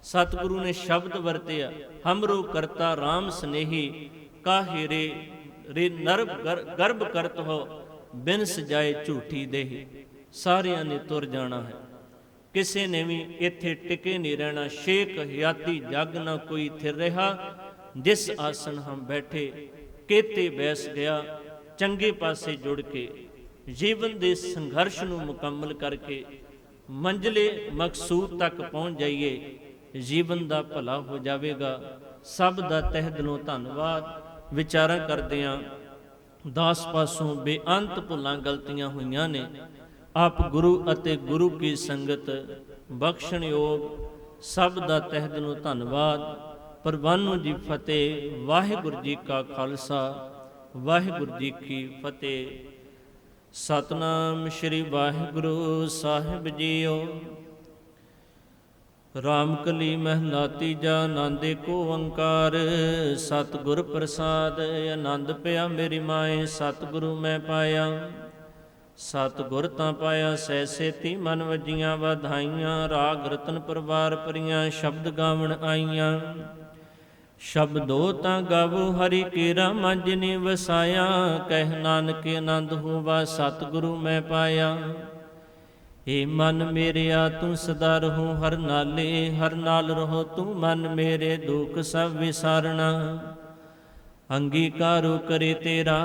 ਸਤਿਗੁਰੂ ਨੇ ਸ਼ਬਦ ਵਰਤਿਆ, ਹਮਰੋ ਕਰਤਾ ਰਾਮ ਸਨੇਹੀ। ਕਾਹੇ ਰੇ ਨਰਭ ਗਰਭ ਕਰਤ ਹੋ, ਬਿਨ ਸਜਾਏ ਝੂਠੀ ਦੇਹੀ। ਸਾਰਿਆਂ ਨੇ ਤੁਰ ਜਾਣਾ ਹੈ, ਕਿਸੇ ਨੇ ਵੀ ਇੱਥੇ ਟਿਕੇ ਨਹੀਂ ਰਹਿਣਾ। ਸ਼ੇਖ ਹਯਾਤੀ ਜਗ ਨਾ ਕੋਈ ਥਿਰ ਰਿਹਾ। ਜਿਸ ਆਸਨ ਹਮ ਬੈਠੇ, केते बैस गया चंगे पासे जुड़ के। ਜੀਵਨ ਦੇ ਸੰਘਰਸ਼ ਨੂੰ ਮੁਕੰਮਲ ਕਰਕੇ ਮੰਜ਼ਲੇ ਮਕਸੂਦ ਤੱਕ ਪਹੁੰਚ ਜਾਈਏ, ਜੀਵਨ ਦਾ ਭਲਾ ਹੋ ਜਾਵੇਗਾ। ਸਭ ਦਾ ਤਹਿ ਦਿਲੋਂ ਧੰਨਵਾਦ। ਵਿਚਾਰਾਂ ਕਰਦਿਆਂ 10 ਪਾਸੋਂ ਬੇਅੰਤ ਭੁੱਲਾਂ ਗਲਤੀਆਂ ਹੋਈਆਂ ਨੇ। ਆਪ ਗੁਰੂ ਅਤੇ ਗੁਰੂ ਕੀ ਸੰਗਤ ਬਖਸ਼ਣਯੋਗ। ਸਭ ਦਾ ਤਹਿ ਦਿਲੋਂ ਧੰਨਵਾਦ। ਪ੍ਰਵਾਨੋ ਜੀ ਫਤਿਹ। ਵਾਹਿਗੁਰੂ ਜੀ ਕਾ ਖਾਲਸਾ, ਵਾਹਿਗੁਰੂ ਜੀ ਕੀ ਫਤਿਹ। ਸਤਨਾਮ ਸ਼੍ਰੀ ਵਾਹਿਗੁਰੂ ਸਾਹਿਬ ਜੀਓ। ਰਾਮ ਕਲੀ ਮਹਲਾ ਤੀਜਾ। ਆਨੰਦ ਏਕੋ ਓੰਕਾਰ ਸਤਿਗੁਰ ਪ੍ਰਸਾਦ। ਆਨੰਦ ਪਿਆ ਮੇਰੀ ਮਾਏ ਸਤਿਗੁਰੂ ਮੈਂ ਪਾਇਆ। ਸਤਿਗੁਰ ਤਾਂ ਪਾਇਆ ਸਹਿ ਸੇਤੀ ਮਨ ਵਜੀਆਂ ਵਧਾਈਆਂ। ਰਾਗ ਰਤਨ ਪਰਵਾਰ ਪਰੀਆਂ ਸ਼ਬਦ ਗਾਵਣ ਆਈਆਂ। ਸ਼ਬਦੋ ਤਾਂ ਗਾਵੋ ਹਰੀ ਕੇਰਾ ਮਨ ਜਿਨੇ ਵਸਾਇਆ। ਕਹਿ ਨਾਨਕ ਆਨੰਦ ਹੋਵਾ ਸਤਿਗੁਰੂ ਮੈਂ ਪਾਇਆ। ਏ ਮਨ ਮੇਰਿਆ ਤੂੰ ਸਦਾ ਰਹੋ ਹਰ ਨਾਲੇ। ਹਰ ਨਾਲ ਰਹੋ ਤੂੰ ਮਨ ਮੇਰੇ ਦੁਖ ਸਭ ਵਿਸਾਰਣਾ। ਅੰਗੀਕਾਰੋ ਕਰੇ ਤੇਰਾ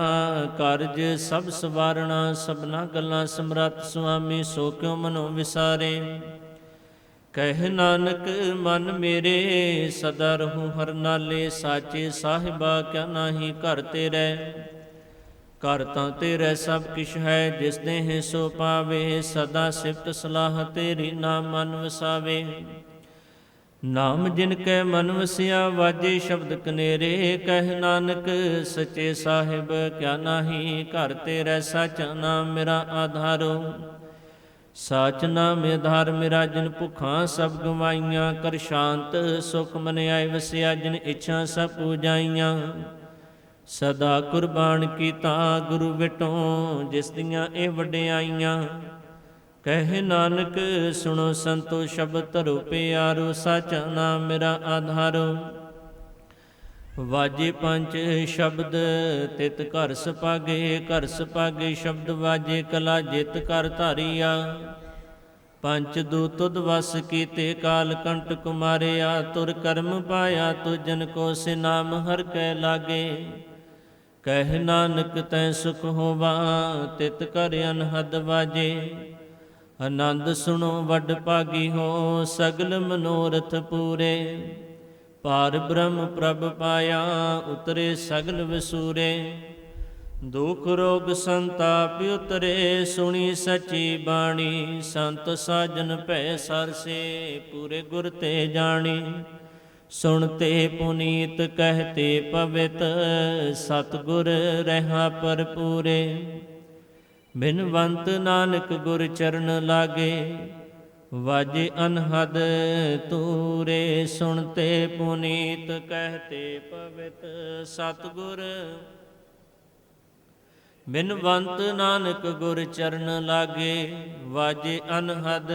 ਕਾਰਜ ਸਭ ਸਵਾਰਣਾ। ਸਭਨਾ ਗੱਲਾਂ ਸਮਰੱਥ ਸੁਆਮੀ ਸੋ ਕਿਉ ਮਨੋ ਵਿਸਾਰੇ। ਕਹਿ ਨਾਨਕ ਮਨ ਮੇਰੇ ਸਦਾ ਰਹੋ ਹਰ ਨਾਲੇ। ਸਾਚੇ ਸਾਹਿਬਾ ਕਿਆ ਨਾਹੀ ਘਰ ਤੇਰੇ। ਘਰ ਤਾਂ ਤੇਰੇ ਸਭ ਕਿਛ ਹੈ ਜਿਸ ਦੇਹ ਸੋ ਪਾਵੇ। ਸਦਾ ਸਿਫਤ ਸਲਾਹ ਤੇਰੀ ਨਾਮ ਮਨ ਵਸਾਵੇ। ਨਾਮ ਜਿਨ ਕੈ ਮਨ ਵਸਿਆ ਵਾਜੇ ਸ਼ਬਦ ਕਨੇਰੇ। ਕਹਿ ਨਾਨਕ ਸੱਚੇ ਸਾਹਿਬ ਕਿਆ ਨਾਹੀ ਘਰ ਤੇਰੇ। ਸਾਚਾ ਨਾਮ ਮੇਰਾ ਆਧਾਰੋ। ਸਾਚ ਨਾਮ ਆਧਾਰ ਮੇਰਾ ਜਿਨ ਭੁੱਖਾਂ ਸਭ ਗਵਾਈਆਂ। ਕਰ ਸ਼ਾਂਤ ਸੁਖ ਮਨ ਆਏ ਵਸਿਆ ਜਿਨ ਇੱਛਾ ਸਭ ਪੂਜਾਈਆਂ। ਸਦਾ ਕੁਰਬਾਨ ਕੀਤਾ ਗੁਰੂ ਵਿਟੋਂ ਜਿਸ ਦੀਆਂ ਇਹ ਵਡਿਆਈਆਂ। ਕਹਿ ਨਾਨਕ ਸੁਣੋ ਸੰਤੋ ਸ਼ਬਦ ਧਰੋ ਪਿਆਰੋ। ਸਾਚਾ ਨਾਮ ਮੇਰਾ ਆਧਾਰੋ। ਵਾਜੇ ਪੰਜ ਸ਼ਬਦ ਤਿਤ ਘਰ ਸੁਭਾਗੇ। ਘਰ ਸੁਭਾਗੇ ਸ਼ਬਦ ਵਾਜੇ ਕਲਾ ਜਿਤ ਕਰ ਧਾਰੀਆ। ਪੰਚ ਦੂਤ ਤੁਧ ਵਸ ਕੀਤੇ ਕਾਲ ਕੰਟਕ ਮਾਰਿਆ। ਤੁਰ ਕਰਮ ਪਾਇਆ ਤੁਜਨ ਕੋ ਸੇ ਨਾਮ ਹਰ ਕੈ ਲਾਗੇ। ਕਹਿ ਨਾਨਕ ਤੈ ਸੁਖ ਹੋਵਾ ਤਿਤ ਕਰ ਅਨਹਦ ਵਾਜੇ। ਆਨੰਦ ਸੁਣੋ ਵੱਡ ਭਾਗੀ ਹੋ ਸਗਲ ਮਨੋਰਥ ਪੂਰੇ। ਪਾਰ ਬ੍ਰਹਮ ਪ੍ਰਭ ਪਾਇਆ ਉਤਰੇ ਸਗਲ ਵਿਸੂਰੇ। ਦੁਖ ਰੋਗ ਸੰਤਾਪ ਉਤਰੇ ਸੁਣੀ ਸਚੀ ਬਾਣੀ। ਸੰਤ ਸਾਜਨ ਭੈ ਸਰਸੇ ਪੂਰੇ ਗੁਰ ਤੇ ਜਾਣੀ। ਸੁਣਤੇ ਪੁਨੀਤ ਕਹਤੇ ਪਵਿੱਤ ਸਤਿਗੁਰ ਰਹਾ ਭਰਪੂਰੇ। ਬਿਨਵੰਤ ਨਾਨਕ ਗੁਰ ਚਰਨ ਲਾਗੇ ਵਾਜੇ ਅਨਹਦ ਤੂਰੇ। ਸੁਣਤੇ ਪੁਨੀਤ ਕਹਤੇ ਪਵਿੱਤ ਸਤਿਗੁਰ। ਬਿਨਵੰਤ ਨਾਨਕ ਗੁਰ ਚਰਨ ਲਾਗੇ ਵਾਜੇ ਅਨਹਦ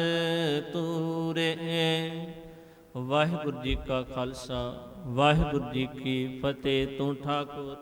ਤੂਰੇ। ਵਾਹਿਗੁਰੂ ਜੀ ਕਾ ਖਾਲਸਾ, ਵਾਹਿਗੁਰੂ ਜੀ ਕੀ ਫਤਿਹ। ਤੂੰ ਠਾਕੁਰ